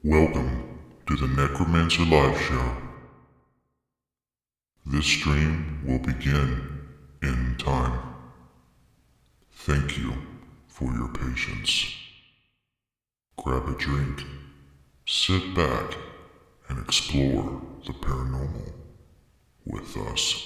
Welcome to the Necromancer Live Show. This stream will begin in time. Thank you for your patience. Grab a drink, sit back, and explore the paranormal with us.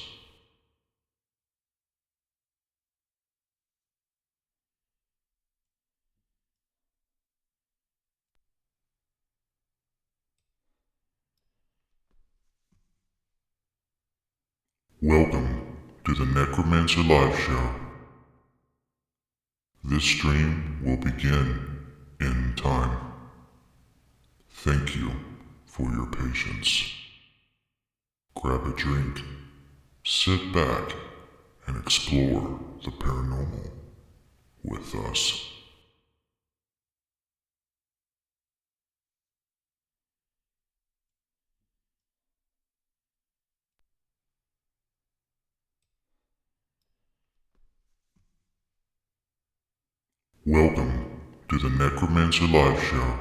Welcome to the Necromancer Live Show. This stream will begin in time. Thank you for your patience. Grab a drink, sit back, and explore the paranormal with us. Welcome to the Necromancer Live Show.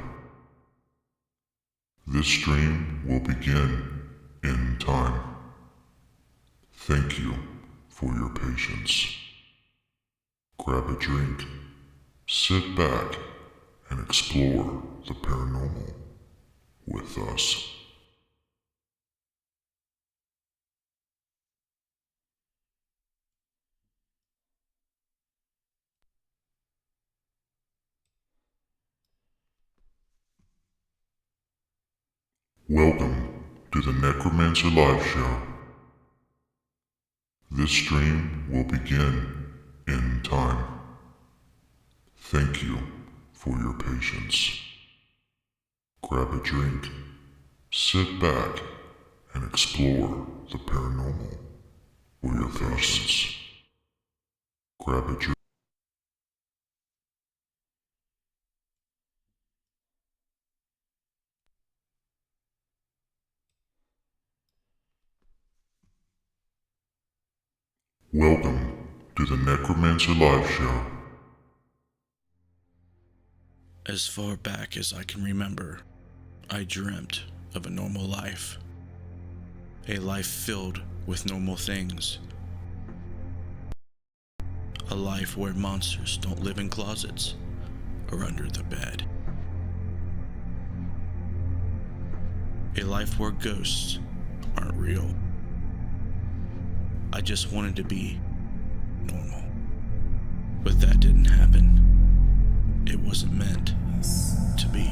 This stream will begin in time. Thank you for your patience. Grab a drink, sit back, and explore the paranormal with us. Welcome to the Necromancer Live Show. This stream will begin in time. Thank you for your patience. Grab a drink, sit back, and explore the paranormal with us. Grab a drink. Welcome to the Necromancer Live Show. As far back as I can remember, I dreamt of a normal life. A life filled with normal things. A life where monsters don't live in closets or under the bed. A life where ghosts aren't real. I just wanted to be normal. But that didn't happen. It wasn't meant to be.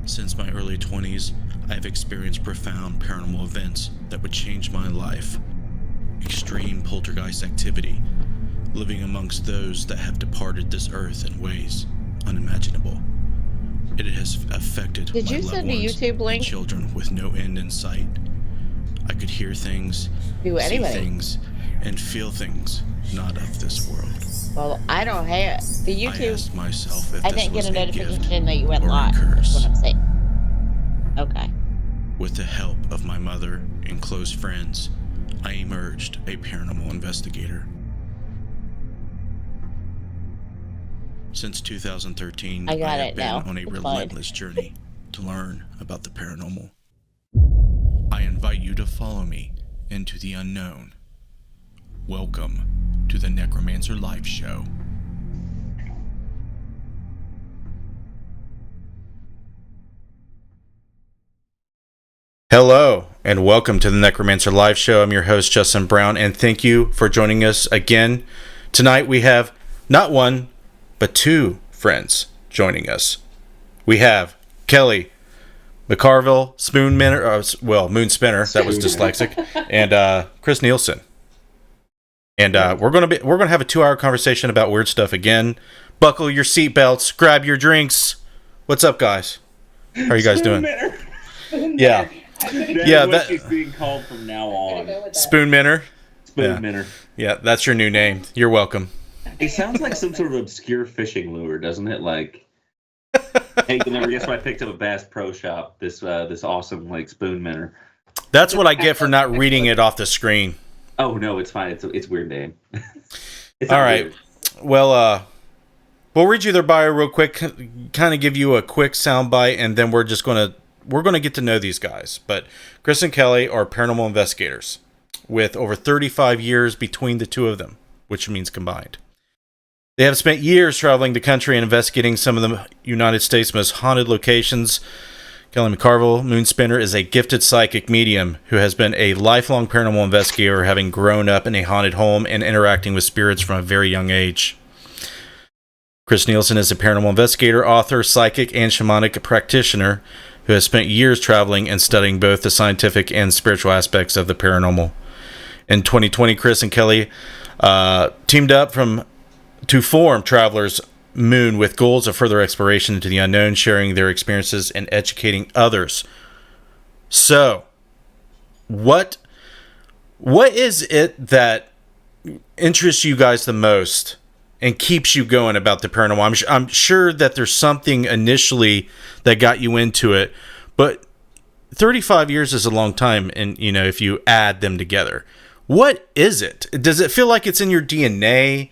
Since my early 20s, I have experienced profound paranormal events that would change my life. Extreme poltergeist activity, living amongst those that have departed this earth in ways unimaginable. It has affected Did my you loved send a ones YouTube and link? children with no end in sight. I could hear things, Do see anybody? things, and feel things not of this world. Well, I don't have the I YouTube. asked myself if I this didn't was get a a gift notification that you went or a live. That's curse. what I'm saying. Okay. With the help of my mother and close friends, I emerged a paranormal investigator. Since 2013, I got have it been now. on a It's relentless journey to learn about the paranormal. I invite you to follow me into the unknown. Welcome to the Necromancer Live Show. Hello, and welcome to the Necromancer Live Show. I'm your host, Justin Brown, and thank you for joining us again. Tonight we have not one, but two friends joining us. We have Kelly McCarville, Moonspinner, that was dyslexic, and Chris Nielson. And we're gonna have a 2-hour conversation about weird stuff again. Buckle your seatbelts, grab your drinks. What's up, guys? How are you guys doing? Yeah. That's what she's being called from now on. Spoonminner. Spoonminner. Yeah, that's your new name. You're welcome. It sounds like some sort of obscure fishing lure, doesn't it? Like, hey, you never guess what I picked up at Bass Pro Shop? This awesome Spoonminner. That's what I get for not reading it off the screen. Oh no, it's fine. It's a weird name. It's All not right. weird. Well, We'll read you their bio real quick, kind of give you a quick soundbite, and then we're gonna get to know these guys. But Chris and Kelly are paranormal investigators with over 35 years between the two of them, which means combined. They have spent years traveling the country and investigating some of the United States' most haunted locations. Kelly McCarville, Moonspinner, is a gifted psychic medium who has been a lifelong paranormal investigator, having grown up in a haunted home and interacting with spirits from a very young age. Chris Nielson is a paranormal investigator, author, psychic, and shamanic practitioner who has spent years traveling and studying both the scientific and spiritual aspects of the paranormal. In 2020, Chris and Kelly teamed up to form Travelers Moon with goals of further exploration into the unknown, sharing their experiences and educating others. So, what is it that interests you guys the most and keeps you going about the paranormal? I'm sure that there's something initially that got you into it, but 35 years is a long time, and if you add them together, what is it? Does it feel like it's in your DNA?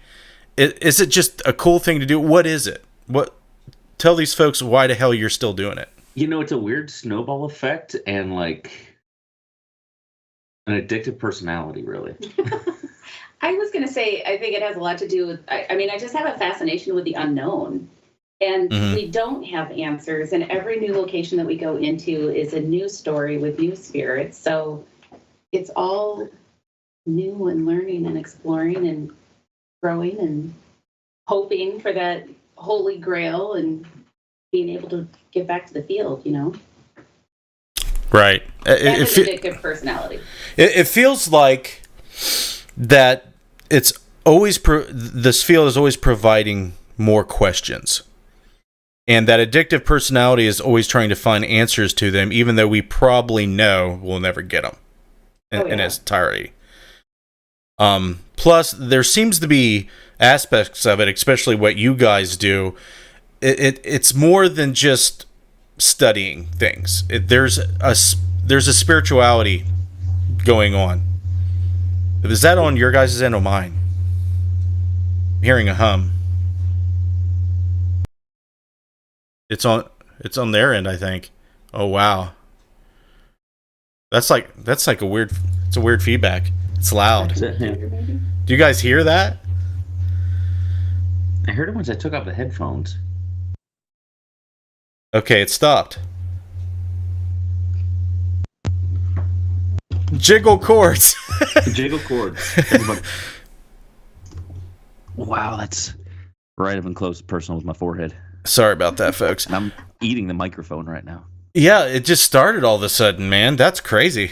Is it just a cool thing to do? What is it? Tell these folks why the hell you're still doing it. It's a weird snowball effect and like an addictive personality, really. I was going to say, I think it has a lot to do with, I just have a fascination with the unknown. And we don't have answers. And every new location that we go into is a new story with new spirits. So it's all new and learning and exploring and growing and hoping for that holy grail and being able to get back to the field, Right. And an addictive personality. It feels like that it's always this field is always providing more questions, and that addictive personality is always trying to find answers to them, even though we probably know we'll never get them in its entirety. Plus, there seems to be aspects of it, especially what you guys do. It's more than just studying things. There's a spirituality going on. Is that on your guys' end or mine? I'm hearing a hum. It's on their end, I think. Oh wow. That's like a weird feedback. It's loud. Do you guys hear that? I heard it once I took off the headphones. Okay, it stopped. Jiggle chords. Jiggle chords. Wow, that's right up and close, personal with my forehead. Sorry about that, folks. And I'm eating the microphone right now. Yeah, it just started all of a sudden, man. That's crazy.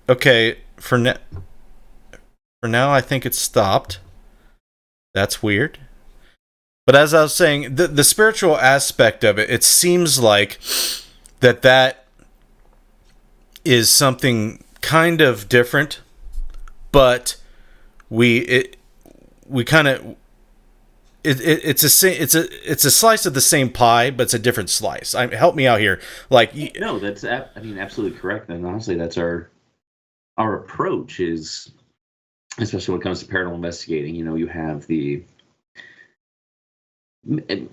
Okay, for now, I think it's stopped. That's weird. But as I was saying, the spiritual aspect of it, it seems like that is something kind of different, but it's a slice of the same pie, but it's a different slice. Help me out here. No, that's absolutely correct. And honestly, that's our approach is, especially when it comes to paranormal investigating. You have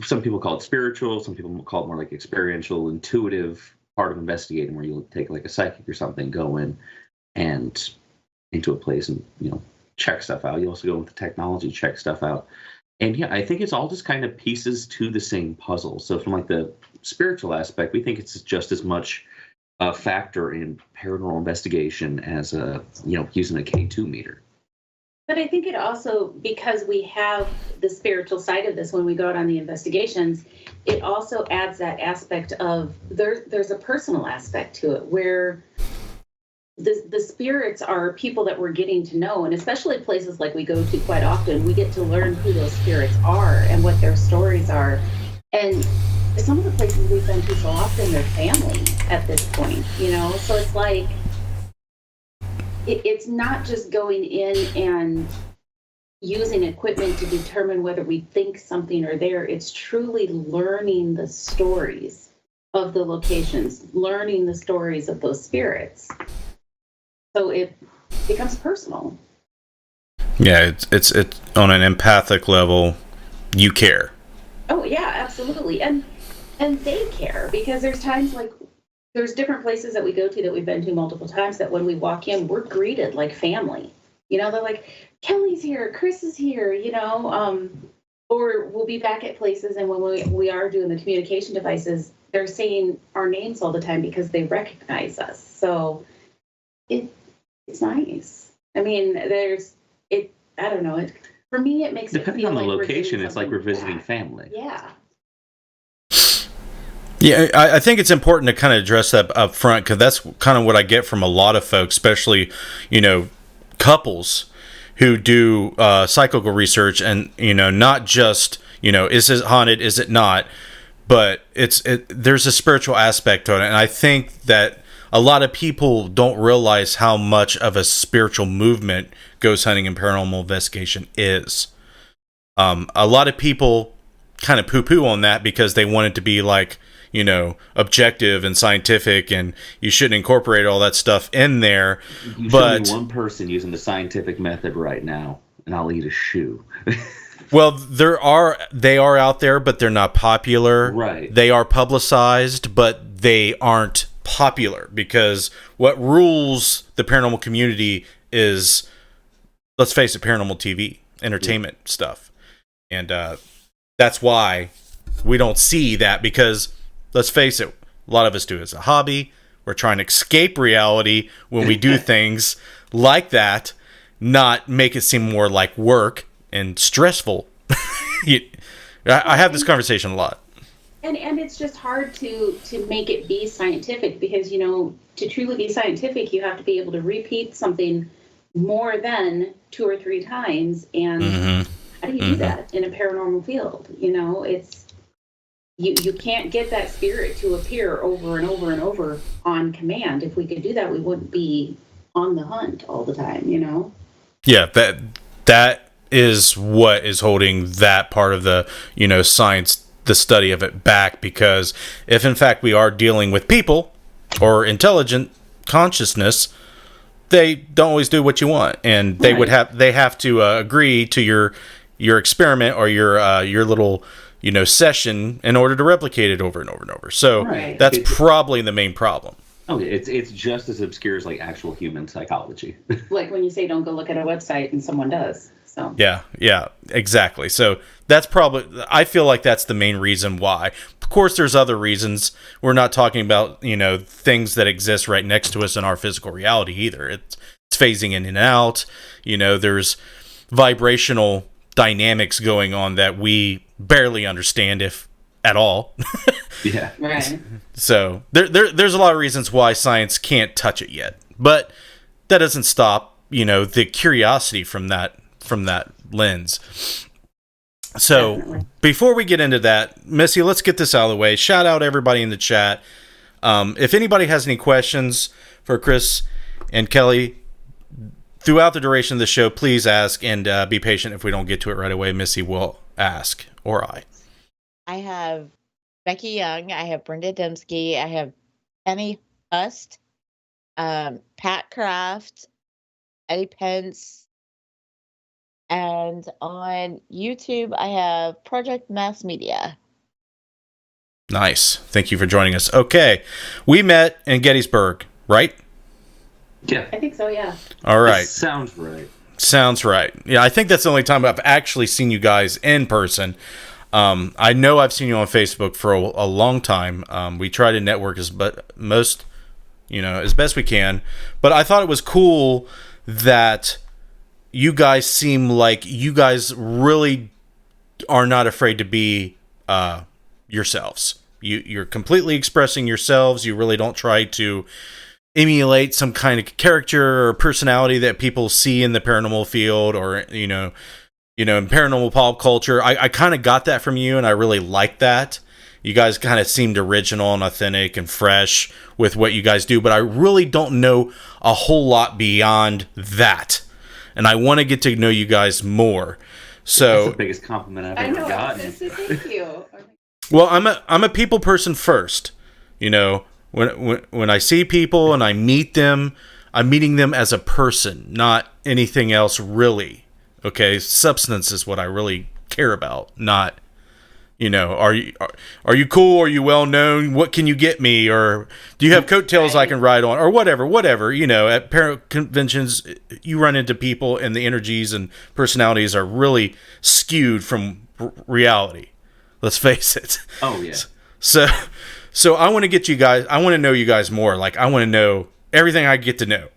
some people call it spiritual, some people call it more like experiential, intuitive part of investigating, where you'll take like a psychic or something, go in and into a place and check stuff out. You also go with the technology, check stuff out. And yeah, I think it's all just kind of pieces to the same puzzle. So from like the spiritual aspect, we think it's just as much a factor in paranormal investigation as using a K2 meter. But I think it also, because we have the spiritual side of this when we go out on the investigations, it also adds that aspect of there's a personal aspect to it where the spirits are people that we're getting to know, and especially places like we go to quite often, we get to learn who those spirits are and what their stories are. And some of the places we've been to so often, they're family at this point, so it's like it's not just going in and using equipment to determine whether we think something are there. It's truly learning the stories of the locations, learning the stories of those spirits. So it becomes personal. Yeah, it's on an empathic level. you care. Oh yeah, absolutely. And they care, because there's times like there's different places that we go to that we've been to multiple times that when we walk in, we're greeted like family. You know, they're like, Kelly's here, Chris is here, you know, or we'll be back at places, and when we are doing the communication devices, they're saying our names all the time because they recognize us. So it's nice. I mean, I don't know. For me, it makes Depending it feel on the like location, it's like we're visiting back. family. Yeah. Yeah, I think it's important to kind of address that up front, because that's kind of what I get from a lot of folks, especially, you know, couples who do psychical research, and, you know, not just, you know, is it haunted, is it not, but there's a spiritual aspect to it. And I think that a lot of people don't realize how much of a spiritual movement ghost hunting and paranormal investigation is. A lot of people kind of poo-poo on that because they want it to be like, you know, objective and scientific, and you shouldn't incorporate all that stuff in there. You But show me one person using the scientific method right now, and I'll eat a shoe. well, they are out there, but they're not popular. Right. They are publicized, but they aren't popular, because what rules the paranormal community is, let's face it, paranormal TV, entertainment stuff. And that's why we don't see that, because let's face it, a lot of us do it as a hobby. We're trying to escape reality when we do things like that, not make it seem more like work and stressful. I have this conversation a lot. And it's just hard to make it be scientific, because, you know, to truly be scientific, you have to be able to repeat something more than 2 or 3 times. And how do you do that in a paranormal field? You know, it's you can't get that spirit to appear over and over and over on command. If we could do that, we wouldn't be on the hunt all the time, you know? Yeah, that is what is holding that part of the, you know, science, the study of it back, because if in fact we are dealing with people or intelligent consciousness, they don't always do what you want, and they have to agree to your experiment or your little, you know, session in order to replicate it over and over and over. So that's probably the main problem. Oh, it's just as obscure as like actual human psychology. Like when you say don't go look at a website and someone does. So Yeah, exactly. So that's probably, I feel like that's the main reason why. Of course, there's other reasons. We're not talking about, you know, things that exist right next to us in our physical reality either. It's phasing in and out. You know, there's vibrational dynamics going on that we barely understand, if at all. Yeah. right. So there's a lot of reasons why science can't touch it yet, but that doesn't stop, you know, the curiosity from that lens. So Definitely. Before we get into that, Missy, let's get this out of the way. Shout out everybody in the chat. If anybody has any questions for Chris and Kelly throughout the duration of the show, please ask, and be patient. If we don't get to it right away, Missy will ask, or I. I have Becky Young. I have Brenda Dembski. I have Penny Hust, Pat Kraft, Eddie Pence. And on YouTube, I have Project Mass Media. Nice. Thank you for joining us. Okay. We met in Gettysburg, right? Yeah. I think so, yeah. All right. Sounds right. Sounds right. Yeah, I think that's the only time I've actually seen you guys in person. I know I've seen you on Facebook for a long time. We try to network as best we can. But I thought it was cool that you guys seem like you guys really are not afraid to be yourselves. You're completely expressing yourselves. You really don't try to emulate some kind of character or personality that people see in the paranormal field, or in paranormal pop culture. I kind of got that from you, and I really like that. You guys kind of seemed original and authentic and fresh with what you guys do, but I really don't know a whole lot beyond that. And I want to get to know you guys more. So That's the biggest compliment I've I ever know. gotten. Thank you. well, I'm a people person first. You know, when I see people and I meet them, I'm meeting them as a person, not anything else really. Okay, substance is what I really care about, not, are you cool? Are you well known? What can you get me? Or do you have coattails I can ride on? Or whatever. At parent conventions, you run into people and the energies and personalities are really skewed from reality. Let's face it. Oh, yeah. So I want to get you guys, I want to know you guys more. Like, I want to know everything I get to know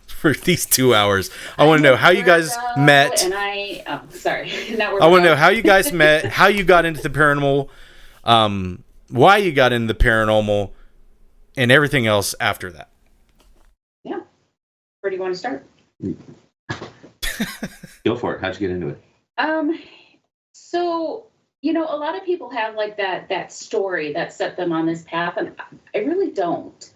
for these 2 hours. I want to know how you guys met. And sorry. I want to know how you guys met, how you got into the paranormal, why you got into the paranormal, and everything else after that. Yeah. Where do you want to start? Go for it. How'd you get into it? So, a lot of people have like that story that set them on this path, and I really don't.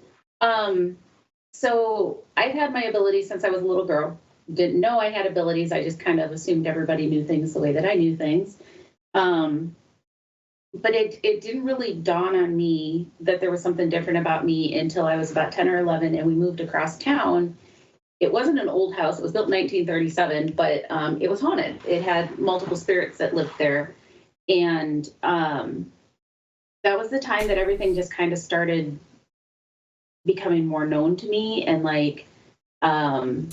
So I've had my abilities since I was a little girl. Didn't know I had abilities. I just kind of assumed everybody knew things the way that I knew things. But it didn't really dawn on me that there was something different about me until I was about 10 or 11 and we moved across town. It wasn't an old house. It was built in 1937, but it was haunted. It had multiple spirits that lived there. And that was the time that everything just kind of started becoming more known to me. And like, I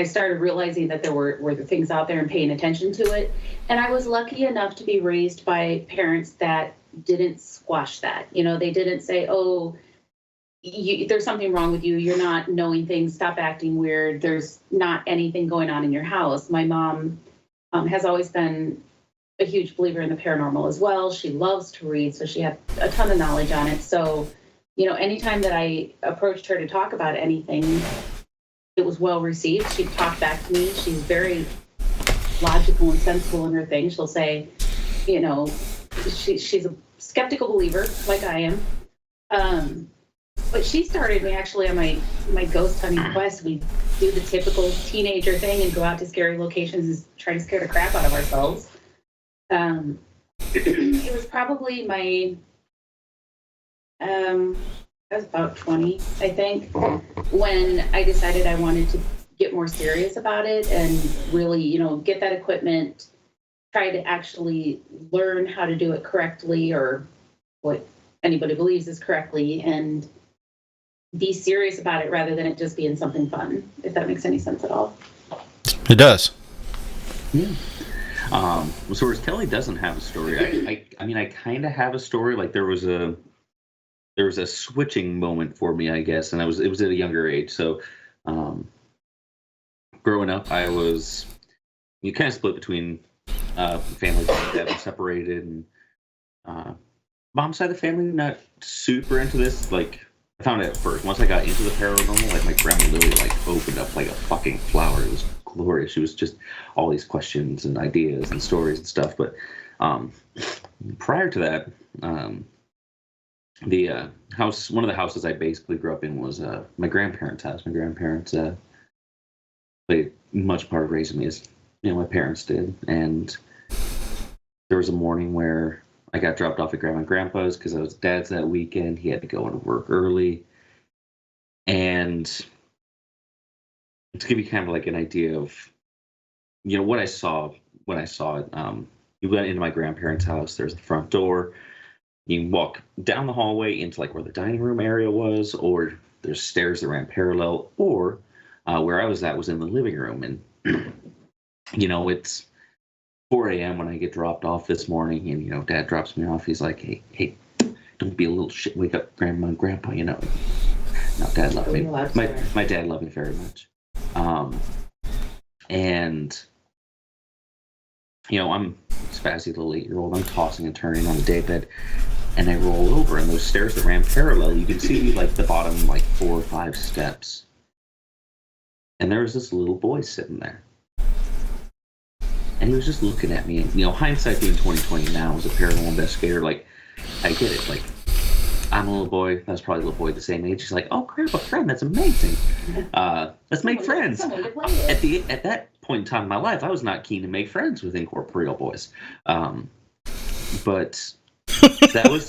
started realizing that there were things out there and paying attention to it. And I was lucky enough to be raised by parents that didn't squash that. They didn't say, oh, there's something wrong with you. You're not knowing things. Stop acting weird. There's not anything going on in your house. My mom has always been a huge believer in the paranormal as well. She loves to read, so she had a ton of knowledge on it. So, anytime that I approached her to talk about anything, it was well received. She'd talk back to me. She's very logical and sensible in her thing. She'll say, she's a skeptical believer like I am. But she started me actually on my ghost hunting quest. We do the typical teenager thing and go out to scary locations and try to scare the crap out of ourselves. It was probably I was about 20, I think, when I decided I wanted to get more serious about it and really, get that equipment, try to actually learn how to do it correctly or what anybody believes is correctly and be serious about it rather than it just being something fun, if that makes any sense at all. It does. Yeah. So whereas Kelly doesn't have a story, I kind of have a story. Like there was a switching moment for me, I guess, and it was at a younger age. So, growing up, you kind of split between families that were separated, and mom's side of the family not super into this. Like I found it at first. Once I got into the paranormal, like my grandma literally opened up like a fucking flower. It was glorious. She was just all these questions and ideas and stories and stuff. But prior to that, the house, one of the houses I basically grew up in was my grandparents' house. My grandparents played much part of raising me as my parents did. And there was a morning where I got dropped off at Grandma and Grandpa's because I was dad's that weekend. He had to go into work early. And to give you kind of like an idea of, what I saw when I saw it, you went into my grandparents' house. There's the front door. You can walk down the hallway into like where the dining room area was, or there's stairs that ran parallel, or where I was at was in the living room. And, it's 4 a.m. when I get dropped off this morning, and Dad drops me off. He's like, hey, don't be a little shit. Wake up, Grandma and Grandpa. No, Dad loved me. My dad loved me very much. And I'm spazzy little 8-year-old. I'm tossing and turning on the daybed, and I roll over, and those stairs that ran parallel, you can see like the bottom 4 or 5 steps, and there was this little boy sitting there. And he was just looking at me, and hindsight being 2020 now as a paranormal investigator, I get it. I'm a little boy. I was probably a little boy the same age. He's like, "Oh, Grandpa, friend, that's amazing. Let's make friends." At that point in time in my life, I was not keen to make friends with incorporeal boys, but that was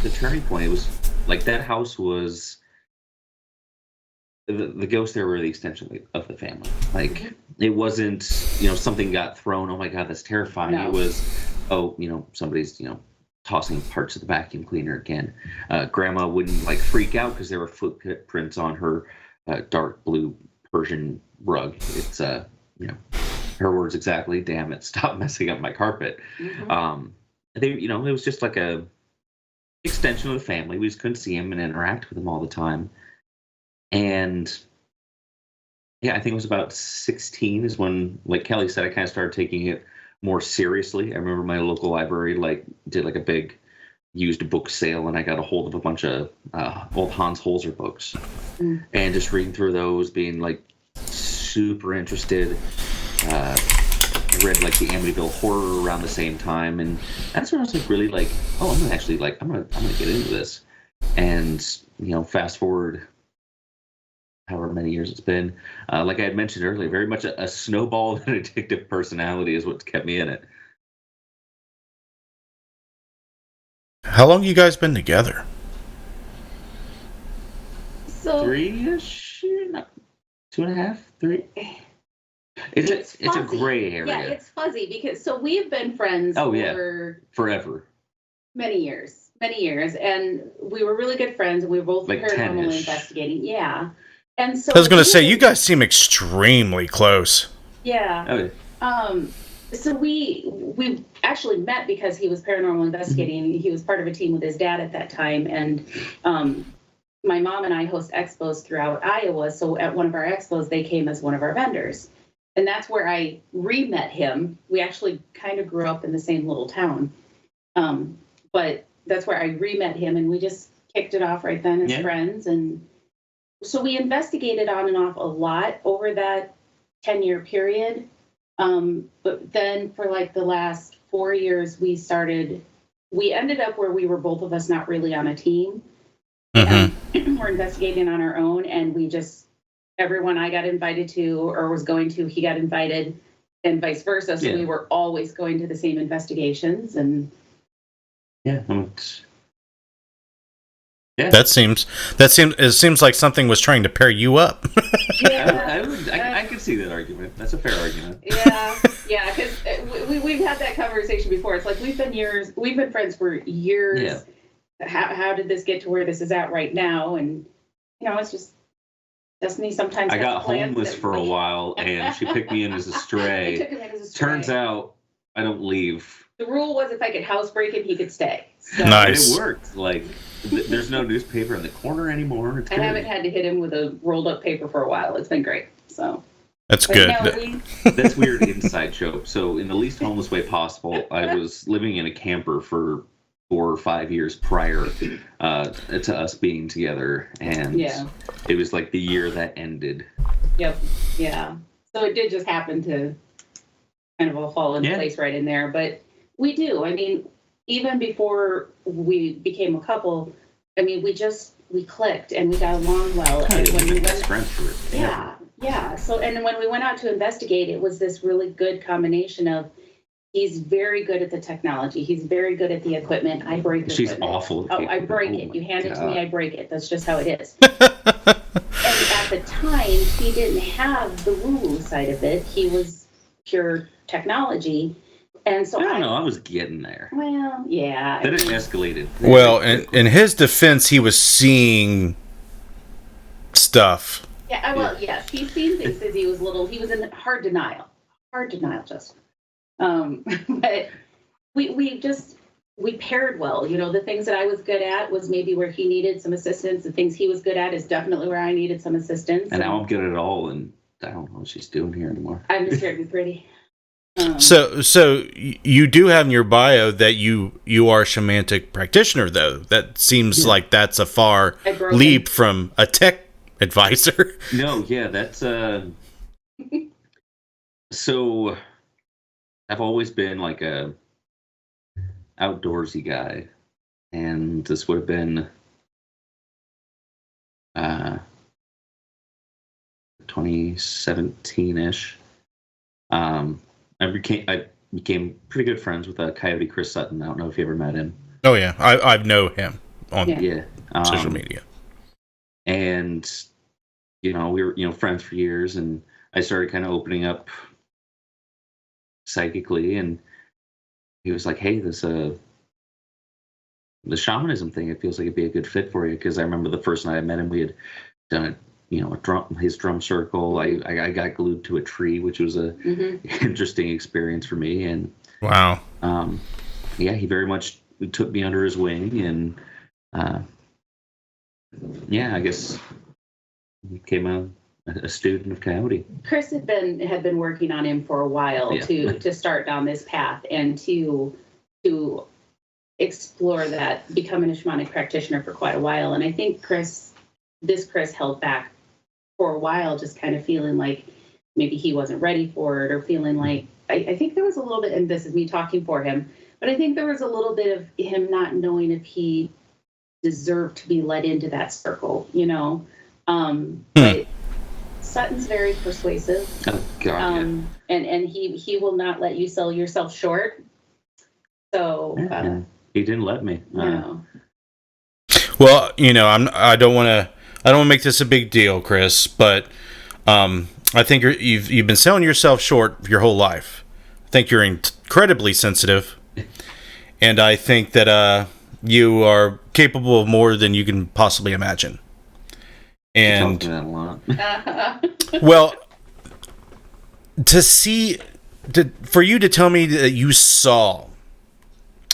the turning point. It was that house was the ghosts there were the extension of the family. Like, it wasn't, something got thrown. Oh my God, that's terrifying. No. It was, somebody's, tossing parts of the vacuum cleaner again. Grandma wouldn't like freak out because there were footprints on her dark blue Persian rug. It's, her words exactly. Damn it! Stop messing up my carpet. Mm-hmm. It was just like a extension of the family. We just couldn't see him and interact with him all the time. And yeah, I think it was about 16 is when, like Kelly said, I kind of started taking it more seriously. I remember my local library did a big used book sale, and I got a hold of a bunch of old Hans Holzer books, and just reading through those, being like super interested. I read like the Amityville Horror around the same time, and that's when I was like really like, oh, I'm gonna get into this. And fast forward however many years it's been, like I had mentioned earlier, very much a snowball and addictive personality is what's kept me in it. How long you guys been together? So 3-ish, 2.5, 3. It's a fuzzy. gray area. Yeah, it's fuzzy because we've been friends for forever, many years, and we were really good friends, and we were both like paranormal 10-ish. investigating. Yeah, and so I was going to say, you guys seem extremely close. Yeah. Oh, yeah. So we actually met because he was paranormal investigating. He was part of a team with his dad at that time, and my mom and I host expos throughout Iowa. So at one of our expos, they came as one of our vendors, and that's where I re-met him. We actually kind of grew up in the same little town, but that's where I re-met him, and we just kicked it off right then as friends. And so we investigated on and off a lot over that 10-year period. But then for like the last 4 years, we ended up where we were both of us not really on a team. We're investigating on our own, and everyone I got invited to or was going to, he got invited, and vice versa. So we were always going to the same investigations, and It seems like something was trying to pair you up. I could see that argument. That's a fair argument. Yeah, because we've had that conversation before. It's like we've been friends for years. Yeah. How did this get to where this is at right now? And it's just destiny sometimes. I got homeless for a while, and she picked me in as a stray. I took him in as a stray. Turns out I don't leave. The rule was if I could housebreak him, he could stay. So, Nice. It worked. Like, there's no newspaper in the corner anymore. It's I good. haven't had to hit him with a rolled up paper for a while. It's been great. So That's good. That's weird inside joke. So in the least homeless way possible, I was living in a camper for 4 or 5 years prior to us being together, and it was like the year that ended. Yep. Yeah. So it did just happen to kind of all fall into place right in there. But we do. I mean, even before we became a couple, I mean, we clicked and we got along well. And when we best friends for it. Yeah. So, and when we went out to investigate, it was this really good combination of he's very good at the technology. He's very good at the equipment. I break the equipment. She's awful. I break it. You hand it to me, I break it. That's just how it is. And at the time, he didn't have the woo-woo side of it. He was pure technology. And so I don't know. I was getting there. Well, yeah. Then it escalated. Well, in his defense, he was seeing stuff. Yeah, well, yes. He's seen things as he was little. He was in hard denial. Justin. But we paired well. The things that I was good at was maybe where he needed some assistance. The things he was good at is definitely where I needed some assistance. And now I'm good at it all, and I don't know what she's doing here anymore. I'm just here to be pretty. So you do have in your bio that you are a shamanic practitioner, though. That seems like that's a far leap from a tech advisor. No, that's so I've always been like a outdoorsy guy, and this would have been 2017-ish. I became pretty good friends with Coyote Chris Sutton. I don't know if you ever met him. Oh yeah, I know him on social media. And we were, friends for years, and I started kind of opening up psychically, and he was like, "Hey, this the shamanism thing, it feels like it'd be a good fit for you." Because I remember the first night I met him, we had done his drum circle. I got glued to a tree, which was a interesting experience for me. And wow, he very much took me under his wing, and I guess he became a student of Coyote. Chris had been working on him for a while to start down this path and to explore that, becoming a shamanic practitioner for quite a while. And I think Chris held back for a while, just kind of feeling like maybe he wasn't ready for it, or feeling like, I think there was a little bit, and this is me talking for him, but I think there was a little bit of him not knowing if he deserved to be let into that circle, But Sutton's very persuasive. Oh, God, and he will not let you sell yourself short. So he didn't let me. No. Well, I don't want to make this a big deal, Chris, but I think you've been selling yourself short your whole life. I think you're incredibly sensitive, and I think that you are capable of more than you can possibly imagine. And that a lot. Well, for you to tell me that you saw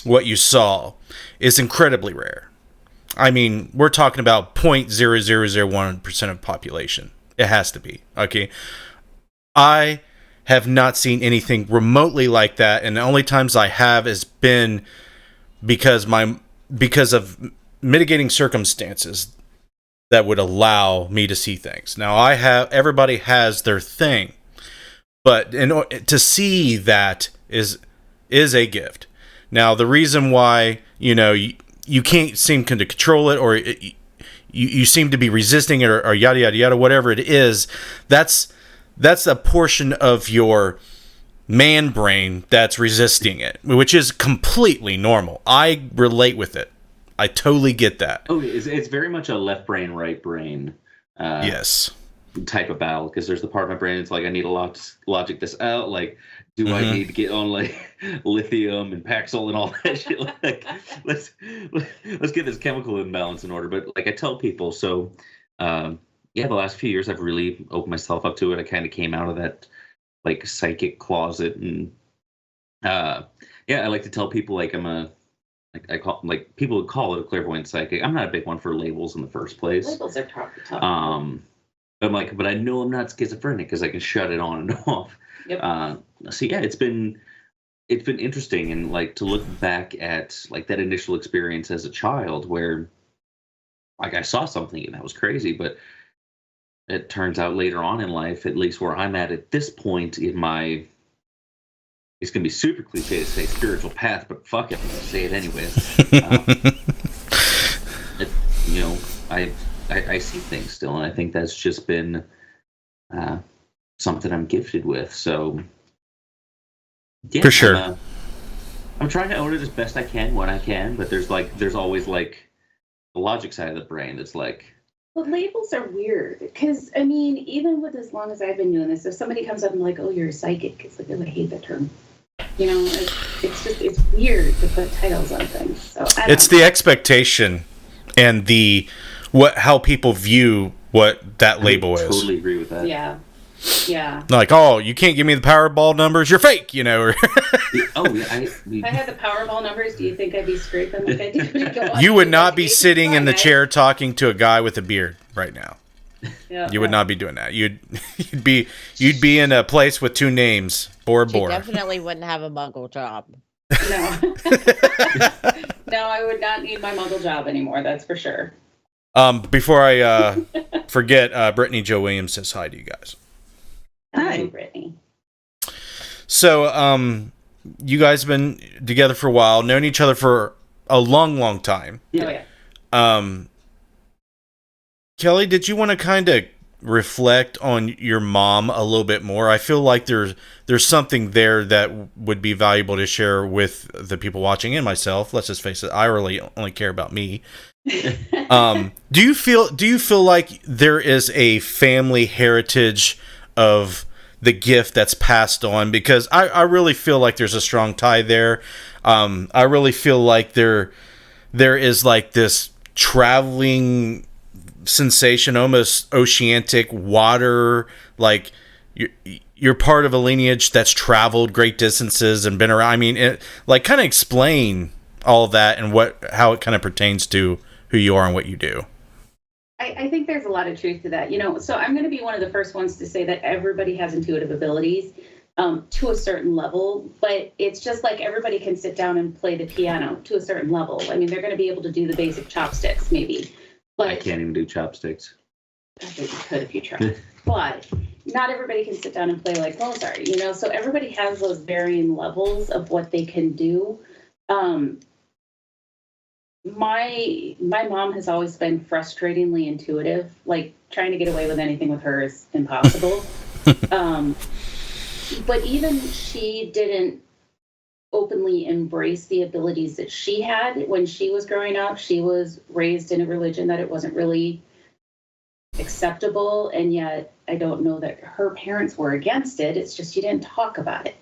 what you saw is incredibly rare. I mean, we're talking about 0.0001% of population. It has to be. Okay. I have not seen anything remotely like that, and the only times I have has been because of mitigating circumstances that would allow me to see things. Now, everybody has their thing, but to see that is a gift. Now, the reason why you can't seem to control it, or you seem to be resisting it, or yada yada yada, whatever it is, that's a portion of your man brain that's resisting it, which is completely normal. I relate with it. I totally get that. Oh, it's very much a left brain, right brain. Yes. Type of battle, because there's the part of my brain it's like, I need to logic this out. Like, do I need to get on like lithium and Paxil and all that shit? Like, let's get this chemical imbalance in order. But like I tell people, so the last few years I've really opened myself up to it. I kind of came out of that like psychic closet, and I like to tell people like people would call it a clairvoyant psychic. I'm not a big one for labels in the first place. Labels are tough. But I know I'm not schizophrenic because I can shut it on and off. Yep. It's been interesting, and like to look back at like that initial experience as a child where like I saw something and that was crazy, but it turns out later on in life, at least where I'm at this point in my, it's gonna be super cliche to say spiritual path, but fuck it, I'm gonna say it anyways. I see things still, and I think that's just been something I'm gifted with. So, yeah, for sure, I'm trying to own it as best I can when I can. But there's always like the logic side of the brain that's like. Well, labels are weird because I mean, even with as long as I've been doing this, if somebody comes up and like, "Oh, you're a psychic," it's like, "Oh, I hate that term." It's weird to put titles on things. So it's the expectation and how people view what that label is. I totally agree with that. Yeah. Like, oh, you can't give me the Powerball numbers, you're fake, Or if I had the Powerball numbers, do you think I'd be scraping like I do? You would not be sitting in the chair talking to a guy with a beard right now. Yeah, you would not be doing that. You'd be in a place with two names, Bora She Bora. definitely wouldn't have a muggle job. No. No, I would not need my muggle job anymore, that's for sure. Before I forget, Brittany Joe Williams says hi to you guys. Hi, Brittany. So, you guys have been together for a while, known each other for a long, long time. Yeah. Oh, yeah. Kelly, did you want to kind of reflect on your mom a little bit more? I feel like there's something there that would be valuable to share with the people watching and myself. Let's just face it, I really only care about me. Do you feel like there is a family heritage of the gift that's passed on? Because I really feel like there's a strong tie there. I really feel like there is like this traveling sensation, almost oceanic water, like you're part of a lineage that's traveled great distances and been around. I mean, like, kind of explain all of that and how it kind of pertains to who you are and what you do. I think there's a lot of truth to that. So I'm going to be one of the first ones to say that everybody has intuitive abilities to a certain level, but it's just like everybody can sit down and play the piano to a certain level. I mean, they're going to be able to do the basic chopsticks, maybe. But I can't even do chopsticks. I think you could if you tried. But not everybody can sit down and play like Mozart, So everybody has those varying levels of what they can do. My mom has always been frustratingly intuitive. Like, trying to get away with anything with her is impossible. But even she didn't openly embrace the abilities that she had when she was growing up. She was raised in a religion that it wasn't really acceptable, and yet I don't know that her parents were against it. It's just you didn't talk about it,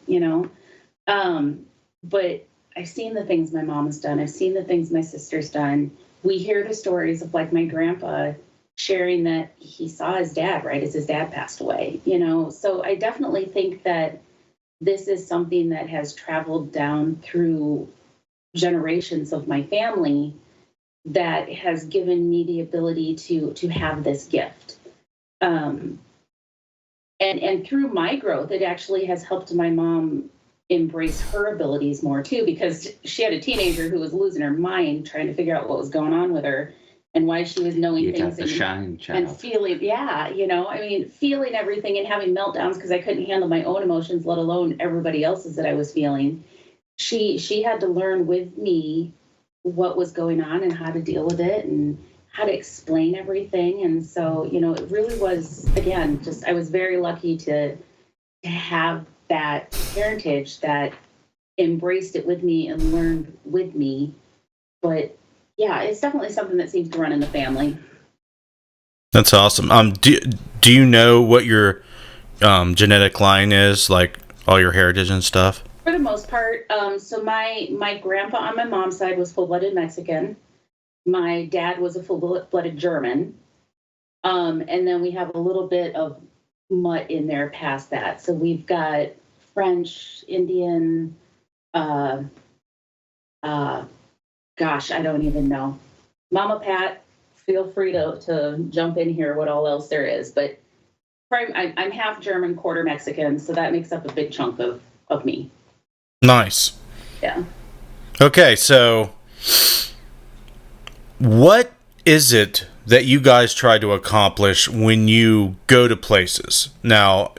But I've seen the things my mom has done. I've seen the things my sister's done. We hear the stories of, like, my grandpa sharing that he saw his dad right as his dad passed away, So I definitely think that this is something that has traveled down through generations of my family that has given me the ability to have this gift. And through my growth, it actually has helped my mom embrace her abilities more too, because she had a teenager who was losing her mind trying to figure out what was going on with her and why she was knowing things and feeling, feeling everything and having meltdowns because I couldn't handle my own emotions, let alone everybody else's that I was feeling. She had to learn with me what was going on and how to deal with it and how to explain everything. And so, it really was, again, just, I was very lucky to have that heritage that embraced it with me and learned with me. But yeah, it's definitely something that seems to run in the family. That's awesome. Do you know what your genetic line is, like all your heritage and stuff? For the most part. So my grandpa on my mom's side was full-blooded Mexican. My dad was a full-blooded German. And then we have a little bit of mutt in there past that. So we've got French, Indian, gosh, I don't even know. Mama Pat, feel free to jump in here what all else there is. But I'm half German, quarter Mexican, so that makes up a big chunk of me. Nice. Yeah. Okay, so what is it that you guys try to accomplish when you go to places? Now,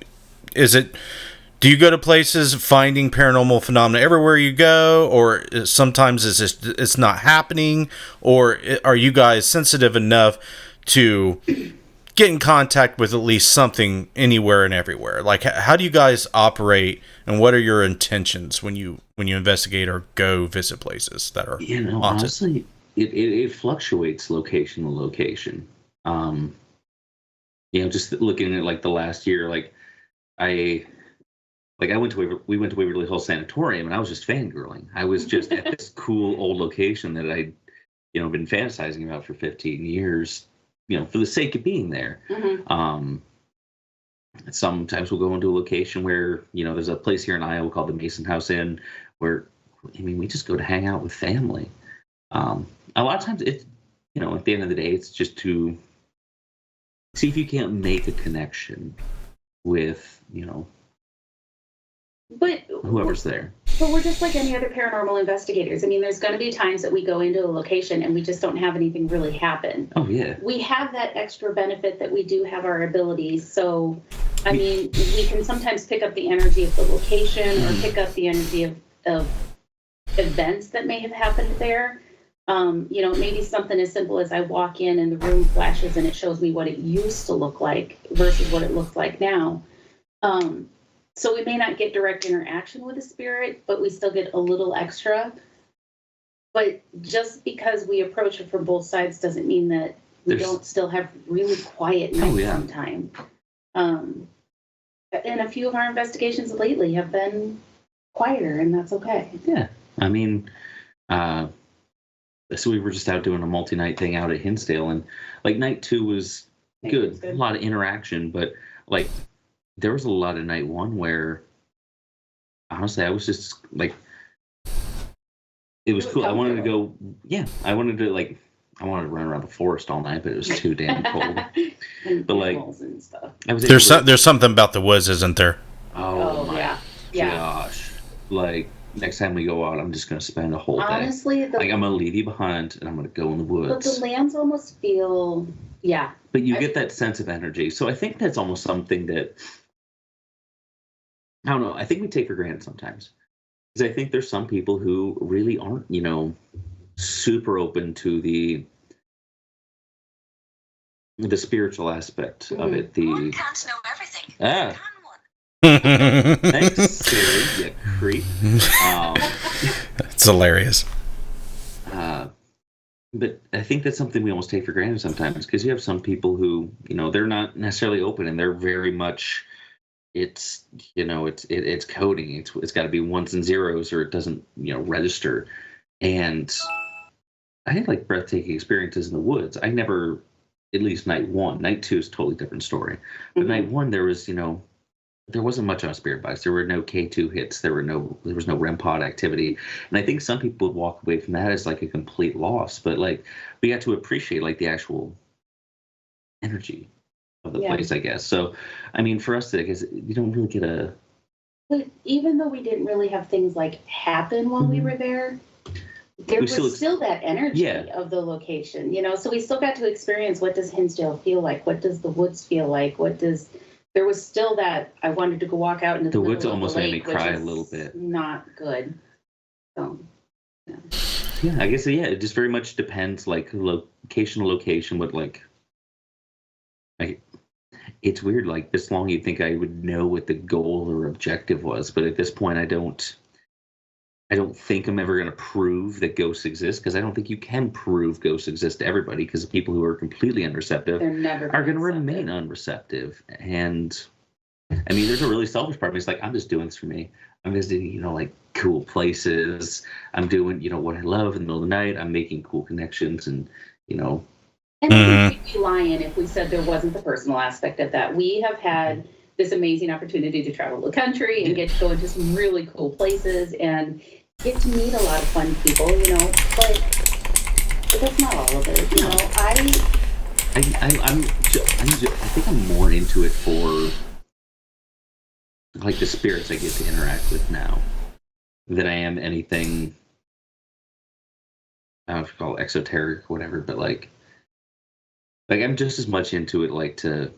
do you go to places finding paranormal phenomena everywhere you go, or sometimes it's not happening, or are you guys sensitive enough to get in contact with at least something anywhere and everywhere? Like, how do you guys operate, and what are your intentions when you investigate or go visit places that are haunted? Honestly, it fluctuates location to location. Just looking at like the last year, we went to Waverly Hills Sanatorium, and I was just fangirling. I was just at this cool old location that I'd, been fantasizing about for 15 years, for the sake of being there. Mm-hmm. Sometimes we'll go into a location where, there's a place here in Iowa called the Mason House Inn where, we just go to hang out with family. A lot of times it's, at the end of the day, it's just to see if you can't make a connection with, but whoever's there. But we're just like any other paranormal investigators. There's going to be times that we go into a location and we just don't have anything really happen. Oh, yeah. We have that extra benefit that we do have our abilities. So, we can sometimes pick up the energy of the location or pick up the energy of events that may have happened there. Maybe something as simple as I walk in and the room flashes and it shows me what it used to look like versus what it looks like now. So we may not get direct interaction with the spirit, but we still get a little extra. But just because we approach it from both sides doesn't mean that we don't still have really quiet nights sometimes. And a few of our investigations lately have been quieter, and that's okay. Yeah. I mean, so we were just out doing a multi-night thing out at Hinsdale, and like night 2 was good. A lot of interaction, but like there was a lot of night 1 where honestly I was just like, it was cool. I wanted to go, I wanted to run around the forest all night, but it was too damn cold. But like, and stuff. There's something about the woods, isn't there? Oh my gosh! Like next time we go out, I'm just gonna spend a whole day. Honestly, I'm gonna leave you behind, and I'm gonna go in the woods. But the lands almost feel, But you get that sense of energy, so I think that's almost something that I don't know. I think we take for granted sometimes. Because I think there's some people who really aren't, super open to the spiritual aspect of it. One can't know everything. Can one? Thanks, Siri, you creep. It's hilarious. But I think that's something we almost take for granted sometimes, because you have some people who, they're not necessarily open, and they're very much. It's it's coding. It's got to be ones and zeros, or it doesn't register. And I think like breathtaking experiences in the woods. I never, at least night 1. Night 2 is a totally different story. But night 1 there was there wasn't much on spirit box. There were no K2 hits. There was no REM pod activity. And I think some people would walk away from that as like a complete loss. But like we got to appreciate like the actual energy of the place, I guess. So, I mean, for us, I guess you don't really get a. But even though we didn't really have things like happen while we were there, there was still that energy of the location, So we still got to experience, what does Hinsdale feel like? What does the woods feel like? There was still that. I wanted to go walk out into the woods. Middle Almost of the made lake, me cry a little bit. Not good. So. Yeah, I guess it just very much depends, like location to location, what like. It's weird, like this long you'd think I would know what the goal or objective was, but at this point I don't think I'm ever going to prove that ghosts exist, because I don't think you can prove ghosts exist to everybody, because the people who are completely unreceptive are going to remain unreceptive. And I mean, there's a really selfish part of me. It's like, I'm just doing this for me. I'm visiting, like cool places. I'm doing, what I love in the middle of the night. I'm making cool connections, and And I think we'd be lying if we said there wasn't the personal aspect of that. We have had this amazing opportunity to travel the country and get to go into some really cool places and get to meet a lot of fun people, but that's not all of it, I think I'm more into it for like the spirits I get to interact with now than I am anything, I don't know if you call it exoteric or whatever, but like I'm just as much into it, like I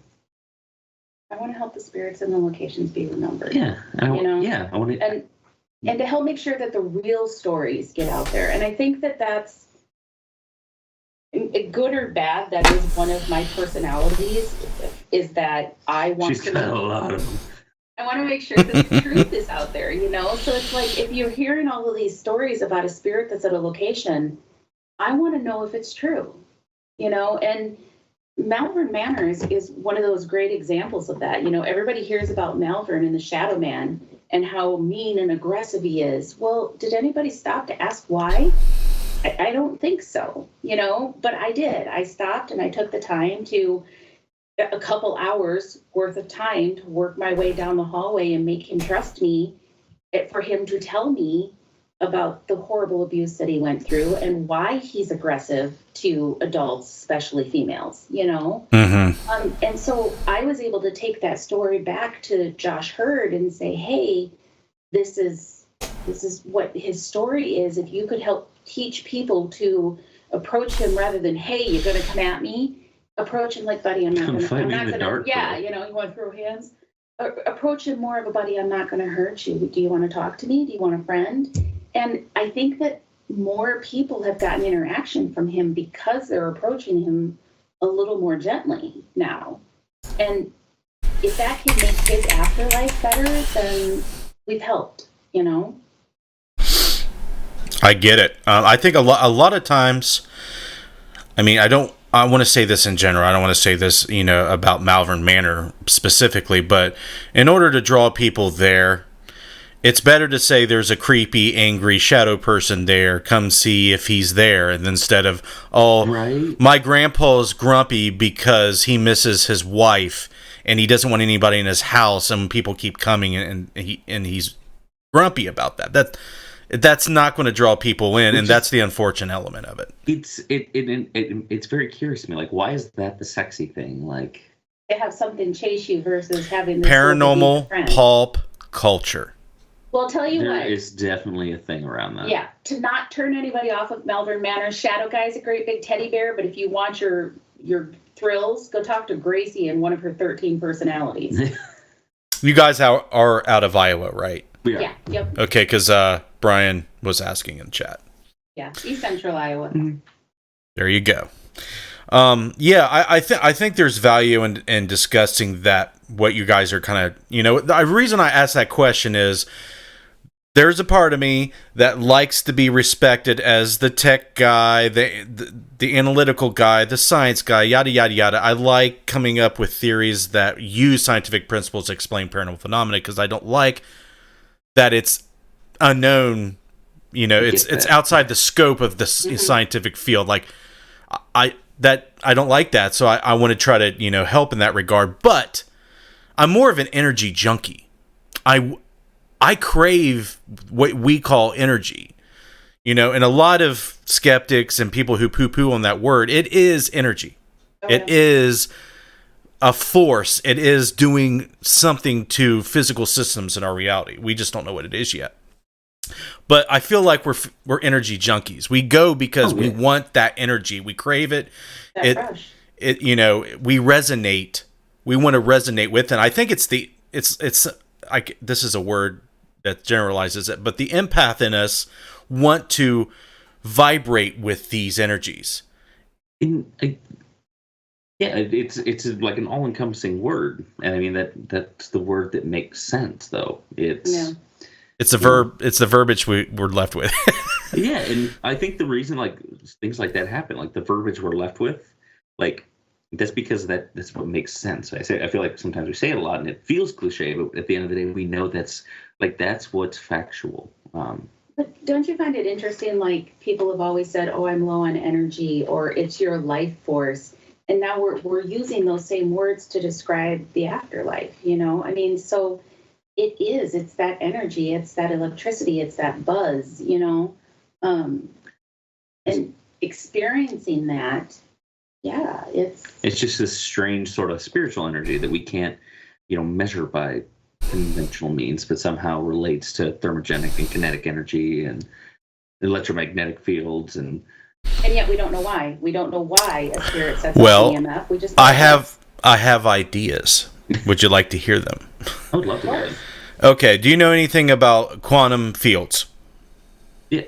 want to help the spirits and the locations be remembered. Yeah. I want to. And to help make sure that the real stories get out there. And I think that that's good or bad. That is one of my personalities, is that I want She's got a lot of them. I want to make sure that the truth is out there, So it's like, if you're hearing all of these stories about a spirit that's at a location, I want to know if it's true, and Malvern Manor is one of those great examples of that. Everybody hears about Malvern and the Shadow Man and how mean and aggressive he is. Well, did anybody stop to ask why? I don't think so, but I did. I stopped and I took the time to, a couple hours worth of time, to work my way down the hallway and make him trust me, for him to tell me about the horrible abuse that he went through and why he's aggressive to adults, especially females, And so I was able to take that story back to Josh Hurd and say, hey, this is what his story is. If you could help teach people to approach him rather than, hey, you're going to come at me, approach him like, buddy, I'm not going to fight me in the dark. Yeah, you want to throw hands. Approach him more of a, buddy, I'm not going to hurt you. Do you want to talk to me? Do you want a friend? And I think that more people have gotten interaction from him because they're approaching him a little more gently now. And if that can make his afterlife better, then we've helped, you know? I get it. I think a lot of times, I mean, I want to say this in general. I don't want to say this, about Malvern Manor specifically, but in order to draw people there, it's better to say there's a creepy, angry shadow person there. Come see if he's there. And instead of, Right. My grandpa's grumpy because he misses his wife and he doesn't want anybody in his house, and people keep coming and he's grumpy about that. That's not going to draw people in, and that's the unfortunate element of it. It's very curious to me. Like, why is that the sexy thing? Like, To have something chase you versus having this Paranormal friend. pulp culture. Well, I'll tell you there what. is definitely a thing around that. Yeah, to not turn anybody off of Malvern Manor. Shadow Guy's a great big teddy bear, but if you want your thrills, go talk to Gracie and one of her 13 personalities. You guys are out of Iowa, right? We are. Yeah, yep, Okay, because Brian was asking in chat. yeah, East Central Iowa. Mm-hmm. There you go. I think there's value in discussing that, what you guys are kind of, the reason I asked that question is there's a part of me that likes to be respected as the tech guy, the analytical guy, the science guy, yada, yada, yada. I like coming up with theories that use scientific principles to explain paranormal phenomena because I don't like that it's unknown, it's outside the scope of the scientific field. Like, I don't like that, so I want to try to help in that regard. But I'm more of an energy junkie. I crave what we call energy, and a lot of skeptics and people who poo-poo on that word, it is energy. Oh, It is a force. It is doing something to physical systems in our reality. We just don't know what it is yet. But I feel like we're energy junkies. We go because we want that energy. We crave it. That rush. We resonate. We want to resonate with it. And I think this is a word that generalizes it, but the empath in us want to vibrate with these energies. It's like an all-encompassing word, and I mean that's the word that makes sense, though. It's the verb. It's the verbiage we're left with. Yeah, and I think the reason like things like that happen, like the verbiage we're left with, like that's because that's what makes sense. I feel like sometimes we say it a lot, and it feels cliche, but at the end of the day, we know that's what's factual. But don't you find it interesting? Like, people have always said, "Oh, I'm low on energy," or "It's your life force," and now we're using those same words to describe the afterlife. I mean, so it's that energy, it's that electricity, it's that buzz. And experiencing that, yeah, it's just this strange sort of spiritual energy that we can't, measure by conventional means, but somehow relates to thermogenic and kinetic energy and electromagnetic fields, and yet we don't know why. We don't know why a spirit sets Well, up EMF. We just I have ideas. Would you like to hear them? I would love to hear it. Okay. Do you know anything about quantum fields? Yeah.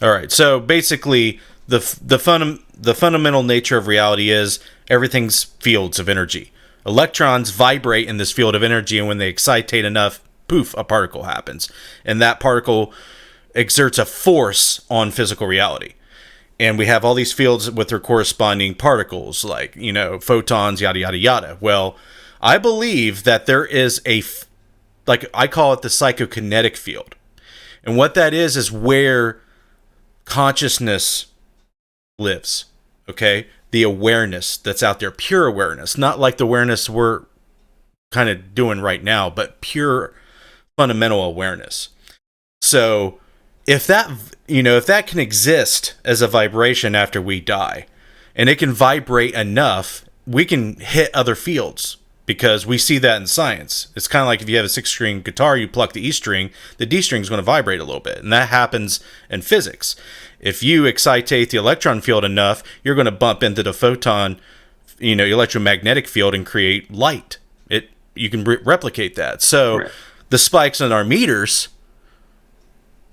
All right. So basically, the fundamental nature of reality is everything's fields of energy. Electrons vibrate in this field of energy, and when they excitate enough, poof, a particle happens. And that particle exerts a force on physical reality. And we have all these fields with their corresponding particles, like, photons, yada, yada, yada. Well, I believe that there is I call it the psychokinetic field. And what that is where consciousness lives, okay? The awareness that's out there, pure awareness, not like the awareness we're kind of doing right now, but pure fundamental awareness. So if that can exist as a vibration after we die, and it can vibrate enough, we can hit other fields, because we see that in science. It's kind of like if you have a 6-string guitar, you pluck the E string, the D string is going to vibrate a little bit. And that happens in physics. If you excitate the electron field enough, you're going to bump into the photon, electromagnetic field and create light. You can replicate that. So the spikes in our meters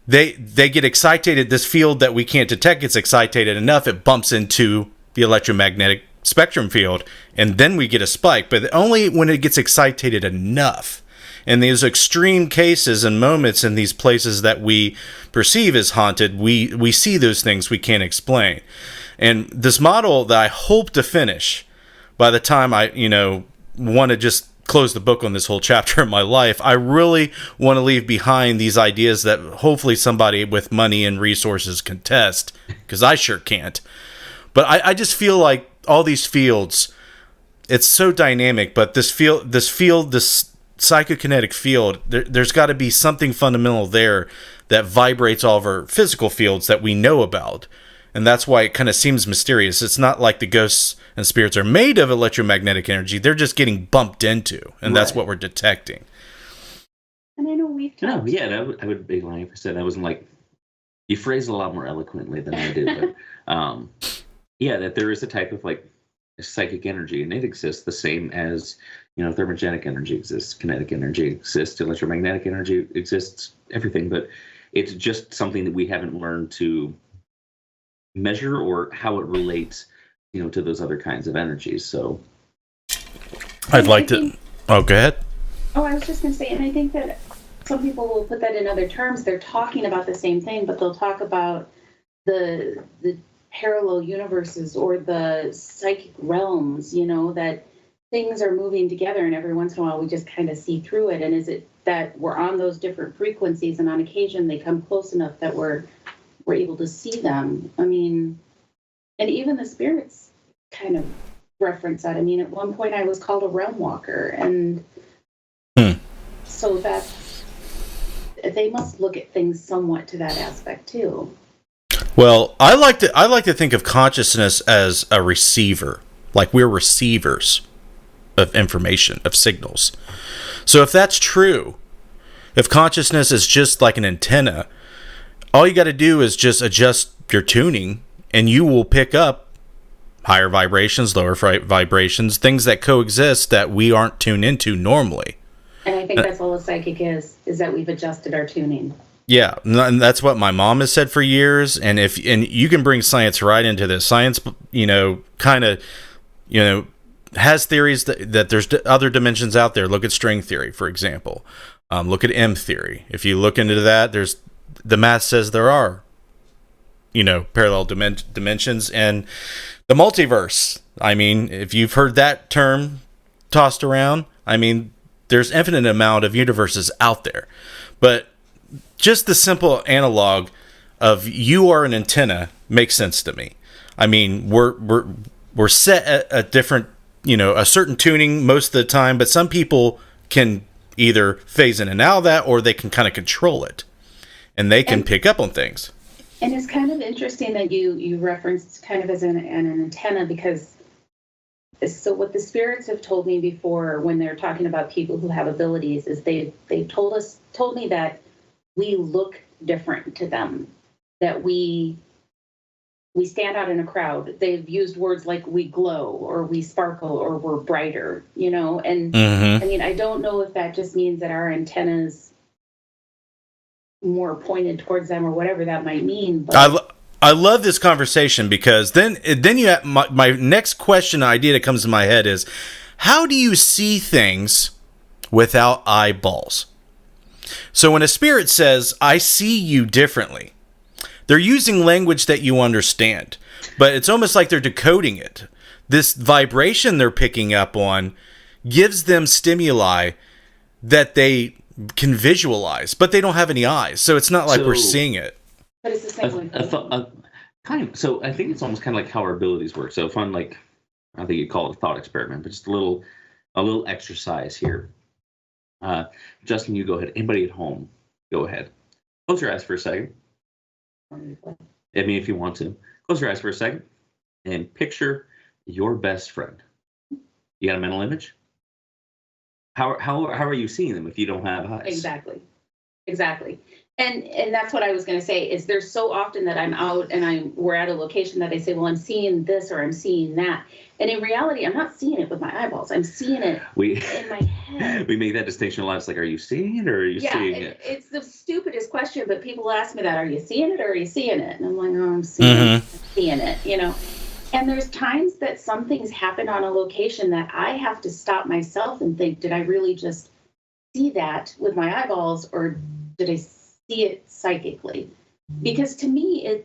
they get excited. This field that we can't detect gets excited enough, it bumps into the electromagnetic spectrum field, and then we get a spike, but only when it gets excited enough. In these extreme cases and moments in these places that we perceive as haunted, we see those things we can't explain. And this model that I hope to finish by the time I, want to just close the book on this whole chapter of my life, I really want to leave behind these ideas that hopefully somebody with money and resources can test, because I sure can't. But I just feel like all these fields, it's so dynamic, but this psychokinetic field, there's got to be something fundamental there that vibrates all of our physical fields that we know about. And that's why it kind of seems mysterious. It's not like the ghosts and spirits are made of electromagnetic energy. They're just getting bumped into, and that's what we're detecting. And I know we've talked. No, yeah, I would be lying if I said I wasn't like, you phrase it a lot more eloquently than I do. But yeah, that there is a type of like psychic energy, and it exists the same as, thermogenic energy exists, kinetic energy exists, electromagnetic energy exists, everything. But it's just something that we haven't learned to measure or how it relates, to those other kinds of energies. So I'd like to. Oh, go ahead. Oh, I was just going to say, and I think that some people will put that in other terms. They're talking about the same thing, but they'll talk about the parallel universes or the psychic realms, that things are moving together, and every once in a while we just kind of see through it. And is it that we're on those different frequencies, and on occasion they come close enough that we're able to see them? I mean, and even the spirits kind of reference that. I mean, at one point I was called a realm walker, and so that they must look at things somewhat to that aspect too. Well, I like to think of consciousness as a receiver, like we're receivers of information, of signals. So if that's true, if consciousness is just like an antenna, all you got to do is just adjust your tuning, and you will pick up higher vibrations, lower vibrations, things that coexist that we aren't tuned into normally. And I think that's all a psychic is that we've adjusted our tuning. Yeah, and that's what my mom has said for years. And you can bring science right into this. Science, has theories that there's other dimensions out there. Look at string theory, for example. Look at M theory. If you look into that, the math says there are, parallel dimensions and the multiverse. I mean, if you've heard that term tossed around, I mean, there's infinite amount of universes out there. But just the simple analog of you are an antenna makes sense to me. I mean, we're set at a different, a certain tuning most of the time, but some people can either phase in and out of that, or they can kind of control it, and they can pick up on things. And it's kind of interesting that you referenced kind of as an antenna, because so what the spirits have told me before when they're talking about people who have abilities is they told me that we look different to them, that we stand out in a crowd. They've used words like we glow or we sparkle or we're brighter, and I mean, I don't know if that just means that our antennas more pointed towards them or whatever that might mean. But I love this conversation, because then you have my next question idea that comes to my head is, how do you see things without eyeballs? So when a spirit says, I see you differently, they're using language that you understand, but it's almost like they're decoding it. This vibration they're picking up on gives them stimuli that they can visualize, but they don't have any eyes. So it's not like we're seeing it. But it's the same way. So I think it's almost kind of like how our abilities work. So fun, like, I think you call it a thought experiment, but just a little exercise here. Justin, you go ahead. Anybody at home, go ahead. Close your eyes for a second. I mean, if you want to, close your eyes for a second and picture your best friend. You got a mental image? How are you seeing them if you don't have eyes? Exactly. And that's what I was going to say, is there's so often that I'm out and we're at a location that I say, well, I'm seeing this or I'm seeing that. And in reality, I'm not seeing it with my eyeballs. I'm seeing it in my head. We make that distinction a lot. It's like, are you seeing it or are you seeing it? It's the stupidest question, but people ask me that, are you seeing it or are you seeing it? And I'm like, oh, I'm seeing it. I'm seeing it, you know. And there's times that some things happen on a location that I have to stop myself and think, did I really just see that with my eyeballs or did I see it psychically? Because to me,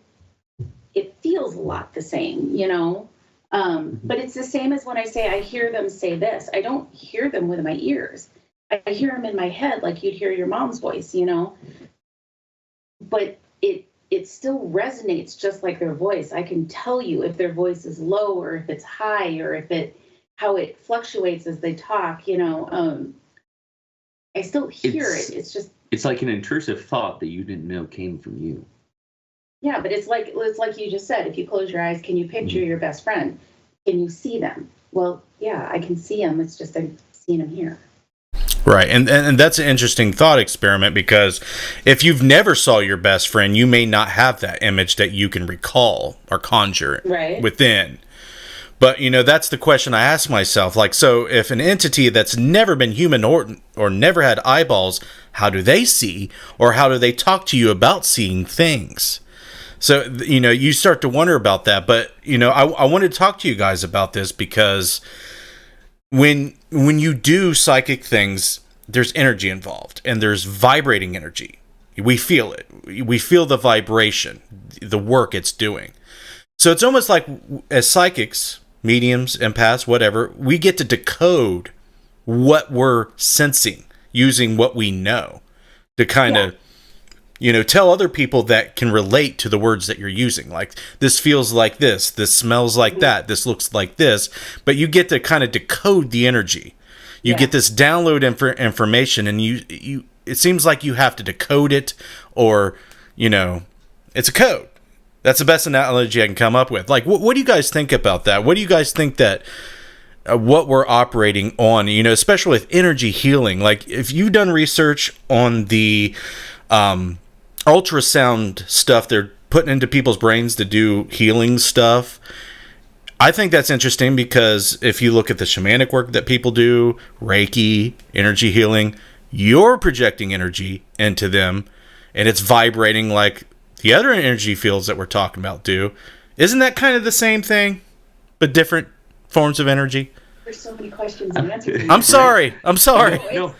it feels a lot the same, you know. But it's the same as when I say I hear them say this. I don't hear them with my ears. I hear them in my head like you'd hear your mom's voice, you know. But it still resonates just like their voice. I can tell you if their voice is low or if it's high or how it fluctuates as they talk, you know. I still hear it. It's like an intrusive thought that you didn't know came from you. Yeah, but it's like you just said, if you close your eyes, can you picture your best friend? Can you see them? Well, yeah, I can see them. It's just I'm seeing them here. Right, and that's an interesting thought experiment, because if you've never saw your best friend, you may not have that image that you can recall or conjure within. But, you know, that's the question I ask myself. Like, so if an entity that's never been human or never had eyeballs, how do they see, or how do they talk to you about seeing things? So, you know, you start to wonder about that. But, you know, I wanted to talk to you guys about this because when you do psychic things, there's energy involved and there's vibrating energy. We feel it. We feel the vibration, the work it's doing. So it's almost like as psychics, mediums, empaths, whatever, we get to decode what we're sensing using what we know to kind of, you know, tell other people that can relate to the words that you're using. Like, this feels like this smells like that, this looks like this, but you get to kind of decode the energy. You get this download information, and you it seems like you have to decode it, or, you know, it's a code. That's the best analogy I can come up with. Like, what do you guys think about that? What do you guys think that what we're operating on, you know, especially with energy healing? Like, if you've done research on the ultrasound stuff they're putting into people's brains to do healing stuff, I think that's interesting, because if you look at the shamanic work that people do, Reiki, energy healing, you're projecting energy into them, and it's vibrating like the other energy fields that we're talking about do. Isn't that kind of the same thing, but different forms of energy? There's so many questions and answers. I'm sorry. No.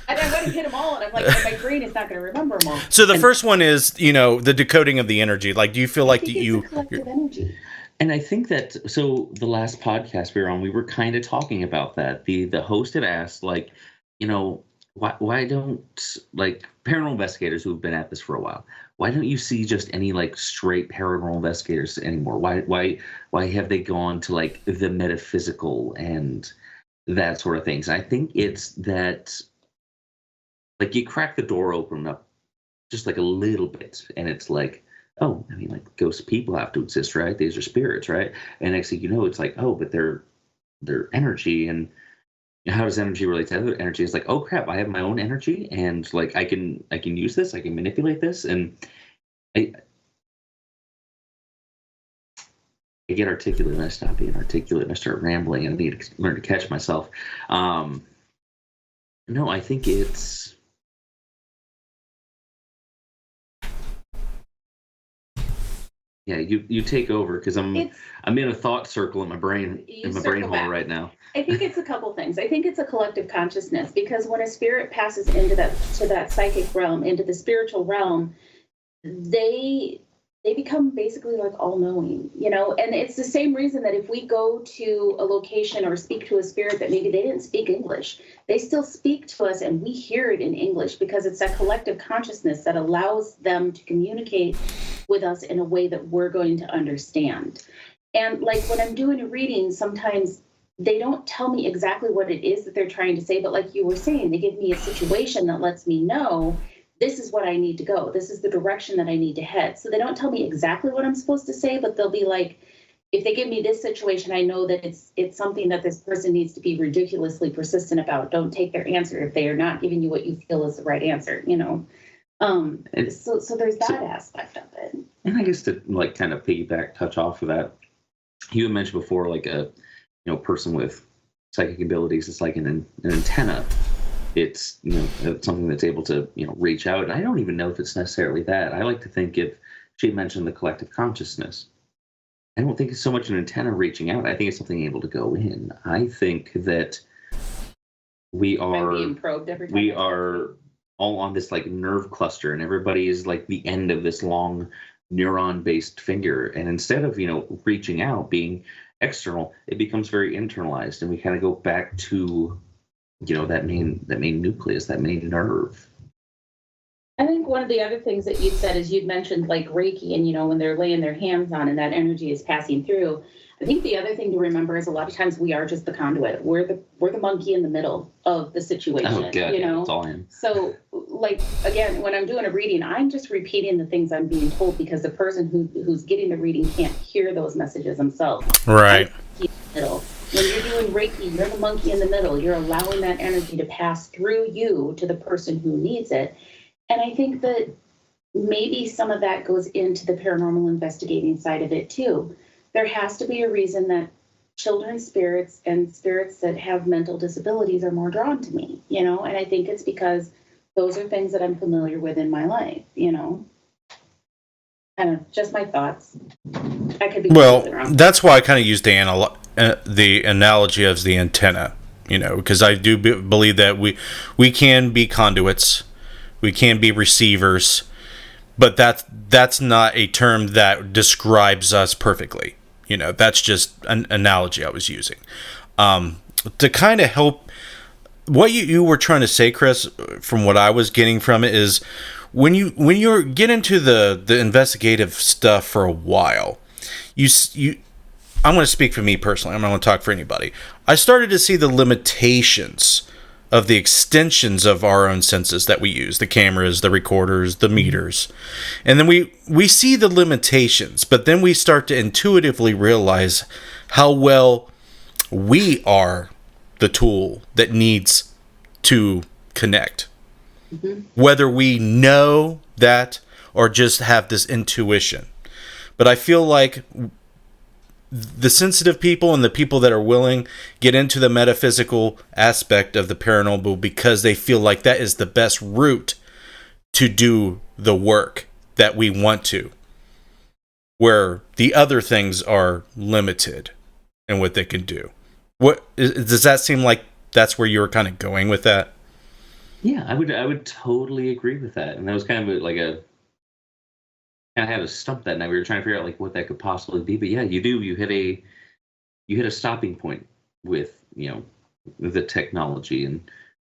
And I want to hit them all, and I'm like, my brain is not going to remember them all. So the first one is, you know, the decoding of the energy. Like, do you feel like it's a collective energy? And I think that, so the last podcast we were on, we were kind of talking about that. The host had asked, like, you know, why don't, like, paranormal investigators who've been at this for a while, why don't you see just any, like, straight paranormal investigators anymore? Why have they gone to, like, the metaphysical and that sort of things? I think it's that, like, you crack the door open up just like a little bit, and it's like, oh, I mean, like, ghost people have to exist, right? These are spirits, right? And next thing you know, it's like, oh, but they're energy, and how does energy relate to other energy? It's like, oh crap, I have my own energy, and like I can use this, I can manipulate this, and I get articulate and I stop being articulate and I start rambling, and I need to learn to catch myself. No, I think it's. Yeah, you take over, because I'm in a thought circle in my brain hole right now. I think it's a couple things. I think it's a collective consciousness, because when a spirit passes into that psychic realm, into the spiritual realm, they become basically like all-knowing, you know. And it's the same reason that if we go to a location or speak to a spirit that maybe they didn't speak English, they still speak to us and we hear it in English, because it's that collective consciousness that allows them to communicate with us in a way that we're going to understand. And like when I'm doing a reading, sometimes they don't tell me exactly what it is that they're trying to say, but like you were saying, they give me a situation that lets me know this is what I need to go. This is the direction that I need to head. So they don't tell me exactly what I'm supposed to say, but they'll be like, if they give me this situation, I know that it's something that this person needs to be ridiculously persistent about. Don't take their answer if they are not giving you what you feel is the right answer, you know. So there's that aspect of it. And I guess to like kind of touch off of that, you had mentioned before, like a person with psychic abilities, it's like an antenna. It's it's something that's able to reach out. And I don't even know if it's necessarily that. I like to think if she mentioned the collective consciousness, I don't think it's so much an antenna reaching out. I think it's something able to go in. I think that we are being probed every time we are all on this like nerve cluster, and everybody is like the end of this long neuron-based finger. And instead of reaching out, being external, it becomes very internalized, and we kind of go back to that main nucleus, that main nerve. I think one of the other things that you'd said is you'd mentioned like Reiki, and when they're laying their hands on and that energy is passing through. I think the other thing to remember is a lot of times we are just the conduit. We're the monkey in the middle of the situation. Oh, good. It's all in. So, like, again, when I'm doing a reading, I'm just repeating the things I'm being told because the person who's getting the reading can't hear those messages themselves. Right. Middle. When you're doing Reiki, you're the monkey in the middle. You're allowing that energy to pass through you to the person who needs it. And I think that maybe some of that goes into the paranormal investigating side of it too. There has to be a reason that children's spirits and spirits that have mental disabilities are more drawn to me, and I think it's because those are things that I'm familiar with in my life, I don't know, just my thoughts. I could be wrong. That's why I kind of used the analogy of the antenna, because I do believe that we can be conduits, we can be receivers, but that's not a term that describes us perfectly. That's just an analogy I was using. To kind of help what you were trying to say, Chris, from what I was getting from it is when you get into the investigative stuff for a while, I'm going to speak for me personally. I'm not going to talk for anybody. I started to see the limitations of the extensions of our own senses that we use, the cameras, the recorders, the meters. And then we see the limitations, but then we start to intuitively realize how well we are the tool that needs to connect. Mm-hmm. Whether we know that or just have this intuition. But I feel like the sensitive people and the people that are willing get into the metaphysical aspect of the paranormal because they feel like that is the best route to do the work that we want to, where the other things are limited in what they can do. Does that seem like that's where you were kind of going with that? Yeah, I would totally agree with that. And that was kind of I had a stump that night. We were trying to figure out what that could possibly be. But yeah, you hit a stopping point with the technology and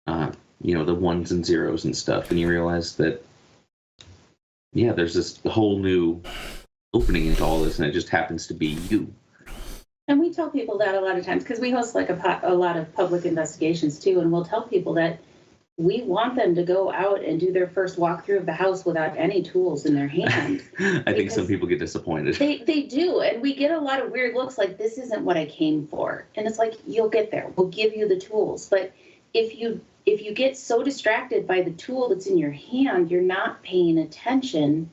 the ones and zeros and stuff, and you realize that there's this whole new opening into all this, and it just happens to be you. And we tell people that a lot of times because we host a lot of public investigations too, and we'll tell people that we want them to go out and do their first walkthrough of the house without any tools in their hand. I think some people get disappointed. They do. And we get a lot of weird looks like, this isn't what I came for. And it's like, you'll get there. We'll give you the tools. But if you get so distracted by the tool that's in your hand, you're not paying attention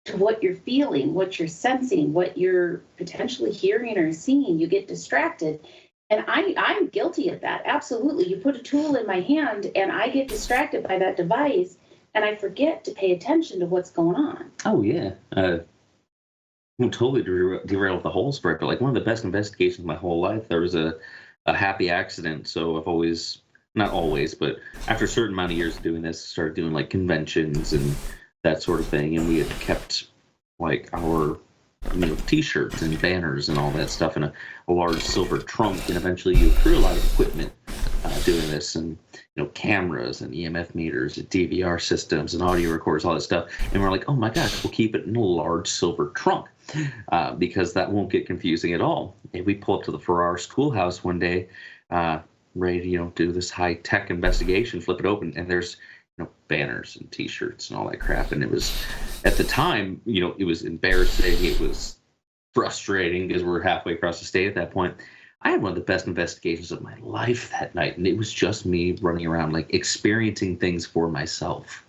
to what you're feeling, what you're sensing, what you're potentially hearing or seeing. You get distracted. And I'm guilty of that. Absolutely. You put a tool in my hand and I get distracted by that device and I forget to pay attention to what's going on. Oh, yeah. I'm totally derailed the whole story, but one of the best investigations of my whole life, there was a happy accident. So I've always, not always, but after a certain amount of years of doing this, started doing conventions and that sort of thing. And we had kept our T-shirts and banners and all that stuff in a large silver trunk, and eventually you accrue a lot of equipment doing this, and cameras and EMF meters and DVR systems and audio recorders, all that stuff. And we're like, oh my gosh, we'll keep it in a large silver trunk because that won't get confusing at all. And we pull up to the Farrar Schoolhouse one day, ready to do this high-tech investigation, flip it open, and there's banners and T-shirts and all that crap. And it was, at the time, it was embarrassing. It was frustrating because we're halfway across the state at that point. I had one of the best investigations of my life that night, and it was just me running around, experiencing things for myself.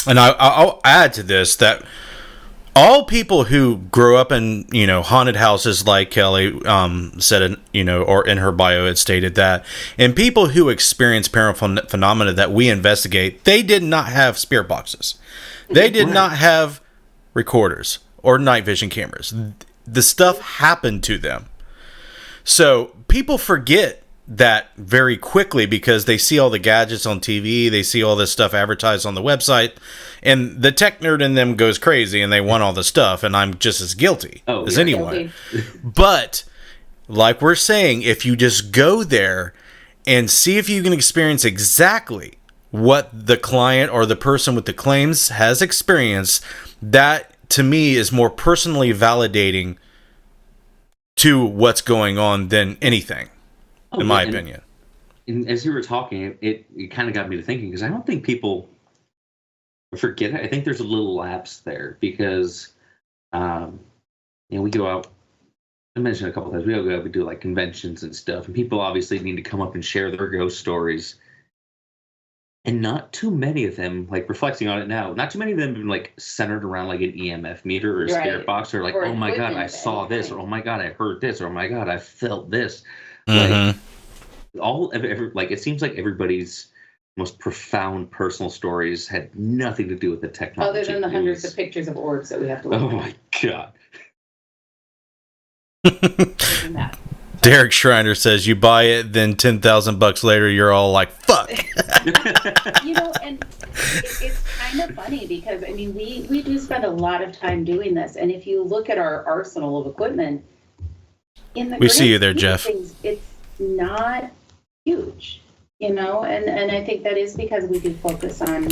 And I'll add to this that all people who grow up in, haunted houses, like Kelly said, or in her bio, it stated that, and people who experience paranormal phenomena that we investigate, they did not have spirit boxes. They did not have recorders or night vision cameras. The stuff happened to them. So people forget that very quickly because they see all the gadgets on TV, they see all this stuff advertised on the website, and the tech nerd in them goes crazy and they want all the stuff, and I'm just as guilty as anyone. But like we're saying, if you just go there and see if you can experience exactly what the client or the person with the claims has experienced, that to me is more personally validating to what's going on than anything. In my opinion. And as you were talking, it kind of got me to thinking, because I don't think people forget it. I think there's a little lapse there because, we go out. I mentioned a couple times, we go out, we do like conventions and stuff, and people obviously need to come up and share their ghost stories. And not too many of them, like reflecting on it now, not too many of them have been like centered around like an EMF meter or a spirit box, or like, oh my God, I saw this, or oh my God, I heard this, or oh my God, I felt this. Like it seems like everybody's most profound personal stories had nothing to do with the technology. Other than the hundreds of pictures of orbs that we have to look at. Oh my God. Derek Schreiner says you buy it, then $10,000 later you're all like, fuck. And it's kind of funny because we do spend a lot of time doing this, and if you look at our arsenal of equipment, we see you there, Jeff. It's not huge, and I think that is because we do focus on,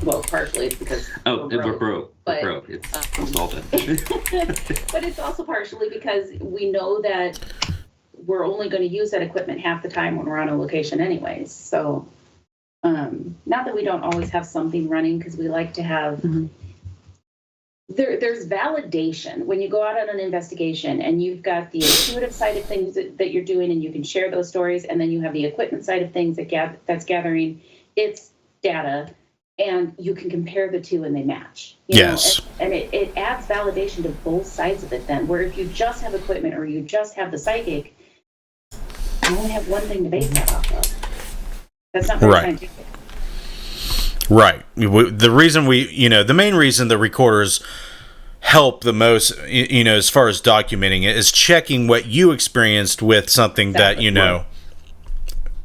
well, partially it's because we're broke. It's all done. But it's also partially because we know that we're only going to use that equipment half the time when we're on a location anyways. So not that we don't always have something running, because we like to have there's validation when you go out on an investigation and you've got the intuitive side of things that you're doing, and you can share those stories, and then you have the equipment side of things that's gathering its data, and you can compare the two and they match. Yes. And it adds validation to both sides of it then, where if you just have equipment or you just have the psychic, you only have one thing to base that off of. That's not very scientific. Right. The reason the main reason the recorders help the most, as far as documenting it, is checking what you experienced with something that,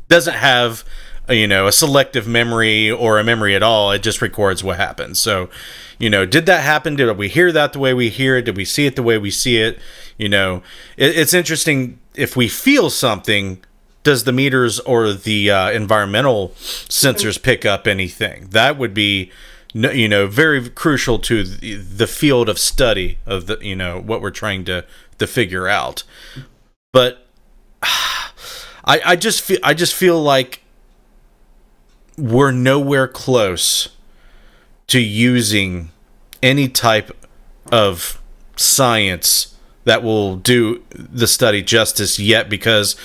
doesn't have, a selective memory or a memory at all. It just records what happened. So, did that happen? Did we hear that the way we hear it? Did we see it the way we see it? It's interesting if we feel something. Does the meters or the environmental sensors pick up anything? That would be, very crucial to the field of study of the, what we're trying to figure out. But I just feel like we're nowhere close to using any type of science that will do the study justice yet, because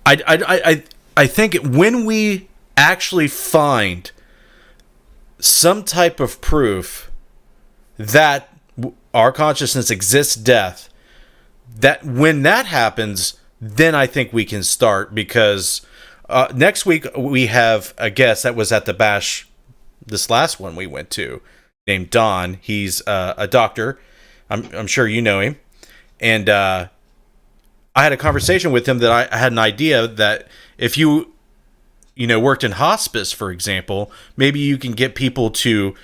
I think when we actually find some type of proof that our consciousness exists death, that when that happens, then I think we can start, because next week we have a guest that was at the bash, this last one we went to, named Don. He's a doctor. I'm sure you know him. And I had a conversation with him that I had an idea that if you worked in hospice, for example, maybe you can get people to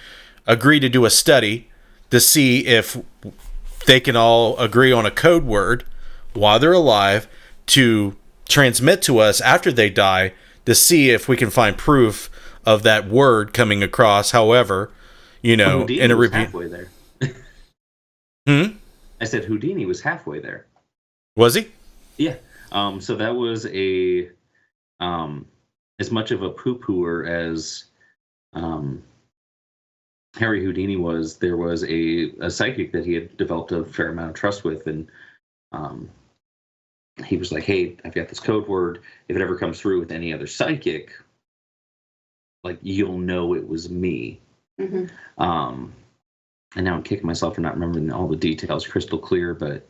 agree to do a study to see if they can all agree on a code word while they're alive to transmit to us after they die, to see if we can find proof of that word coming across. However, in a review. Halfway there. I said Houdini was halfway there. Was he? Yeah. So that was as much of a poo-pooer as Harry Houdini was. There was a psychic that he had developed a fair amount of trust with, and he was like, "Hey, I've got this code word. If it ever comes through with any other psychic, like, you'll know it was me." Mhm. And now I'm kicking myself for not remembering all the details crystal clear, but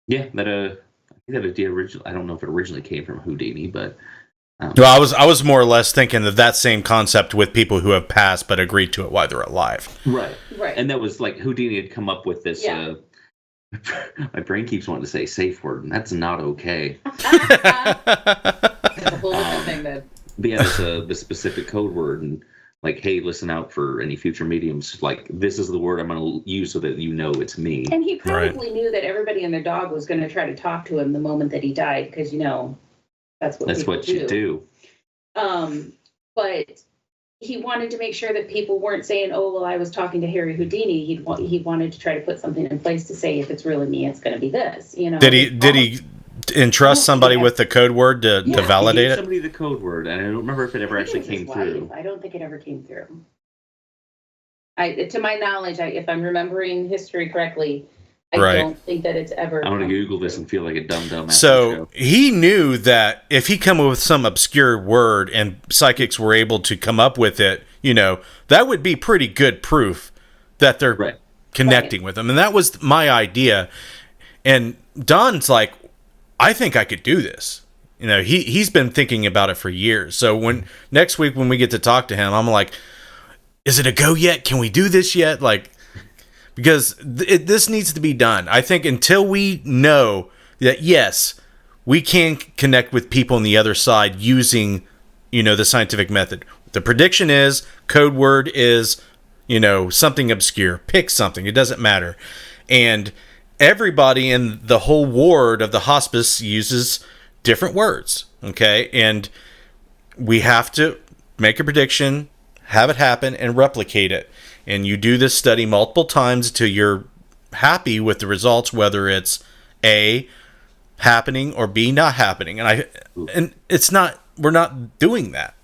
yeah, that I think that idea originally, I don't know if it originally came from Houdini, but Well, I was more or less thinking that same concept with people who have passed but agreed to it while they're alive. right. Right. And that was like Houdini had come up with this. Yeah. My brain keeps wanting to say safe word, and that's not okay. That's a whole different thing then. But yeah, it's the specific code word, and like, hey, listen out for any future mediums. Like, this is the word I'm going to use so that you know it's me. And he probably knew that everybody and their dog was going to try to talk to him the moment that he died, because, you know, that's what you do. But he wanted to make sure that people weren't saying, "Oh, well, I was talking to Harry Houdini." He wanted to try to put something in place to say, if it's really me, it's going to be this. You know? Did he entrust somebody with the code word to validate it? Somebody the code word, and I don't remember if it ever actually came through. I don't think it ever came through. To my knowledge, if I'm remembering history correctly, I don't think that it's ever. I'm going to Google this and feel like a dumb. So he knew that if he come up with some obscure word and psychics were able to come up with it, you know, that would be pretty good proof that they're connecting with him. And that was my idea. And Don's like, I think I could do this. You know, he's been thinking about it for years. So when next week when we get to talk to him, I'm like, is it a go yet? Can we do this yet? Like, because this needs to be done. I think until we know that, yes, we can connect with people on the other side using, you know, the scientific method. The prediction is, code word is, you know, something obscure. Pick something. It doesn't matter. And everybody in the whole ward of the hospice uses different words. Okay? And we have to make a prediction, have it happen, and replicate it. And you do this study multiple times until you're happy with the results, whether it's A, happening, or B, not happening. And it's not, we're not doing that.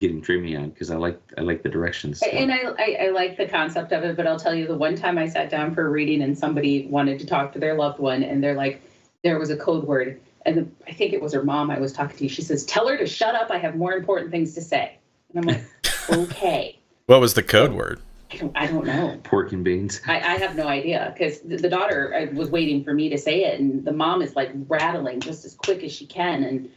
Getting dreamy on, because I like the directions. And I like the concept of it, but I'll tell you, the one time I sat down for a reading and somebody wanted to talk to their loved one, and they're like, there was a code word. And I think it was her mom I was talking to. She says, "Tell her to shut up. I have more important things to say." And I'm like, okay. What was the code word? I don't know. Pork and beans. I have no idea, because the daughter was waiting for me to say it, and the mom is like rattling just as quick as she can, and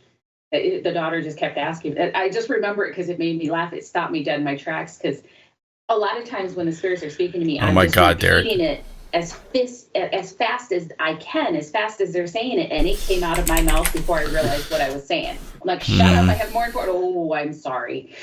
the daughter just kept asking. I just remember it because it made me laugh. It stopped me dead in my tracks, because a lot of times when the spirits are speaking to me, I'm just repeating it as fast as I can, as fast as they're saying it, and it came out of my mouth before I realized what I was saying. I'm like, shut up! I have more important. Oh, I'm sorry.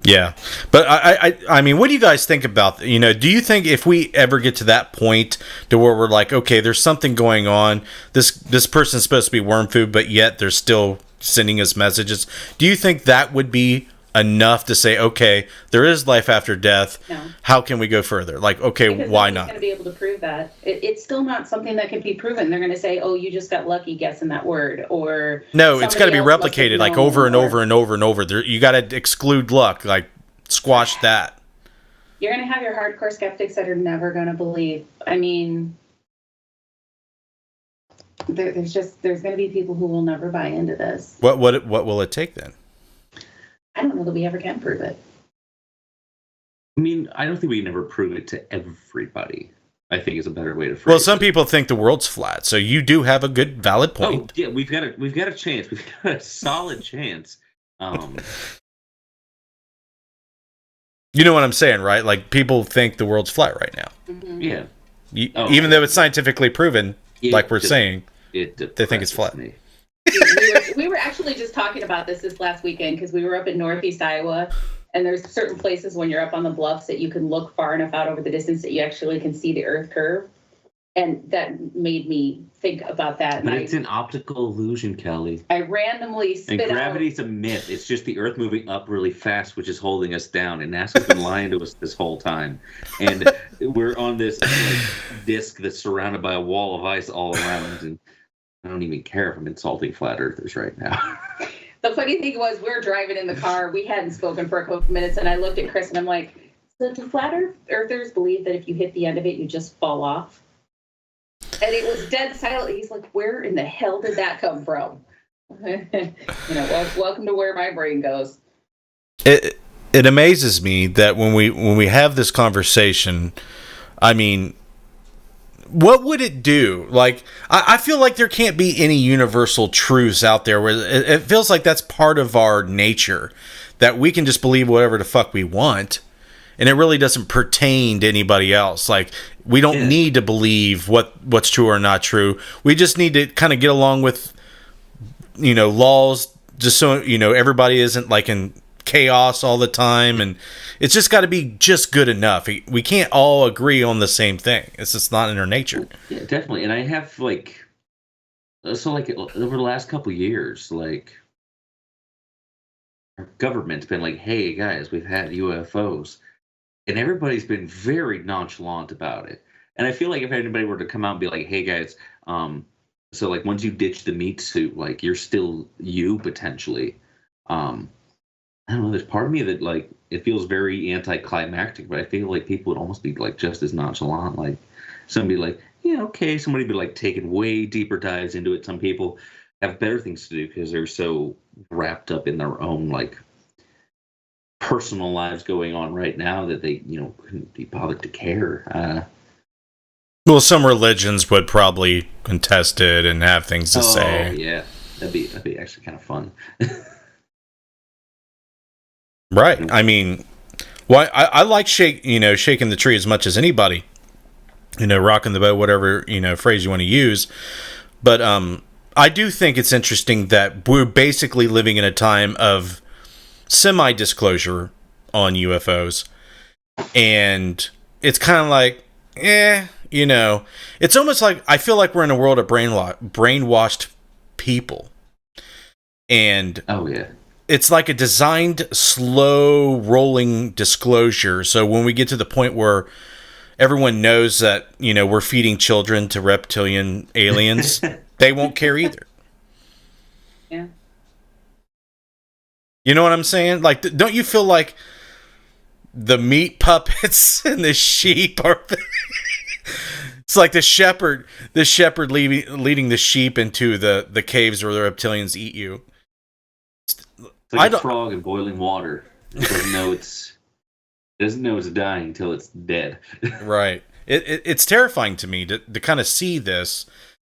Yeah, but I mean, what do you guys think about, you know, do you think if we ever get to that point to where we're like, okay, there's something going on, this person's supposed to be worm food, but yet they're still sending us messages, do you think that would be enough to say, okay, there is life after death? No. How can we go further? Like, okay, because why not? Going to be able to prove that it's still not something that can be proven. They're going to say, "Oh, you just got lucky guessing that word," or no, it's got to be replicated like over and over and over and over. There, you got to exclude luck, like squash that. You're going to have your hardcore skeptics that are never going to believe. I mean, there's going to be people who will never buy into this. What will it take then? I don't know that we ever can prove it. I mean, I don't think we can ever prove it to everybody, I think is a better way to phrase it. Well, some people think the world's flat, so you do have a good, valid point. Oh, yeah, we've got a chance. We've got a solid chance. You know what I'm saying, right? Like, people think the world's flat right now. Mm-hmm. Yeah. Even though it's scientifically proven, like we're saying, they think it's flat. We were actually just talking about this last weekend, because we were up in Northeast Iowa, and there's certain places when you're up on the bluffs that you can look far enough out over the distance that you actually can see the Earth curve. And that made me think about that. But it's an optical illusion, Kelly. I randomly spit out. And gravity's a myth. It's just the Earth moving up really fast, which is holding us down. And NASA's been lying to us this whole time. And we're on this disc that's surrounded by a wall of ice all around. And I don't even care if I'm insulting flat earthers right now. The funny thing was, we were driving in the car. We hadn't spoken for a couple of minutes, and I looked at Chris, and I'm like, so do flat earthers believe that if you hit the end of it, you just fall off? And it was dead silent. He's like, where in the hell did that come from? Welcome to where my brain goes. It amazes me that when we have this conversation, I mean, what would it do? Like, I feel like there can't be any universal truths out there where it feels like that's part of our nature, that we can just believe whatever the fuck we want, and it really doesn't pertain to anybody else. Like, we don't need to believe what's true or not true. We just need to kind of get along with, laws, just so, everybody isn't like in chaos all the time, and it's just got to be just good enough. We can't all agree on the same thing. It's just not in our nature. Yeah, definitely. And I have over the last couple years, like, our government's been like, hey guys, we've had UFOs, and everybody's been very nonchalant about it. And I feel like if anybody were to come out and be like, hey guys, so like once you ditch the meat suit, like you're still you potentially. I don't know, there's part of me that, like, it feels very anticlimactic, but I feel like people would almost be, like, just as nonchalant. Like, somebody like, yeah, okay. Somebody be, like, taking way deeper dives into it. Some people have better things to do because they're so wrapped up in their own, like, personal lives going on right now that they, couldn't be bothered to care. Well, some religions would probably contest it and have things to say. Oh, yeah. That'd be actually kind of fun. Right. I mean, I like shaking the tree as much as anybody. Rocking the boat, whatever, phrase you want to use. But I do think it's interesting that we're basically living in a time of semi-disclosure on UFOs. And it's kind of like, it's almost like I feel like we're in a world of brainwashed people. And oh, yeah. It's like a designed, slow rolling disclosure. So when we get to the point where everyone knows that, we're feeding children to reptilian aliens, they won't care either. Yeah. You know what I'm saying? Like, don't you feel like the meat puppets and the sheep are... It's like the shepherd leading the sheep into the caves where the reptilians eat you. It's like a frog in boiling water. It doesn't know it's dying until it's dead. Right. It's terrifying to me to kind of see this,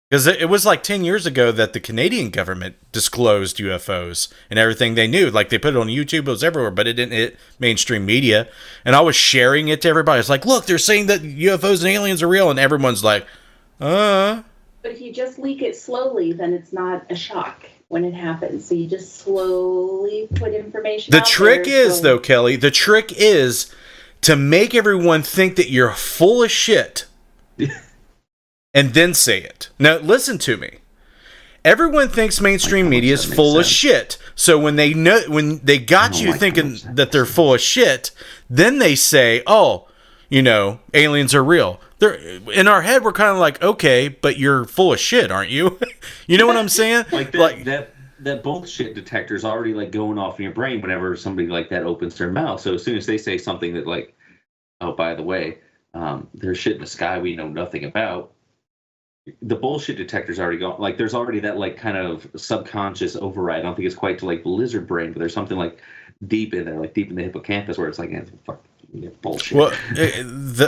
because it was like 10 years ago that the Canadian government disclosed UFOs and everything they knew. Like, they put it on YouTube, it was everywhere, but it didn't hit mainstream media. And I was sharing it to everybody. It's like, look, they're saying that UFOs and aliens are real, and everyone's like, But if you just leak it slowly, then it's not a shock when it happens. So you just slowly put information out there. The trick is, though, Kelly, to make everyone think that you're full of shit and then say it. Now, listen to me. Everyone thinks mainstream media is full of shit. So when they got you thinking that they're full of shit, then they say, aliens are real. In our head, we're kind of like, okay, but you're full of shit, aren't you? You know what I'm saying? That bullshit detector is already, like, going off in your brain whenever somebody like that opens their mouth. So as soon as they say something that, like, oh, by the way, there's shit in the sky we know nothing about, the bullshit detector's already gone. Like, there's already that, like, kind of subconscious override. I don't think it's quite to, like, the lizard brain, but there's something, like, deep in there, like deep in the hippocampus, where it's like, fuck. Yeah, bullshit. Well,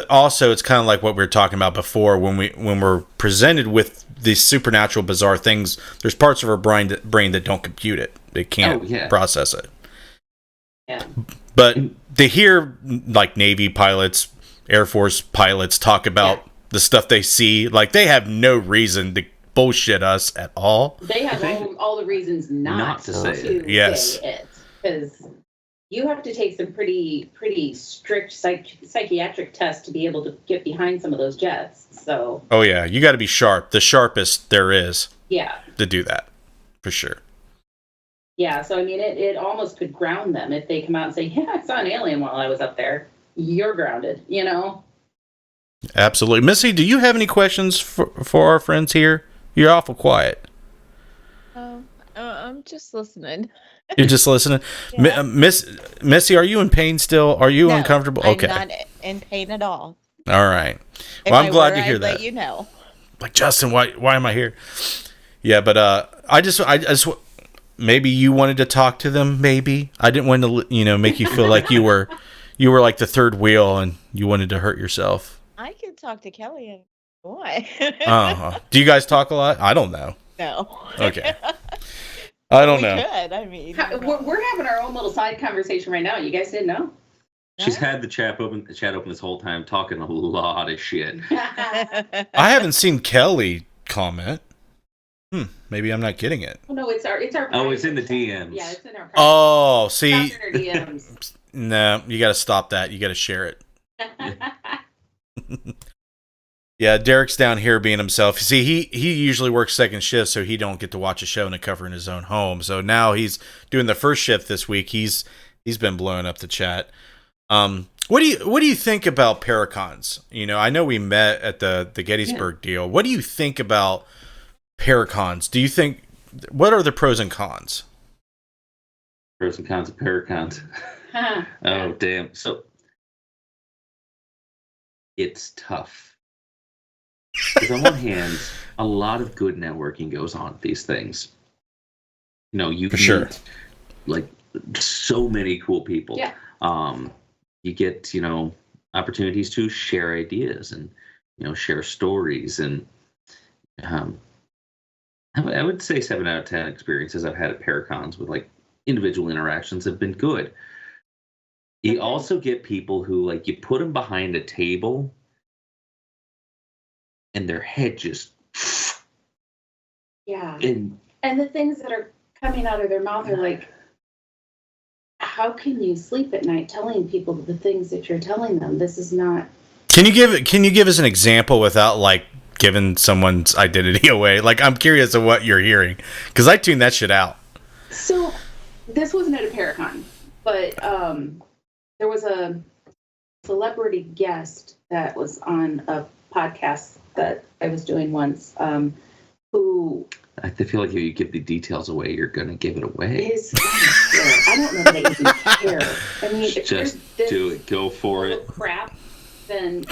also, it's kind of like what we were talking about before. When we're presented with these supernatural, bizarre things, there's parts of our brain that don't compute it. They can't process it. Yeah. But to hear, like, Navy pilots, Air Force pilots talk about the stuff they see, like, they have no reason to bullshit us at all. They have all the reasons not to say it. Yes. Because you have to take some pretty strict psychiatric tests to be able to get behind some of those jets. So. Oh yeah, you got to be sharp, the sharpest there is. Yeah. To do that, for sure. Yeah, so I mean, it almost could ground them if they come out and say, "Yeah, I saw an alien while I was up there." You're grounded, Absolutely, Missy. Do you have any questions for our friends here? You're awful quiet. I'm just listening. You're just listening. Yeah. Missy, are you in pain still? Are you uncomfortable? Okay. I'm not in pain at all. All right. Well, I'm glad to hear that. Let you know. Like, Justin, why am I here? Yeah, but I just maybe you wanted to talk to them. Maybe I didn't want to, make you feel like you were like the third wheel and you wanted to hurt yourself. I can talk to Kelly and boy. Do you guys talk a lot? I don't know. No. Okay. I don't know. Could. I mean, We're having our own little side conversation right now. You guys didn't know? She's had the chat open this whole time, talking a lot of shit. I haven't seen Kelly comment. Maybe I'm not getting it. Oh, no, it's our. Oh, it's in the DMs. Yeah, it's in our. Oh, see. DMs. No, you got to stop that. You got to share it. Yeah, Derek's down here being himself. See, he usually works second shift, so he don't get to watch a show and a cover in his own home. So now he's doing the first shift this week. He's been blowing up the chat. What do you think about Paracons? I know we met at the Gettysburg deal. What do you think about Paracons? Do you think, what are the pros and cons? Pros and cons of Paracons. Oh, damn. So it's tough. Because on one hand, a lot of good networking goes on at these things. You For sure. meet, like, so many cool people. Yeah. You get, opportunities to share ideas and, share stories. And I would say 7 out of 10 experiences I've had at Paracons with, like, individual interactions have been good. You also get people who, like, you put them behind a table and their head just... Yeah. And the things that are coming out of their mouth are like, how can you sleep at night telling people the things that you're telling them? This is not... Can you give us an example without, like, giving someone's identity away? Like, I'm curious of what you're hearing, because I tuned that shit out. So, this wasn't at a Paracon, but there was a celebrity guest that was on a podcast that I was doing once, who... I feel like if you give the details away, you're going to give it away. I don't know that they even care. I mean, if just do it. Go for it. Crap, then...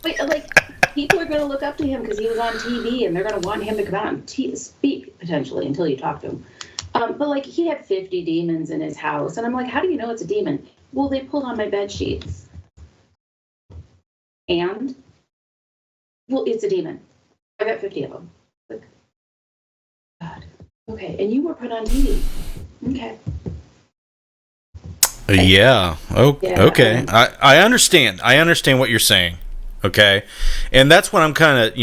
like, people are going to look up to him because he was on TV, and they're going to want him to come out and speak, potentially, until you talk to him. But, like, he had 50 demons in his house, and I'm like, how do you know it's a demon? Well, they pulled on my bed sheets. And? Well, it's a demon. I got 50 of them. Like, God. Okay, and you were put on TV. Okay. Yeah. Okay. I understand. I understand what you're saying. Okay. And that's what I'm kind of,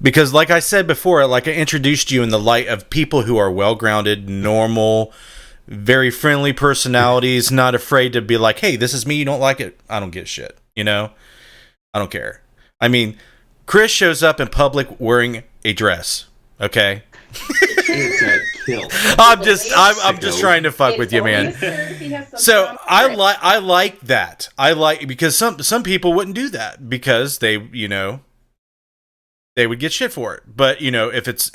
because like I said before, like I introduced you in the light of people who are well-grounded, normal, very friendly personalities, not afraid to be like, hey, this is me. You don't like it. I don't give a shit. I don't care. I mean, Chris shows up in public wearing a dress. Okay. It's a kill. I'm just trying to fuck with you, man. So I like that. Because some people wouldn't do that because they would get shit for it. But if it's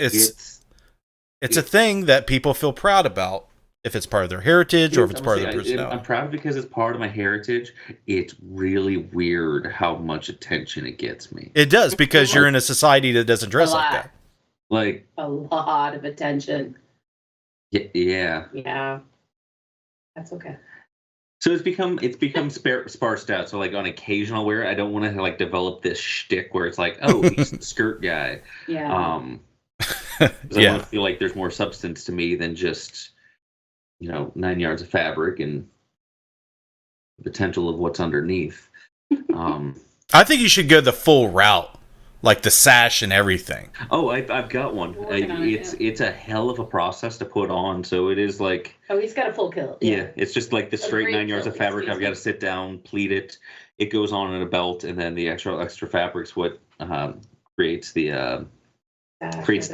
a thing that people feel proud about, if it's part of their heritage or if it's part of their personality. I'm proud because it's part of my heritage. It's really weird how much attention it gets me. It does, because you're in a society that doesn't dress like that. Like a lot of attention. Yeah. Yeah. That's okay. So it's become sparsed out. So like on occasion I'll wear it. I don't want to like develop this shtick where it's like, oh, he's the skirt guy. Yeah. I want to feel like there's more substance to me than just 9 yards of fabric and the potential of what's underneath. I think you should go the full route, like the sash and everything. Oh, I've got one. It's a hell of a process to put on. So it is like... Oh, he's got a full kilt. Yeah, it's just like the straight 9 yards of fabric. I've got to sit down, pleat it. It goes on in a belt, and then the extra fabric's what creates the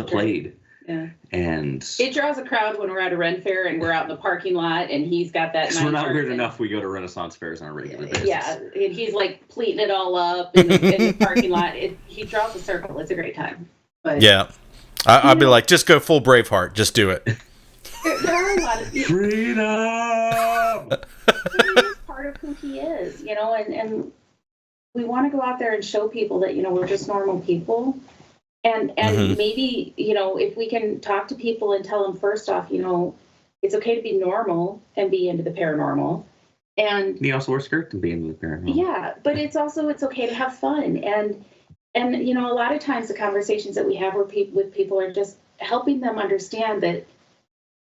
plaid. Yeah. And it draws a crowd when we're at a Ren fair and we're out in the parking lot and he's got that. We're not weird enough. We go to Renaissance fairs on a regular basis. Yeah, and he's like pleating it all up in the parking lot. He draws a circle. It's a great time. But, yeah, I'd be like, just go full Braveheart. Just do it. There are a lot of freedom. It's part of who he is, and we want to go out there and show people that we're just normal people. And maybe, if we can talk to people and tell them first off, it's okay to be normal and be into the paranormal. And you also wear skirts and be into the paranormal. Yeah, but it's okay to have fun. And a lot of times the conversations that we have with people are just helping them understand that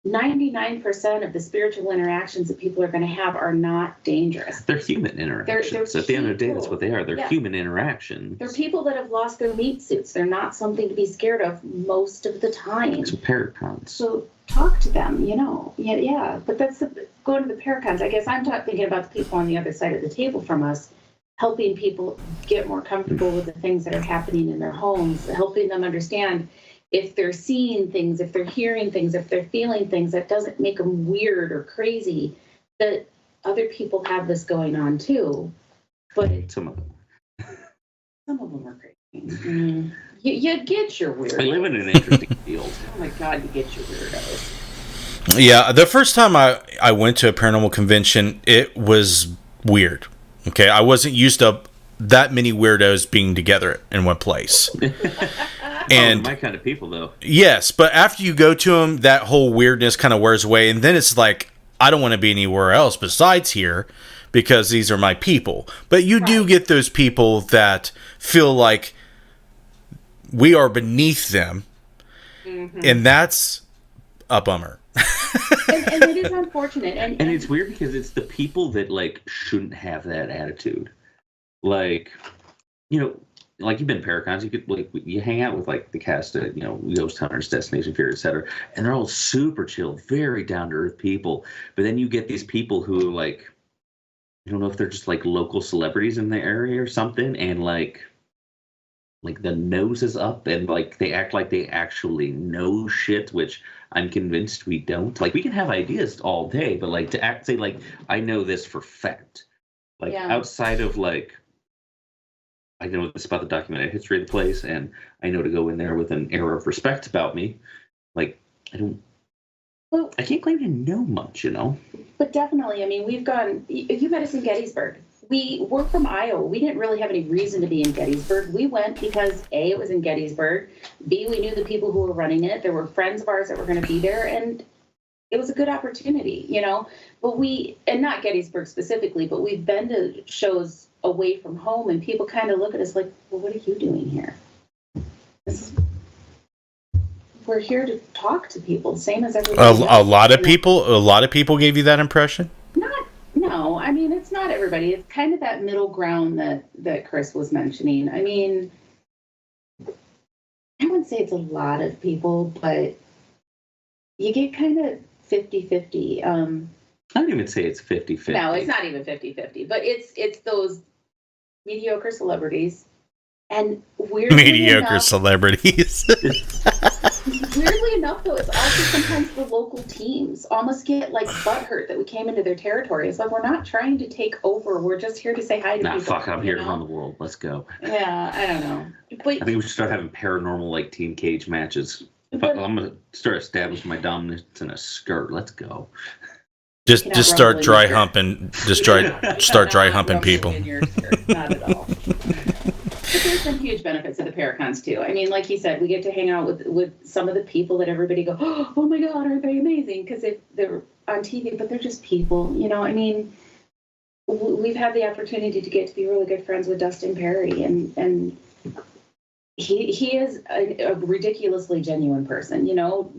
99% of the spiritual interactions that people are going to have are not dangerous. They're human interactions. At the end of the day, that's what they are. They're human interactions. They're people that have lost their meat suits. They're not something to be scared of most of the time. It's paracons. So talk to them, Yeah. But that's going to the paracons. I guess I'm thinking about the people on the other side of the table from us, helping people get more comfortable with the things that are happening in their homes, helping them understand if they're seeing things, if they're hearing things, if they're feeling things, that doesn't make them weird or crazy, that other people have this going on too. But some of them are crazy. You get your weirdos. I live in an interesting field. Oh my God, you get your weirdos. Yeah, the first time I went to a paranormal convention, it was weird. Okay, I wasn't used to that many weirdos being together in one place. And my kind of people, though. Yes, but after you go to them, that whole weirdness kind of wears away, and then it's like, I don't want to be anywhere else besides here because these are my people. But you do get those people that feel like we are beneath them, and that's a bummer. and it is unfortunate. And it's weird because it's the people that, shouldn't have that attitude. Like you've been paracons, you could you hang out with the cast of Ghost Hunters, Destination Fear, etc., and they're all super chill, very down to earth people. But then you get these people who I don't know if they're just local celebrities in the area or something, and the nose is up, and they act like they actually know shit, which I'm convinced we don't. We can have ideas all day, but to say I know this for fact, outside of I know this about the documented history of the place, and I know to go in there with an air of respect about me. I can't claim to know much, But definitely, we've gone. You met us in Gettysburg. We're from Iowa. We didn't really have any reason to be in Gettysburg. We went because A, it was in Gettysburg. B, we knew the people who were running it. There were friends of ours that were going to be there, and it was a good opportunity, But and not Gettysburg specifically, but we've been to shows away from home, and people kind of look at us like, well, what are you doing here? We're here to talk to people, same as everybody else. A lot of people gave you that impression? No, it's not everybody. It's kind of that middle ground that Chris was mentioning. I wouldn't say it's a lot of people, but you get kind of 50-50. I don't even say it's 50-50. No, it's not even 50-50, but it's those mediocre celebrities and weirdly celebrities. Weirdly enough, though, it's also sometimes the local teams almost get butthurt that we came into their territory. It's we're not trying to take over. We're just here to say hi to people. Fuck, I'm here to run the world. Let's go. Yeah, I don't know. But I think we should start having paranormal team cage matches. I'm gonna start establishing my dominance in a skirt. Let's go. Just start dry humping. Start dry humping people. Not at all. But there's some huge benefits of the paracons too. Like you said, we get to hang out with some of the people that everybody go, oh my God, aren't they amazing? Because they're on TV, but they're just people. We've had the opportunity to get to be really good friends with Dustin Perry, and he is a ridiculously genuine person.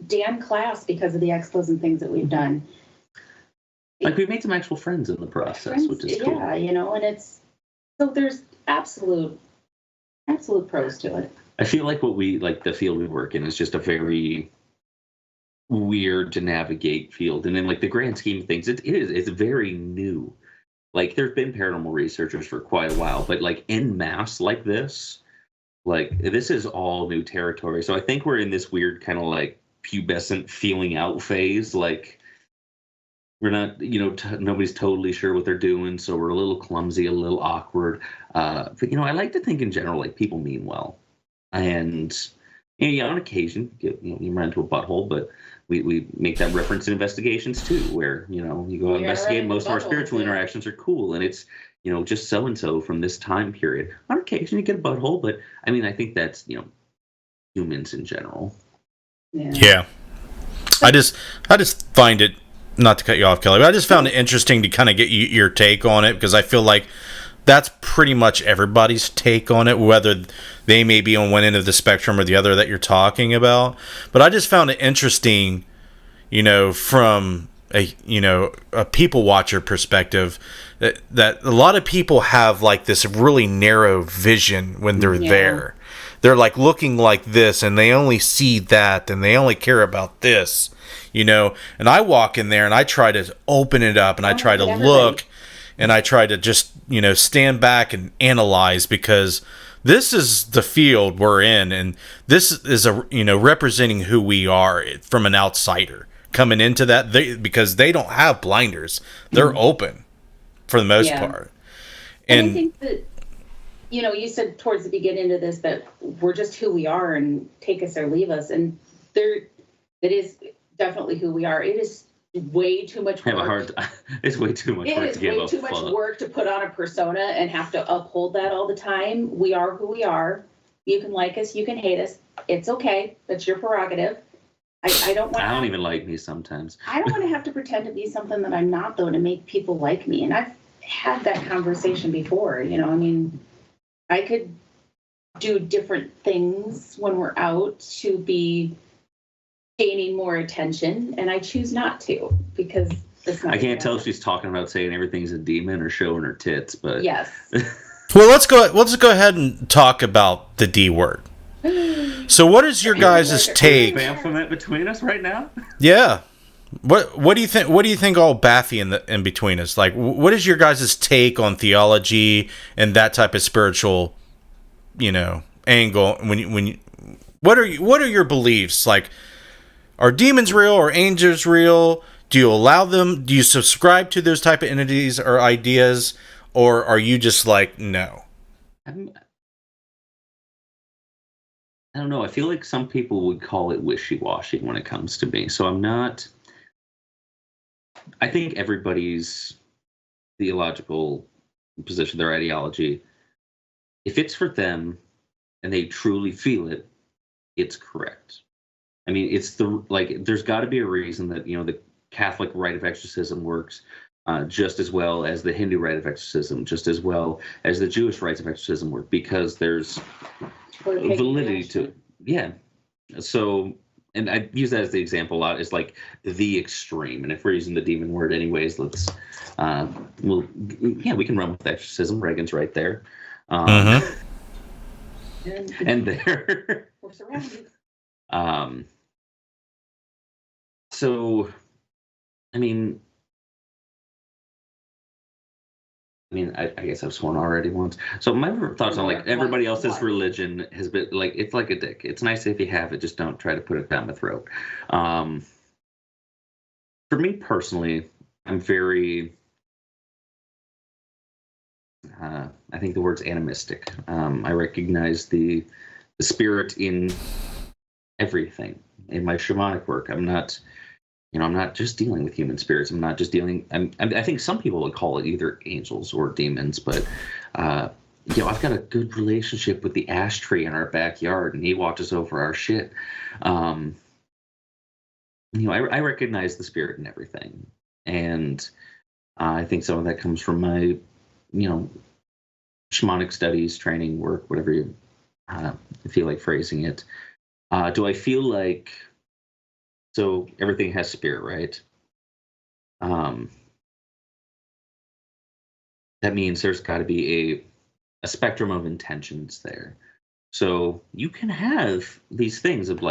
Dan Class, because of the expos and things that we've done. We made some actual friends in the process, which is cool. Yeah, and it's so there's absolute pros to it. I feel like what we the field we work in is just a very weird to navigate field, and in the grand scheme of things, it's very new. There've been paranormal researchers for quite a while, but en masse this, this is all new territory. So I think we're in this weird kind of pubescent feeling out phase. We're not, nobody's totally sure what they're doing, so we're a little clumsy, a little awkward. But I like to think in general, people mean well, and on occasion, you run into a butthole, but we make that reference in investigations too, where you go out investigate. Most of our spiritual interactions are cool, and it's just so and so from this time period. On occasion, you get a butthole, but I think that's humans in general. Yeah. I just find it, not to cut you off, Kelly, but I just found it interesting to kind of get your take on it, because I feel like that's pretty much everybody's take on it, whether they may be on one end of the spectrum or the other that you're talking about. But I just found it interesting, from a people watcher perspective, that a lot of people have like this really narrow vision when they're there. They're like looking like this, and they only see that, and they only care about this, and I walk in there and I try to open it up, and I try to look, and I try to just, stand back and analyze, because this is the field we're in, and this is representing who we are from an outsider coming into that, because they don't have blinders. They're open for the most part. And I think that, you said towards the beginning of this that we're just who we are, and take us or leave us. And that is definitely who we are. It is way too much work. It's way too much work to give up. It is way too much work to put on a persona and have to uphold that all the time. We are who we are. You can like us, you can hate us. It's okay. That's your prerogative. I don't even like me sometimes. I don't want to have to pretend to be something that I'm not, though, to make people like me. And I've had that conversation before. I could do different things when we're out to be gaining more attention, and I choose not to, because I can't tell if she's talking about saying everything's a demon or showing her tits, but yes. Well, let's go ahead and talk about the D word. So what is your guys' take? Baphomet between us right now? Yeah. What do you think? What do you think? All Baffy in between us. Like, what is your guys' take on theology and that type of spiritual, angle? What are your beliefs? Like, are demons real? Are angels real? Do you allow them? Do you subscribe to those type of entities or ideas, or are you just like, no? I don't know. I feel like some people would call it wishy-washy when it comes to me. So I'm not. I think everybody's theological position, their ideology, if it's for them and they truly feel it, it's correct. I mean, there's got to be a reason that, the Catholic rite of exorcism works just as well as the Hindu rite of exorcism, just as well as the Jewish rites of exorcism work, because there's validity to it. Yeah. So, and I use that as the example a lot, is like the extreme. And if we're using the demon word anyways, we can run with exorcism. Reagan's right there. And there. We're surrounded. So, I guess I've sworn already once. So my thoughts on everybody else's religion has been it's like a dick. It's nice if you have it, just don't try to put it down the throat. For me personally, I'm very, I think the word's animistic. I recognize the spirit in everything. In my shamanic work, I'm not just dealing with human spirits. I'm not just dealing. I think some people would call it either angels or demons, but I've got a good relationship with the ash tree in our backyard, and he watches over our shit. I recognize the spirit in everything, and I think some of that comes from my, shamanic studies, training, work, whatever you feel like phrasing it. Do I feel like? So everything has spirit, right? That means there's got to be a spectrum of intentions there. So you can have these things of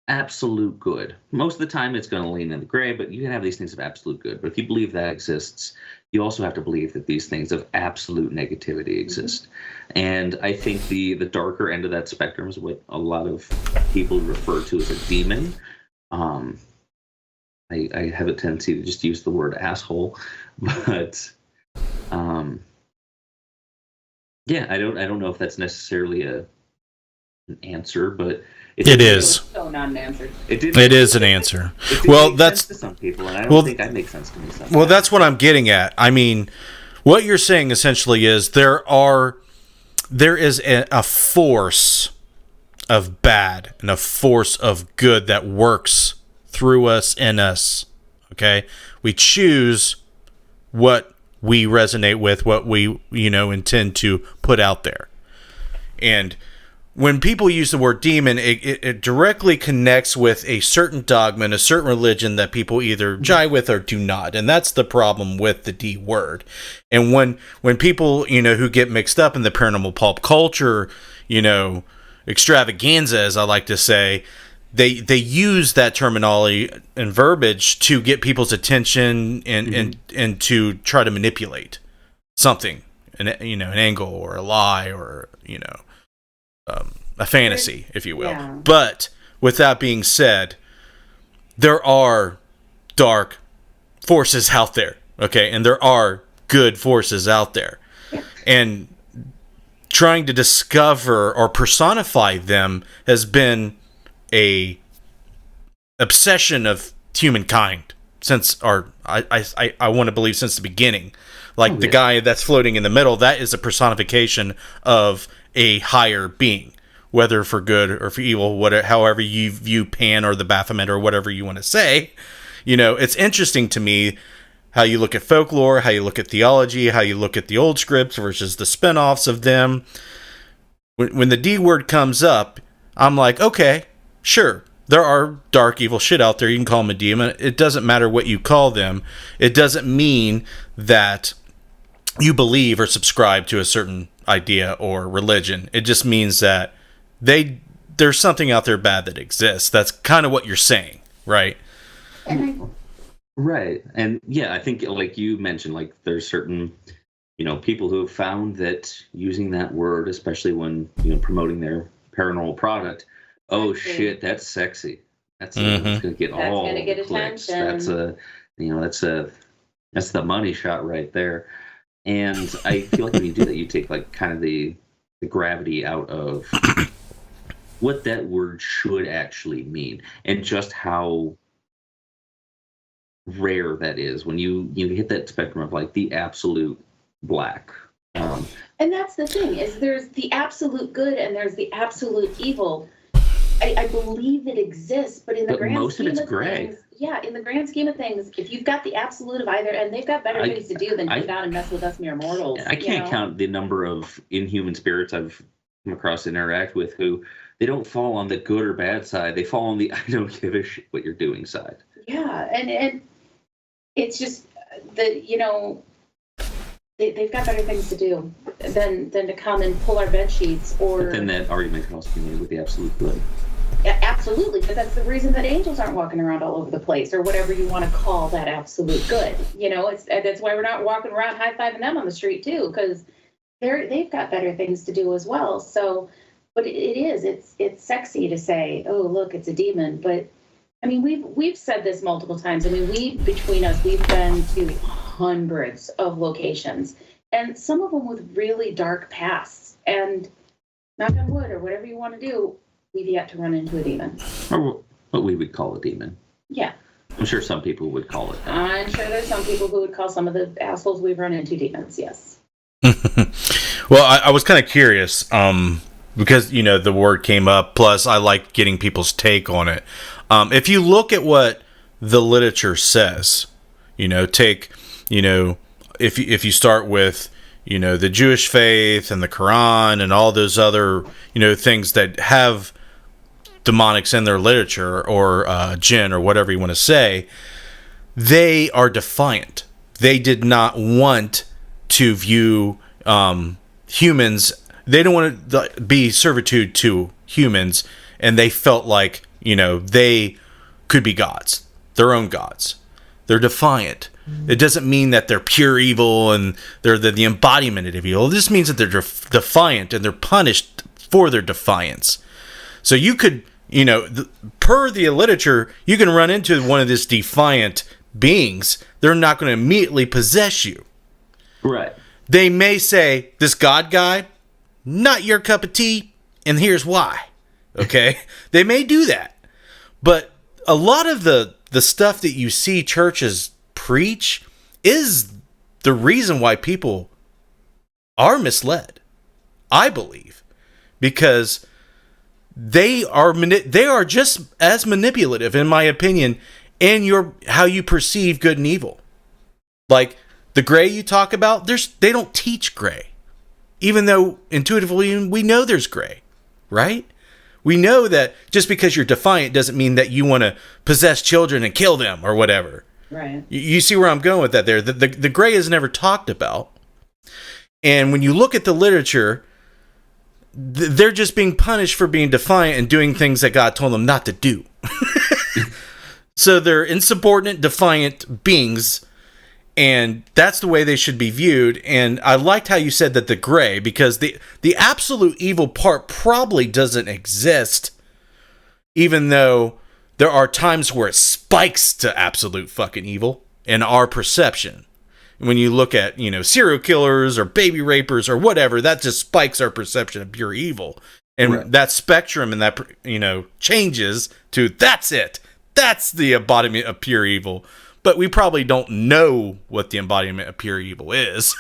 absolute good. Most of the time it's going to lean in the gray, but you can have these things of absolute good. But if you believe that exists, you also have to believe that these things of absolute negativity exist. Mm-hmm. And I think the darker end of that spectrum is what a lot of people refer to as a demon. I have a tendency to just use the word asshole, but I don't know if that's necessarily an answer, but it is. So not an answer. It is an answer. Well, that's to some people, and I don't think that makes sense to me. Well, that's what I'm getting at. I mean, what you're saying essentially is there is a force of bad and a force of good that works through us, in us. Okay? We choose what we resonate with, what we, intend to put out there. And when people use the word demon, it directly connects with a certain dogma and a certain religion that people either jive with or do not. And that's the problem with the D word. And when people, who get mixed up in the paranormal pulp culture, extravaganza, as I like to say, they use that terminology and verbiage to get people's attention and to try to manipulate something, an angle or a lie or, a fantasy, if you will. Yeah. But with that being said, there are dark forces out there, okay? And there are good forces out there. Yeah. And trying to discover or personify them has been a obsession of humankind since I want to believe since the beginning. Like the guy that's floating in the middle, that is a personification of a higher being, whether for good or for evil, whatever, however you view Pan or the Baphomet or whatever you want to say. It's interesting to me how you look at folklore, how you look at theology, how you look at the old scripts versus the spin-offs of them. When the D word comes up, I'm like, okay, sure, there are dark, evil shit out there. You can call them a demon. It doesn't matter what you call them. It doesn't mean that you believe or subscribe to a certain idea or religion. It just means that there's something out there bad that exists. That's kind of what you're saying, right? Right. And yeah, I think like you mentioned, like there's certain, people who have found that using that word, especially when, promoting their paranormal product, oh shit, that's sexy. That's going to get all the clicks. Attention. That's the money shot right there. And I feel like when you do that, you take like kind of the gravity out of what that word should actually mean, and just how rare that is when you hit that spectrum of like the absolute black. And that's the thing, is there's the absolute good and there's the absolute evil. I believe it exists, but in the grand most scheme of it's of gray. Things, yeah, in the grand scheme of things, if you've got the absolute of either, and they've got better things to do than come down and mess with us mere mortals. I can't count the number of inhuman spirits I've come across and interact with who they don't fall on the good or bad side. They fall on the I don't give a shit what you're doing side. Yeah, and it's just that, they've got better things to do than to come and pull our bed sheets or. But then that argument can also be made with the absolute good. Yeah, absolutely, but that's the reason that angels aren't walking around all over the place, or whatever you want to call that absolute good. That's why we're not walking around high-fiving them on the street too, because they've got better things to do as well. So, but it's sexy to say, oh look, it's a demon. But I mean, we've said this multiple times. I mean, between us, we've been to hundreds of locations, and some of them with really dark pasts. And knock on wood, or whatever you want to do, we've yet to run into a demon. Or what we would call a demon. Yeah. I'm sure some people would call it that. I'm sure there's some people who would call some of the assholes we've run into demons, yes. Well, I was kind of curious, because, the word came up, plus I like getting people's take on it. If you look at what the literature says, if you start with, the Jewish faith and the Quran and all those other, things that have demonics in their literature, or jinn, or whatever you want to say, they are defiant. They did not want to view humans. They don't want to be servitude to humans, and they felt like, they could be gods, their own gods. They're defiant. It doesn't mean that they're pure evil and they're the embodiment of evil. It just means that they're defiant, and they're punished for their defiance. So you could, per the literature, you can run into one of these defiant beings. They're not going to immediately possess you. Right. They may say, this God guy, not your cup of tea, and here's why. Okay? They may do that. But a lot of the stuff that you see churches preach is the reason why people are misled, I believe, because they are just as manipulative, in my opinion, in how you perceive good and evil. Like the gray you talk about, they don't teach gray, even though intuitively we know there's gray, right? We know that just because you're defiant doesn't mean that you want to possess children and kill them or whatever. Right. You see where I'm going with that there. The gray is never talked about. And when you look at the literature, they're just being punished for being defiant and doing things that God told them not to do. So they're insubordinate, defiant beings, and that's the way they should be viewed. And I liked how you said that the gray, because the absolute evil part probably doesn't exist, even though there are times where it spikes to absolute fucking evil in our perception. When you look at, serial killers or baby rapers or whatever, that just spikes our perception of pure evil. And right. That spectrum and that, changes to that's it. That's the embodiment of pure evil. But we probably don't know what the embodiment of pure evil is.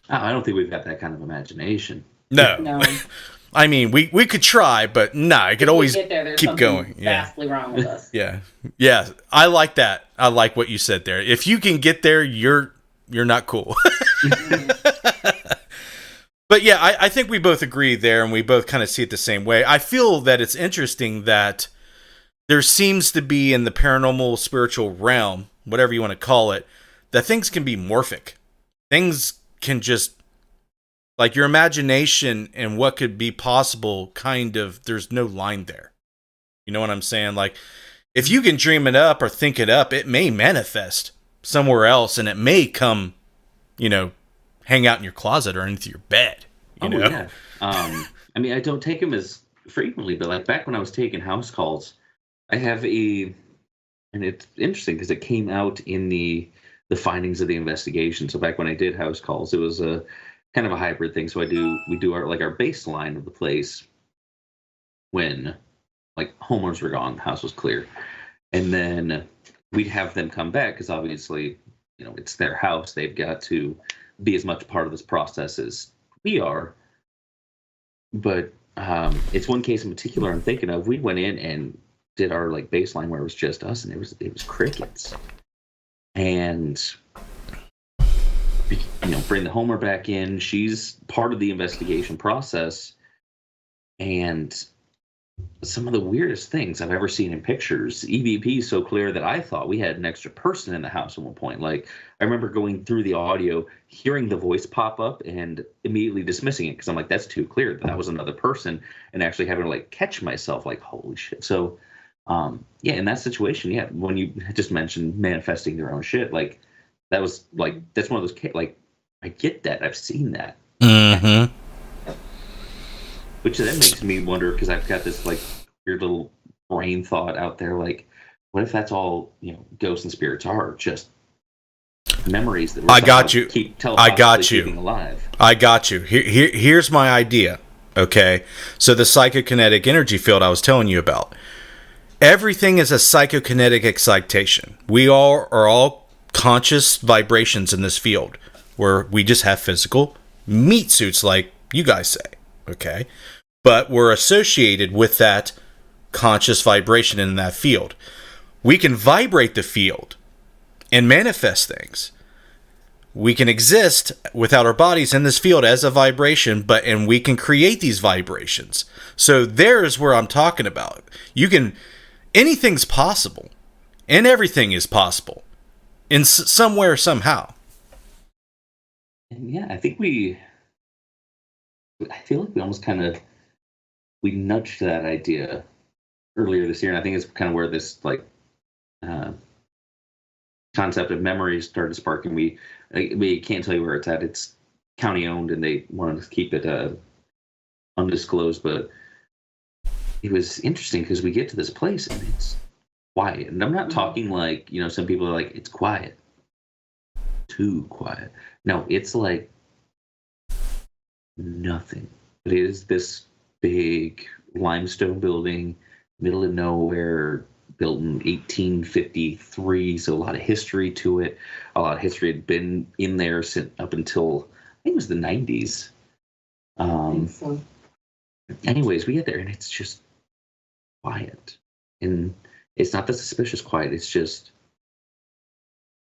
I don't think we've got that kind of imagination. No. I mean, we could try, but I could always keep going. Vastly wrong with us. Yeah. I like that. I like what you said there. If you can get there, you're not cool. But yeah, I think we both agree there, and we both kind of see it the same way. I feel that it's interesting that there seems to be in the paranormal spiritual realm, whatever you want to call it, that things can be morphic. Things can just, like your imagination and what could be possible, there's no line there. You know what I'm saying? Like, if you can dream it up or think it up, it may manifest somewhere else, and it may come, hang out in your closet or into your bed. You know? Yeah. I mean, I don't take them as frequently, but like back when I was taking house calls, I have and it's interesting because it came out in the findings of the investigation. So back when I did house calls, it was a kind of a hybrid thing. So we do our baseline of the place when like homeowners were gone, the house was clear, and then we'd have them come back because obviously, it's their house. They've got to be as much part of this process as we are. But it's one case in particular I'm thinking of. We went in and did our like baseline where it was just us, and it was crickets. And bring the Homer back in. She's part of the investigation process, and some of the weirdest things I've ever seen in pictures. EVP is so clear that I thought we had an extra person in the house at one point. Like, I remember going through the audio, hearing the voice pop up, and immediately dismissing it because I'm like, that's too clear. That was another person, and actually having to like catch myself, like, holy shit. So, in that situation, when you just mentioned manifesting their own shit, like, that was like, that's one of those, like, I get that. I've seen that. Mm-hmm. Which then makes me wonder, because I've got this like weird little brain thought out there, like, what if that's all ghosts and spirits are just memories that we're keep keeping alive? I got you. Here's my idea. Okay, so the psychokinetic energy field I was telling you about. Everything is a psychokinetic excitation. We are all conscious vibrations in this field, where we just have physical meat suits, like you guys say. Okay. But we're associated with that conscious vibration in that field. We can vibrate the field and manifest things. We can exist without our bodies in this field as a vibration, and we can create these vibrations. So there's where I'm talking about. Anything's possible, and everything is possible in somewhere, somehow. And yeah, I feel like we almost kind of nudged that idea earlier this year, and I think it's kind of where this like concept of memory started sparking. We can't tell you where it's at. It's county owned, and they wanted to keep it undisclosed. But it was interesting because we get to this place and it's quiet, and I'm not talking like some people are like it's quiet, too quiet. No, it's like nothing. It is this big limestone building, middle of nowhere, built in 1853, so a lot of history to it. A lot of history had been in there since up until I think it was the 90s. Anyways, we get there and it's just quiet. And it's not the suspicious quiet, it's just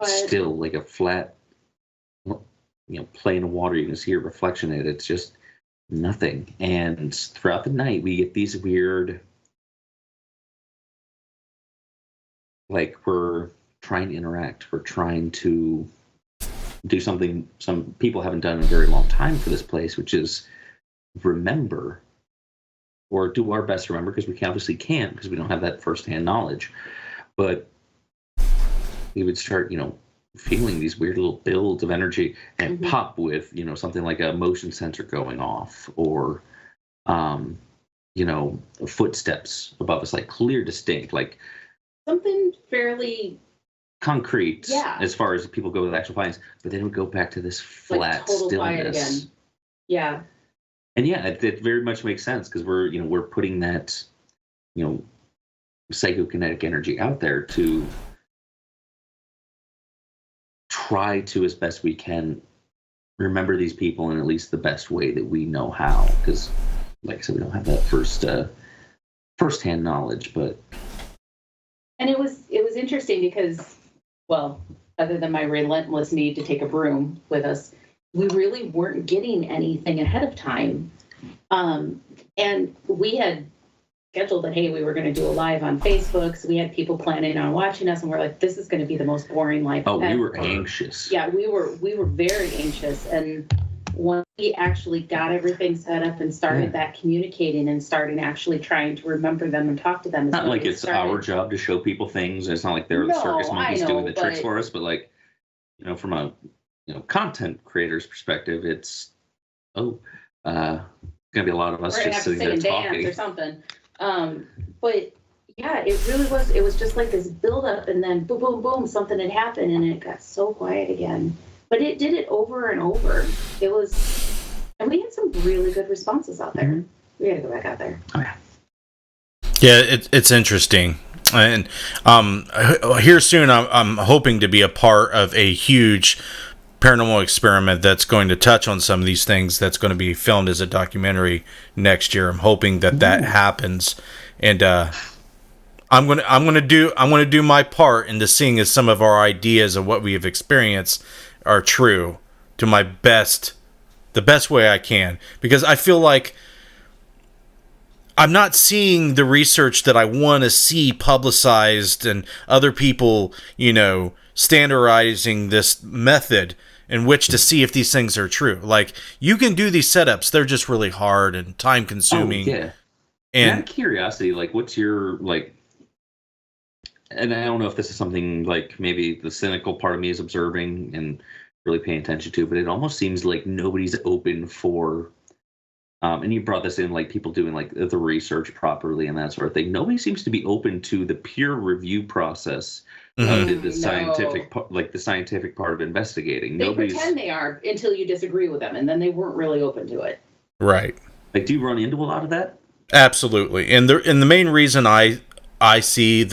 still like a flat, plane of water. You can see a reflection in it. It's just nothing. And throughout the night, we get these weird, like, we're trying to interact. We're trying to do something some people haven't done in a very long time for this place, which is remember, or do our best to remember, because we obviously can't, because we don't have that firsthand knowledge. But we would start, feeling these weird little builds of energy and pop with, something like a motion sensor going off, or, footsteps above us, like clear, distinct, like something fairly concrete, yeah, as far as people go with actual findings. But then we go back to this flat, like total quiet stillness again. Yeah. And yeah, it very much makes sense, because we're putting that, psychokinetic energy out there to try to, as best we can, remember these people in at least the best way that we know how. Because, like I said, we don't have that first-hand knowledge. But and it was interesting because, well, other than my relentless need to take a broom with us, we really weren't getting anything ahead of time. And we had scheduled that, hey, we were going to do a live on Facebook. So we had people planning on watching us, and we're like, this is going to be the most boring live ever. We were anxious. Yeah, we were very anxious. And when we actually got everything set up and started that communicating and starting actually trying to remember them and talk to them. Not like it's our job to show people things. It's not like they're the circus monkeys doing the tricks for us, but like, from a content creator's perspective, it's gonna be a lot of us just sitting there talking or something. But yeah, it really was. It was just like this build up, and then boom, boom, boom, something had happened, and it got so quiet again. But it did it over and over. It was, and we had some really good responses out there. We got to go back out there. Oh yeah. Yeah, it's interesting, and here soon I'm hoping to be a part of a huge paranormal experiment that's going to touch on some of these things. That's going to be filmed as a documentary next year. I'm hoping that happens, and I'm gonna do my part into seeing if some of our ideas of what we have experienced are true to the best way I can, because I feel like I'm not seeing the research that I want to see publicized, and other people, standardizing this method in which to see if these things are true. Like, you can do these setups, they're just really hard and time consuming. Oh, yeah. And out of curiosity, like, what's your, like, and I don't know if this is something like maybe the cynical part of me is observing and really paying attention to, but it almost seems like nobody's open for, and you brought this in, like people doing like the research properly and that sort of thing. Nobody seems to be open to the peer review process of the scientific, like the scientific part of investigating. They pretend they are until you disagree with them, and then they weren't really open to it. Right. Like, do you run into a lot of that? Absolutely. And the main reason I see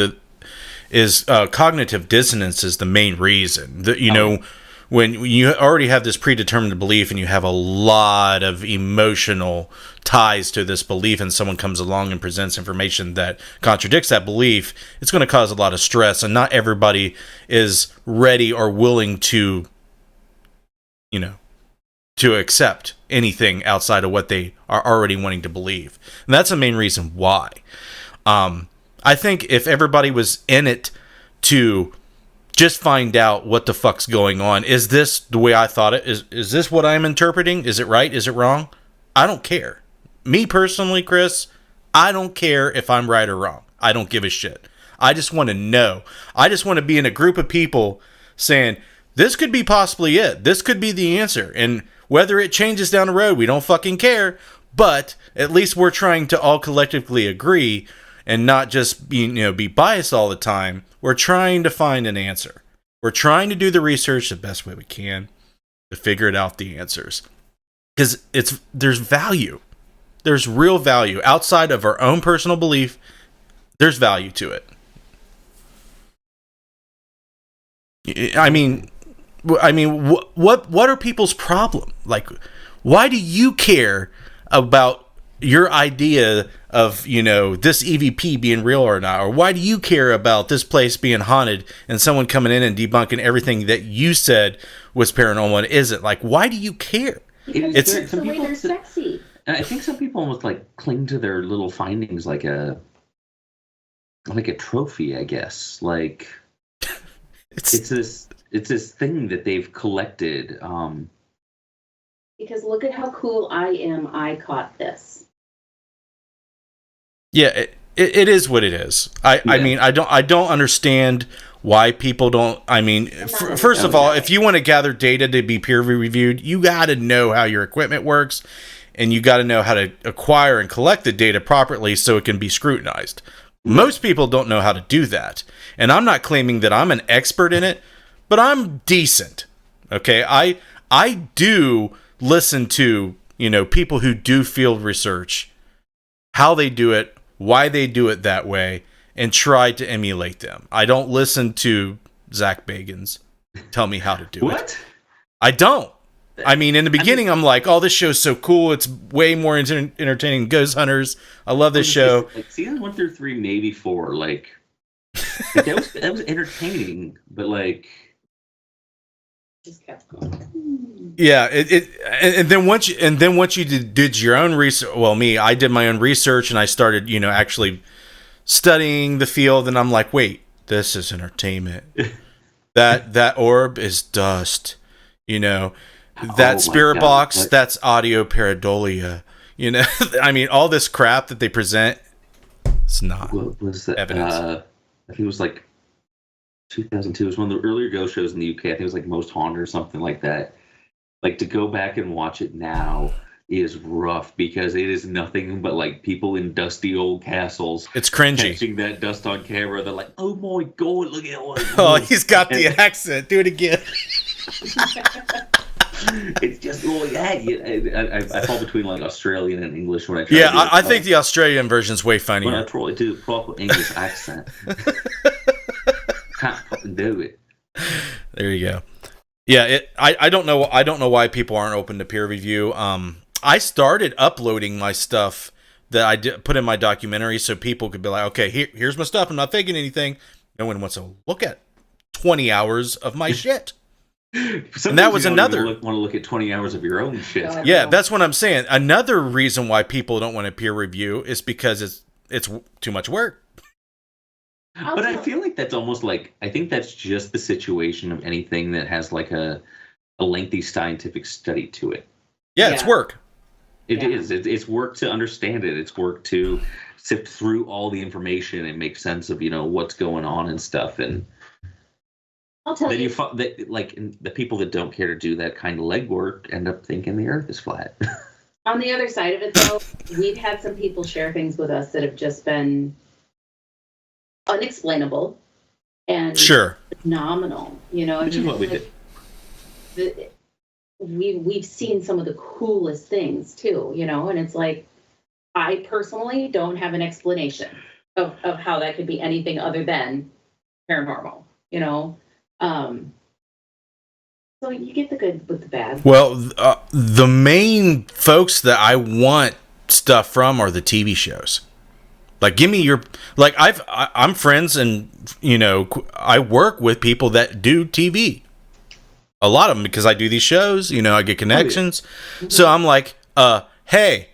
is cognitive dissonance is the main reason. That when you already have this predetermined belief and you have a lot of emotional ties to this belief, and someone comes along and presents information that contradicts that belief, it's going to cause a lot of stress, and not everybody is ready or willing to accept anything outside of what they are already wanting to believe. And that's the main reason why. I think if everybody was in it to just find out what the fuck's going on, is this the way I thought it? Is this what I'm interpreting? Is it right? Is it wrong? I don't care. Me personally, Chris, I don't care if I'm right or wrong. I don't give a shit. I just want to know. I just want to be in a group of people saying, this could be possibly it. This could be the answer. And whether it changes down the road, we don't fucking care. But at least we're trying to all collectively agree and not just be biased all the time. We're trying to find an answer. We're trying to do the research the best way we can to figure out the answers. Because there's value. There's real value. Outside of our own personal belief, there's value to it. I mean, what are people's problem? Like, why do you care about your idea of, this EVP being real or not? Or why do you care about this place being haunted and someone coming in and debunking everything that you said was paranormal and isn't? Like, why do you care? Because the way they're sexy. I think some people almost like cling to their little findings like a trophy, I guess. Like it's this thing that they've collected. Because look at how cool I am. I caught this. Yeah, it is what it is. I mean, I don't understand why people don't. I mean, first of all, if you want to gather data to be peer reviewed, you got to know how your equipment works, and you got to know how to acquire and collect the data properly so it can be scrutinized. Most people don't know how to do that, and I'm not claiming that I'm an expert in it, but I'm decent. Okay, I do listen to people who do field research, how they do it, why they do it that way, and try to emulate them. I don't listen to Zach Bagans tell me how to do it. I don't. I mean, in the beginning, I'm like, "Oh, this show's so cool! It's way more entertaining than Ghost Hunters. I love this show." Like season 1 through 3, maybe 4. Like that was entertaining, but like Just kept going. Yeah, and then once you did your own research, well, I did my own research and I started, actually studying the field, and I'm like, wait, this is entertainment. that orb is dust, that spirit box, that's audio pareidolia. I mean, all this crap that they present, it's not what was that, evidence. I think it was like 2002. It was one of the earlier ghost shows in the UK. I think it was like Most Haunted or something like that. Like, to go back and watch it now is rough because it is nothing but like people in dusty old castles. It's cringy. Catching that dust on camera. They're like, oh my God, look at all this. Oh, he's got the accent. Do it again. It's just, I fall between like Australian and English when I try Yeah, to do it. I think the Australian version's way When I funnier. try to do a proper English accent. Can't fucking do it. There you go. Yeah, I don't know why people aren't open to peer review. I started uploading my stuff that I put in my documentary so people could be like, okay, here's my stuff. I'm not faking anything. No one wants to look at 20 hours of my shit. And that was another. Want to look at 20 hours of your own shit. Yeah, that's what I'm saying. Another reason why people don't want to peer review is because it's too much work. But I feel like that's almost like, I think that's just the situation of anything that has like a lengthy scientific study to it. Yeah, it's work. It is. It's work to understand it. It's work to sift through all the information and make sense of, what's going on and stuff. And I'll tell then you. the people that don't care to do that kind of legwork end up thinking the earth is flat. On the other side of it, though, we've had some people share things with us that have just been unexplainable and phenomenal. Which is what we did. We've seen some of the coolest things too, and it's like, I personally don't have an explanation of how that could be anything other than paranormal, so you get the good with the bad. Well, the main folks that I want stuff from are the TV shows. Like, give me your, like, I'm friends and, I work with people that do TV. A lot of them, because I do these shows, I get connections. Oh, yeah. So I'm like, hey,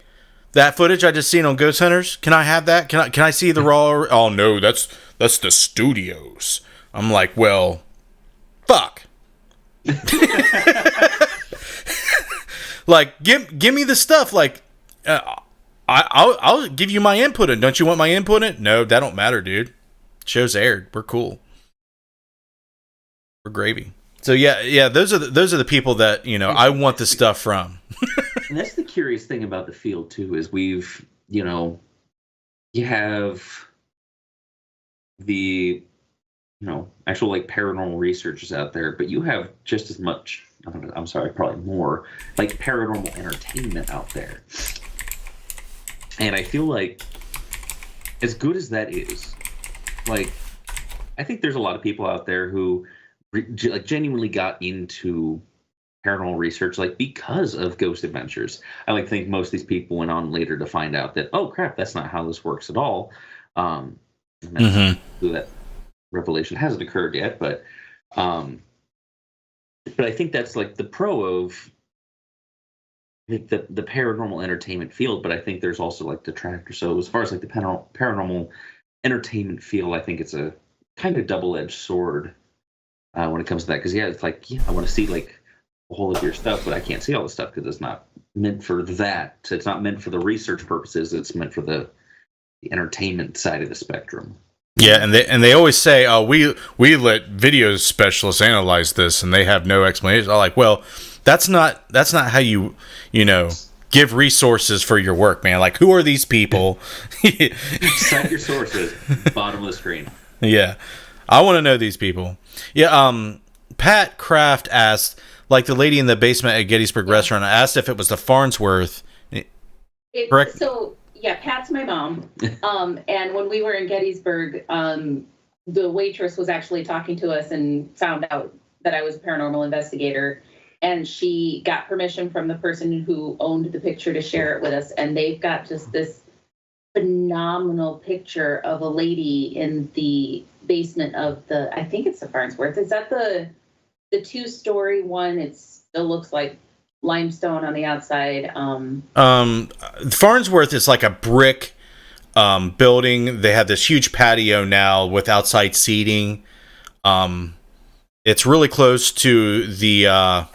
that footage I just seen on Ghost Hunters, can I have that? Can I see the raw? Oh no, that's the studios. I'm like, well, fuck. Like, give me the stuff. Like, I'll give you my input in. Don't you want my input in? No, that don't matter, dude. Show's aired. We're cool. We're gravy. So yeah, those are the people that I want the stuff from. And that's the curious thing about the field too, is we've you have the actual like paranormal researchers out there, but you have just as much. I'm sorry, probably more like paranormal entertainment out there. And I feel like, as good as that is, like, I think there's a lot of people out there who like genuinely got into paranormal research like because of Ghost Adventures. I like think most of these people went on later to find out that, oh crap, that's not how this works at all. And that revelation hasn't occurred yet, but I think that's like the pro of the paranormal entertainment field. But I think there's also like detractors. So as far as like the paranormal entertainment field, I think it's a kind of double-edged sword when it comes to that. Because it's like, I want to see like a whole of your stuff, but I can't see all the stuff because it's not meant for that. It's not meant for the research purposes. It's meant for the entertainment side of the spectrum. Yeah, and they always say, "Oh, we let video specialists analyze this, and they have no explanation." I'm like, well, that's not how you give resources for your work, man. Like, who are these people? Cite your sources. Bottom of the screen. Yeah, I want to know these people. Yeah, Pat Kraft asked, like the lady in the basement at Gettysburg Restaurant, asked if it was the Farnsworth. Correct. So. Yeah, Pat's my mom. And when we were in Gettysburg, the waitress was actually talking to us and found out that I was a paranormal investigator. And she got permission from the person who owned the picture to share it with us. And they've got just this phenomenal picture of a lady in the basement of I think it's the Farnsworth. Is that the 2-story one? It still looks like limestone on the outside. Farnsworth is like a brick building. They have this huge patio now with outside seating. It's really close to the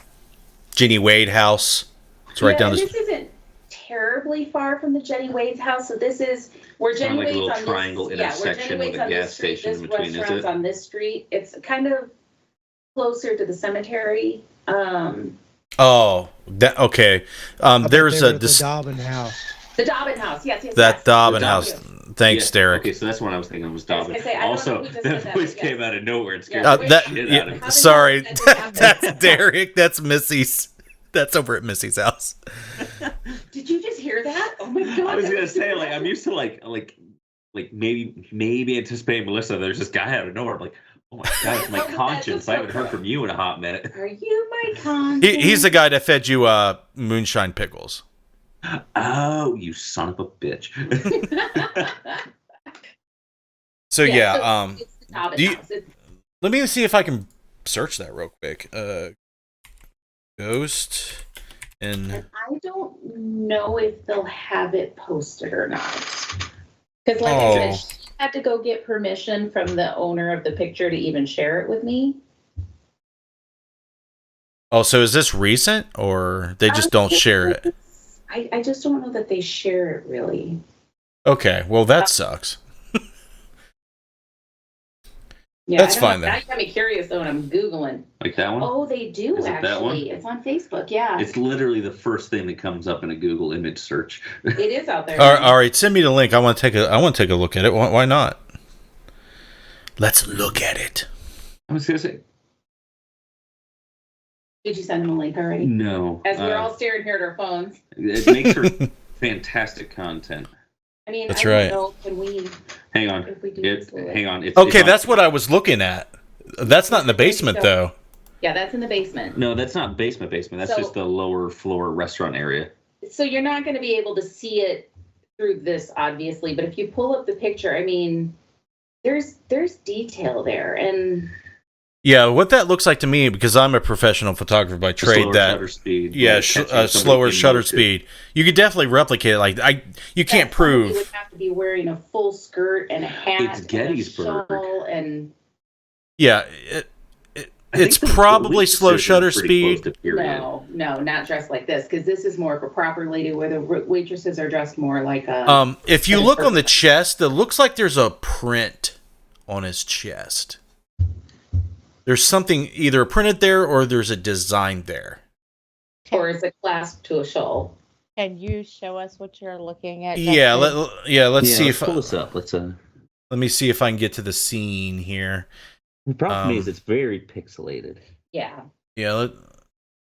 Jenny Wade house. It's right down the street. This isn't terribly far from the Jenny Wade's house. So this is where Jenny Wade's on this. It's like a little triangle intersection with a gas station in between. This restaurant's on this street. It's kind of closer to the cemetery. Oh, okay. There's the Dobbin house. The Dobbin house, yes. That Dobbin house. Thanks, Derek. Okay, so that's what I was thinking was Dobbin. Also, that voice came out of nowhere and scared the shit out of me. Sorry, that's Derek. That's Missy's. That's over at Missy's house. Did you just hear that? Oh my god! I was gonna say, like, I'm used to like maybe anticipating Melissa. There's this guy out of nowhere. I'm like, oh my god, it's my conscience. I haven't heard from you in a hot minute. Are you my conscience? He's the guy that fed you moonshine pickles. Oh, you son of a bitch. So yeah, it's the Dobbin house. Let me see if I can search that real quick. Ghost and I don't know if they'll have it posted or not. Because like I said, she had to go get permission from the owner of the picture to even share it with me. Oh, so is this recent or they just don't share it? I just don't know that they share it really. Okay, well that sucks. Yeah, that's fine then. Now you got me curious though, and I'm Googling. Like that one? Oh, they do actually. It's on Facebook, yeah. It's literally the first thing that comes up in a Google image search. It is out there. All right, send me the link. I want to take a look at it. Why not? Let's look at it. I was gonna say. Did you send them a link already? No. As we're all staring here at our phones. It makes for fantastic content. I mean, that's I right. don't know, can we? Hang on. If we do hang on. Okay, that's what I was looking at. That's not in the basement though. Yeah, that's in the basement. No, that's not basement. That's just the lower floor restaurant area. So you're not going to be able to see it through this, obviously. But if you pull up the picture, I mean, there's detail there, and yeah, what that looks like to me, because I'm a professional photographer by trade, shutter speed, slower shutter speed. You could definitely replicate it. Like you can't prove. You would have to be wearing a full skirt and a hat. It's Gettysburg, and yeah, it's probably slow shutter speed. No, not dressed like this, because this is more of a proper lady, where the waitresses are dressed more like a. If you look on the chest, it looks like there's a print on his chest. There's something either printed there or there's a design there. Or is it clasped to a shawl? Can you show us what you're looking at? Yeah, let's see if pull this up. Let me see if I can get to the scene here. The problem is it's very pixelated. Yeah. Yeah,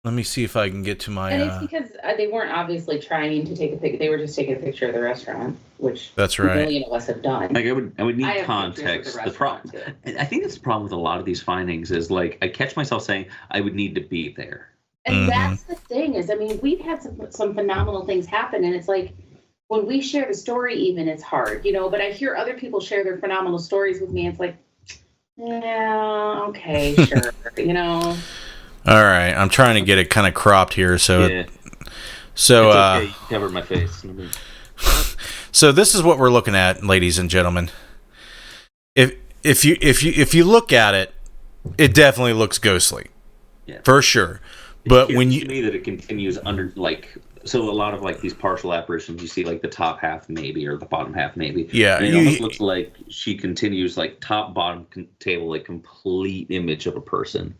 let me see if I can get to my. And it's because they weren't obviously trying to take a picture. They were just taking a picture of the restaurant, which that's right. A million of us have done. Like I would need context. The problem, I think that's the problem with a lot of these findings is like I catch myself saying I would need to be there. And that's the thing is, I mean, we've had some phenomenal things happen, and it's like when we share the story, even it's hard, you know. But I hear other people share their phenomenal stories with me. And it's like, yeah, okay, sure, you know. All right, I'm trying to get it kind of cropped here, so Yeah. so It's okay. You covered my face. so this is what we're looking at, ladies and gentlemen. If you look at it, it definitely looks ghostly, Yeah. for sure. But It's when to you me that it continues under so a lot of like these partial apparitions, you see like the top half maybe or the bottom half maybe. Yeah, and it almost looks like she continues like top bottom table, like complete image of a person.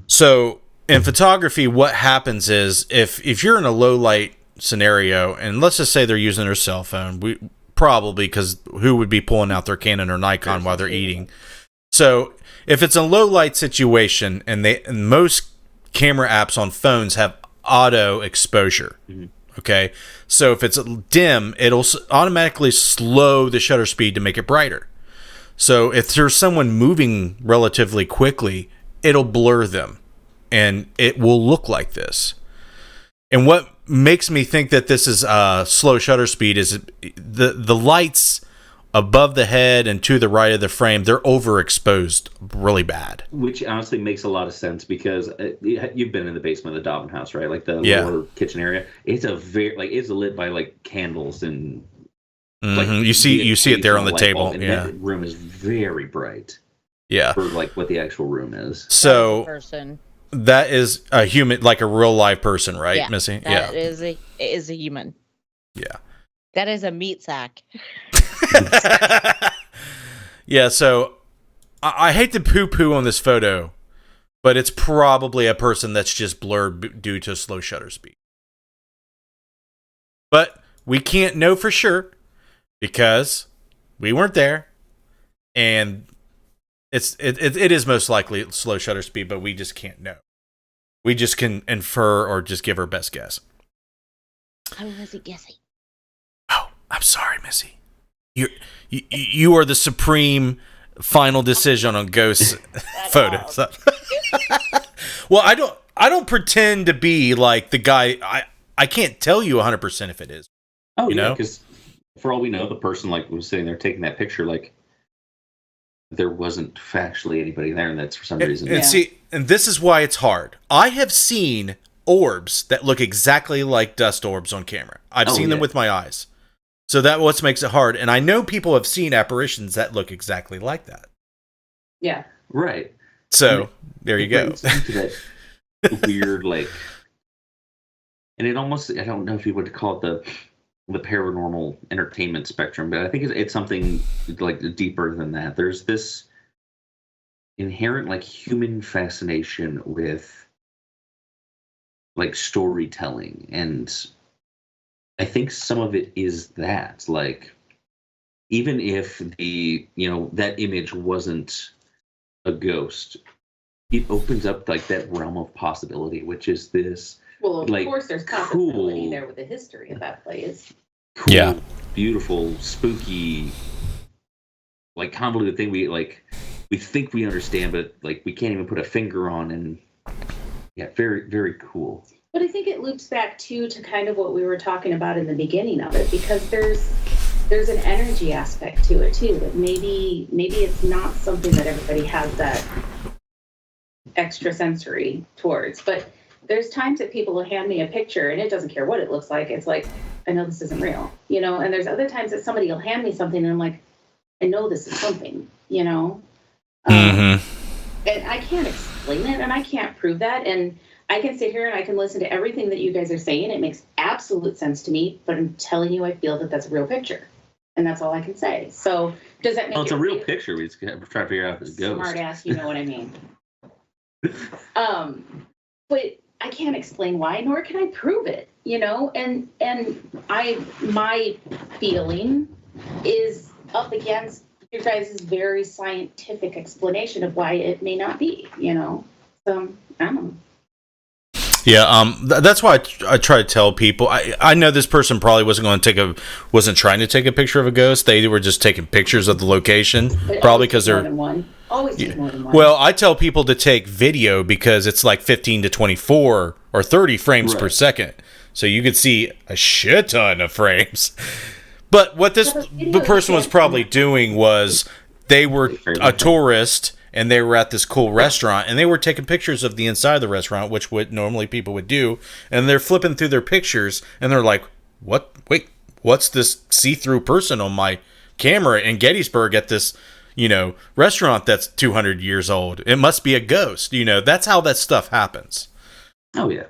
So in photography, what happens is if you're in a low light scenario, and let's just say they're using their cell phone, probably because who would be pulling out their Canon or Nikon while they're eating? So if it's a low light situation, and most camera apps on phones have auto exposure. Mm-hmm. Okay, so if it's dim, it'll automatically slow the shutter speed to make it brighter. So if there's someone moving relatively quickly, it'll blur them, and it will look like this. And what makes me think that this is slow shutter speed is the lights above the head and to the right of the frame, they're overexposed really bad. Which honestly makes a lot of sense because you've been in the basement of the Dobbin house, right? Like the lower kitchen area. It's it's lit by like candles and like you see it there on the table. And yeah, that room is very bright. Yeah, for like what the actual room is. So person. That is a human, like a real live person, right, Yeah, Missy? That is a human. Yeah. That is a meat sack. Yeah, so I hate to poo-poo on this photo, but it's probably a person that's just blurred due to slow shutter speed. But we can't know for sure because we weren't there, and it is most likely slow shutter speed, but we just can't know. We just can infer or just give our best guess. I wasn't guessing. Oh, I'm sorry, Missy. You are the supreme final decision on ghost photos. Well, I don't pretend to be like the guy. I can't tell you 100% if it is. Oh, you know, because for all we know, the person like was sitting there taking that picture, like there wasn't factually anybody there, and that's for some reason. And see, and this is why it's hard. I have seen orbs that look exactly like dust orbs on camera. I've seen them with my eyes. So that's what makes it hard. And I know people have seen apparitions that look exactly like that. Yeah. Right. So there you go. That weird, like, and it almost, I don't know if you would call it the paranormal entertainment spectrum, but I think it's something like deeper than that. There's this inherent like human fascination with like storytelling, and I think some of it is that, like, even if that image wasn't a ghost, it opens up like that realm of possibility, which is this. Well, of like, course, there's possibility there with the history of that place. Cool, yeah, beautiful, spooky, like convoluted thing we think we understand, but like we can't even put a finger on, and yeah, very, very cool. But I think it loops back to kind of what we were talking about in the beginning of it, because there's an energy aspect to it too. That maybe it's not something that everybody has that extrasensory towards. But there's times that people will hand me a picture and it doesn't care what it looks like. It's like, I know this isn't real, And there's other times that somebody will hand me something and I'm like, I know this is something, Mm-hmm. And I can't explain it and I can't prove that. And I can sit here and I can listen to everything that you guys are saying. It makes absolute sense to me, but I'm telling you, I feel that that's a real picture. And that's all I can say. So does that make it's a real picture. We just try to figure out if it's a ghost. Smart ass, you know what I mean. But I can't explain why, nor can I prove it, and my feeling is up against your guys' very scientific explanation of why it may not be, So I don't know. Yeah, that's why I try to tell people. I know this person probably wasn't trying to take a picture of a ghost. They were just taking pictures of the location, probably because they're. More than one. Always take more than one. Well, I tell people to take video because it's like 15 to 24 or 30 frames per second. So you could see a shit ton of frames. But what the person was probably doing was they were a tourist and they were at this cool restaurant and they were taking pictures of the inside of the restaurant, which would normally people would do. And they're flipping through their pictures and they're like, what? Wait, what's this see-through person on my camera in Gettysburg at this, restaurant that's 200 years old? It must be a ghost. That's how that stuff happens. Oh, yeah.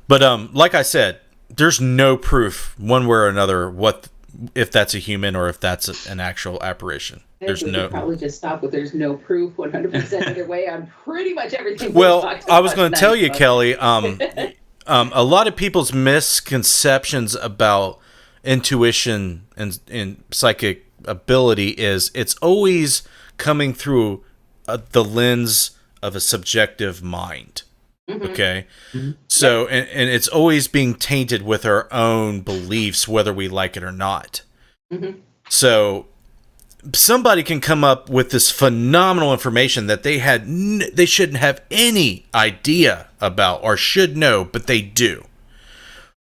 But like I said, there's no proof one way or another if that's a human or if that's an actual apparition. There's no. Probably just stop with there's no proof 100% either way on pretty much everything. Well, I was going to tell you, Kelly. A lot of people's misconceptions about intuition and psychic ability is it's always coming through the lens of a subjective mind. Mm-hmm. Okay. Mm-hmm. So, and it's always being tainted with our own beliefs, whether we like it or not. Mm-hmm. So somebody can come up with this phenomenal information that they shouldn't have any idea about or should know, but they do.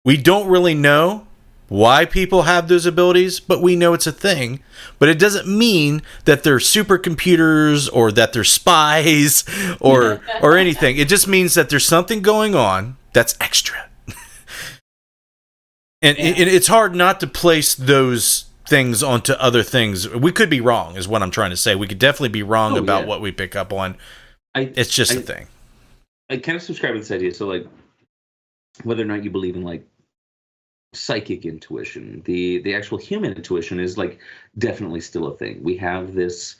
We don't really know why people have those abilities, but we know it's a thing. But it doesn't mean that they're supercomputers or that they're spies or anything. It just means that there's something going on that's extra. And it's hard not to place those things onto other things. We could be wrong, is what I'm trying to say. We could definitely be wrong about what we pick up on. It's just a thing. I kind of subscribe to this idea. So, like, whether or not you believe in, like, psychic intuition, the actual human intuition is, like, definitely still a thing. We have this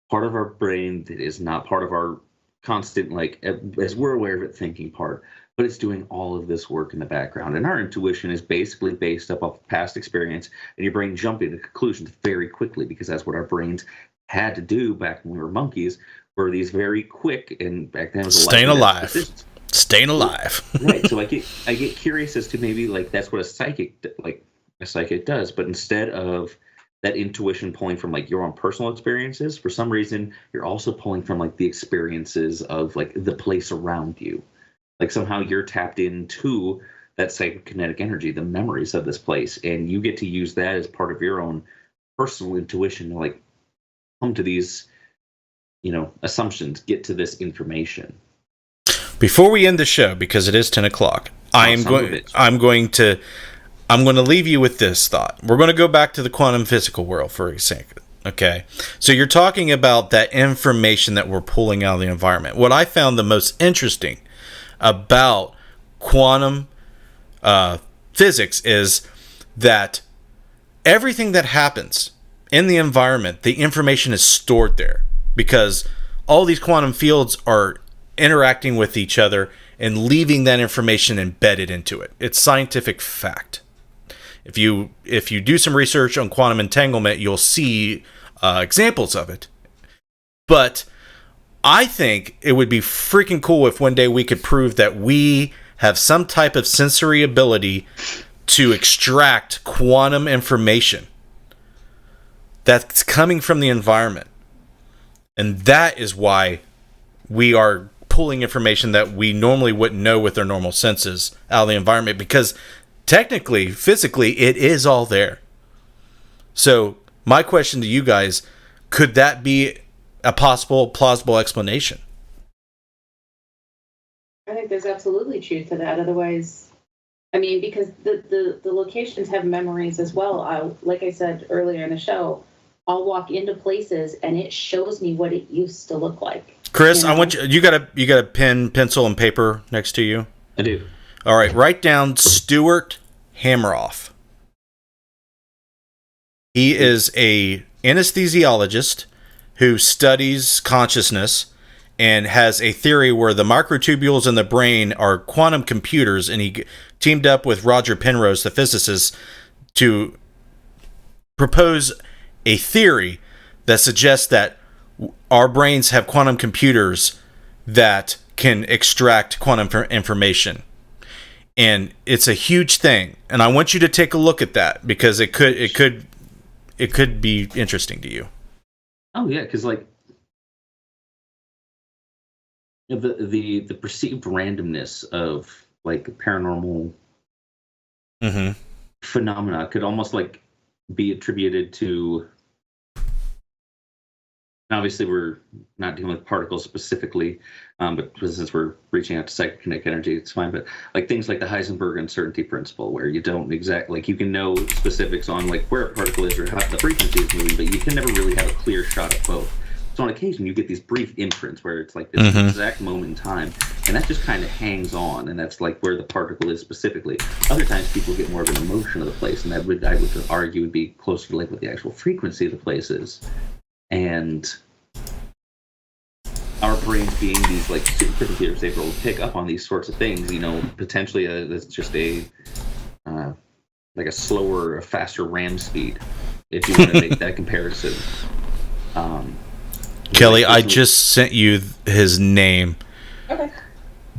part of our brain that is not part of our constant, like, as we're aware of it, thinking part, but it's doing all of this work in the background. And our intuition is basically based up of past experience, and your brain jumping to conclusions very quickly because that's what our brains had to do back when we were monkeys, were these very quick, and back then it was staying alive. Right. So I get curious as to maybe, like, that's what a psychic does, but instead of that intuition pulling from, like, your own personal experiences, for some reason you're also pulling from, like, the experiences of, like, the place around you. Like, somehow you're tapped into that psychokinetic energy, the memories of this place, and you get to use that as part of your own personal intuition to, like, come to these, assumptions, get to this information. Before we end the show, because it is 10 o'clock, I'm going to leave you with this thought. We're going to go back to the quantum physical world for a second. Okay. So you're talking about that information that we're pulling out of the environment. What I found the most interesting about quantum physics is that everything that happens in the environment, the information is stored there because all these quantum fields are interacting with each other and leaving that information embedded into it. It's scientific fact. If you do some research on quantum entanglement, you'll see examples of it. But I think it would be freaking cool if one day we could prove that we have some type of sensory ability to extract quantum information that's coming from the environment. And that is why we are pulling information that we normally wouldn't know with our normal senses out of the environment, because technically, physically, it is all there. So my question to you guys, could that be a possible, plausible explanation? I think there's absolutely truth to that. Otherwise, I mean, because the locations have memories as well. Like I said earlier in the show, I'll walk into places and it shows me what it used to look like. Chris, I want you got a pen, pencil, and paper next to you? I do. All right, write down Stuart Hameroff. He is a anesthesiologist who studies consciousness and has a theory where the microtubules in the brain are quantum computers, and he teamed up with Roger Penrose, the physicist, to propose a theory that suggests that our brains have quantum computers that can extract quantum information. And it's a huge thing. And I want you to take a look at that because it could be interesting to you. Oh yeah, because like the perceived randomness of like paranormal phenomena could almost like be attributed to. Obviously, we're not dealing with particles specifically, but since we're reaching out to psychokinetic energy, it's fine. But like things like the Heisenberg uncertainty principle, where you don't exactly like you can know specifics on like where a particle is or how the frequency is moving, but you can never really have a clear shot at both. So on occasion, you get these brief imprints where it's like this exact moment in time, and that just kind of hangs on, and that's like where the particle is specifically. Other times, people get more of an emotion of the place, and that would I would argue would be closer to like what the actual frequency of the place is. And our brains being these like supercomputers able to pick up on these sorts of things, you know, potentially it's just a like a slower, a faster RAM speed, if you want to make that comparison. Kelly, I just sent you his name. Okay.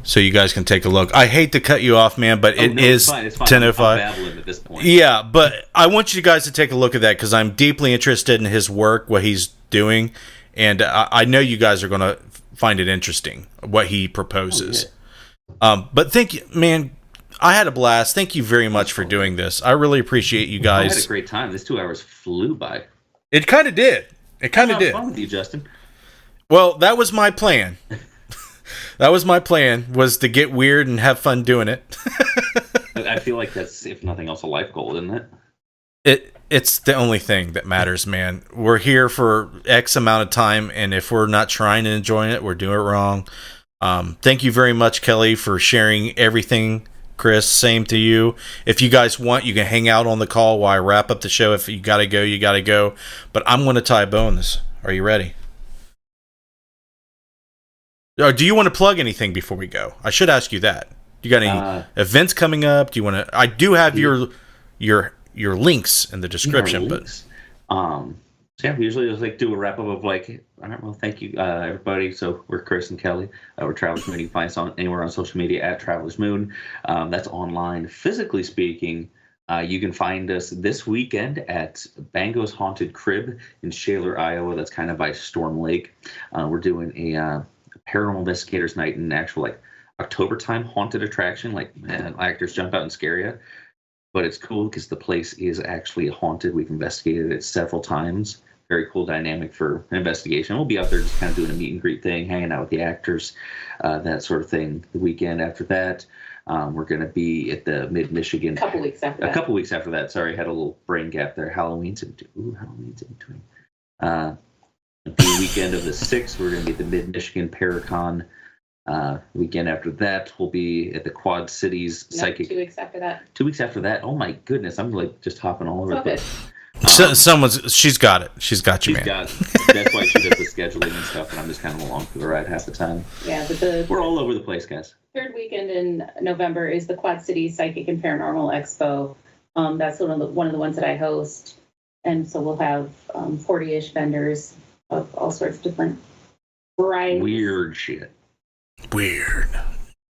So you guys can take a look. I hate to cut you off, man, but it's 10:05. I'm babbling at this point. Yeah, but I want you guys to take a look at that because I'm deeply interested in his work, what he's doing, and I know you guys are going to find it interesting, what he proposes. Oh, yeah. But thank you, man. I had a blast. Thank you very much for doing this. I really appreciate you guys. I had a great time. This 2 hours flew by. It kind of did. It kind of did. Fun with you, Justin. Well, that was my plan. That was my plan, was to get weird and have fun doing it. I feel like that's, if nothing else, a life goal, isn't it? It's the only thing that matters, man. We're here for X amount of time, and if we're not trying and enjoying it, we're doing it wrong. Thank you very much, Kelly, for sharing everything. Chris, same to you. If you guys want, you can hang out on the call while I wrap up the show. If you gotta go, you gotta go. But I'm going to tie a bow on this. Are you ready? Do you want to plug anything before we go? I should ask you that. You got any events coming up? Do you want to? I do have your links in the description, but so yeah, we usually just like do a wrap up of like, I don't know, thank you everybody. So we're Chris and Kelly. We're Travelers Moon. You can find us on anywhere on social media at Travelers Moon. That's online. Physically speaking, you can find us this weekend at Bango's Haunted Crib in Shaler, Iowa. That's kind of by Storm Lake. We're doing a Paranormal Investigators Night in actual like October time haunted attraction. Like, man, actors jump out and scare you. But it's cool because the place is actually haunted. We've investigated it several times. Very cool dynamic for an investigation. We'll be out there just kind of doing a meet and greet thing, hanging out with the actors, that sort of thing. The weekend after that, we're going to be at the Mid-Michigan. A couple weeks after that. Sorry, had a little brain gap there. Halloween's in between. The weekend of the 6th, we're going to be at the Mid-Michigan Paracon. Weekend after that, we'll be at the Quad Cities Psychic. 2 weeks after that. 2 weeks after that. Oh my goodness, I'm like just hopping all over the place. She's got it. She's got you, man. That's why she does the scheduling and stuff, and I'm just kind of along for the ride half the time. Yeah, but we're all over the place, guys. Third weekend in November is the Quad Cities Psychic and Paranormal Expo. That's one of the ones that I host, and so we'll have 40-ish vendors of all sorts of different varieties. Weird shit. Weird.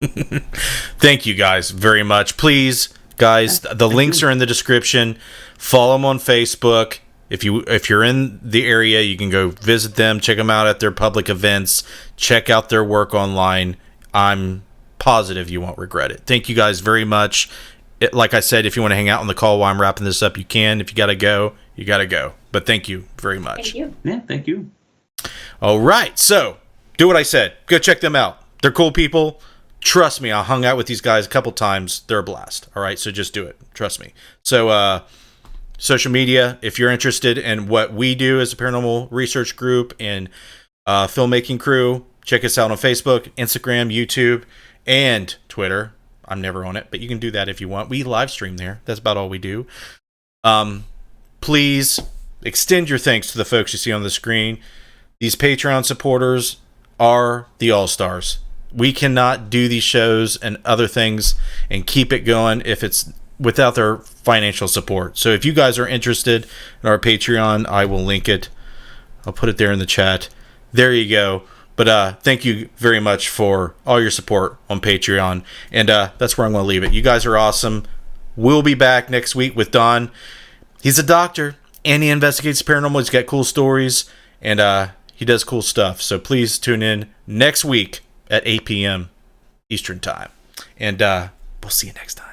Thank you guys very much. Please, guys, the links are in the description. Follow them on Facebook. If you're in the area, you can go visit them, check them out at their public events, check out their work online. I'm positive you won't regret it. Thank you guys very much. Like I said, if you want to hang out on the call while I'm wrapping this up, you can. If you got to go, you got to go. But thank you very much. Thank you. Yeah, thank you. All right, so do what I said. Go check them out. They're cool people. Trust me, I hung out with these guys a couple times. They're a blast. All right, so just do it. Trust me. So, social media, if you're interested in what we do as a paranormal research group and filmmaking crew, check us out on Facebook, Instagram, YouTube, and Twitter. I'm never on it, but you can do that if you want. We live stream there. That's about all we do. Please extend your thanks to the folks you see on the screen. These Patreon supporters are the all-stars. We cannot do these shows and other things and keep it going if it's without their financial support. So if you guys are interested in our Patreon, I will link it. I'll put it there in the chat. There you go. But thank you very much for all your support on Patreon. And that's where I'm going to leave it. You guys are awesome. We'll be back next week with Don. He's a doctor and he investigates paranormal. He's got cool stories. and he does cool stuff. So please tune in next week at 8 p.m. Eastern Time. And we'll see you next time.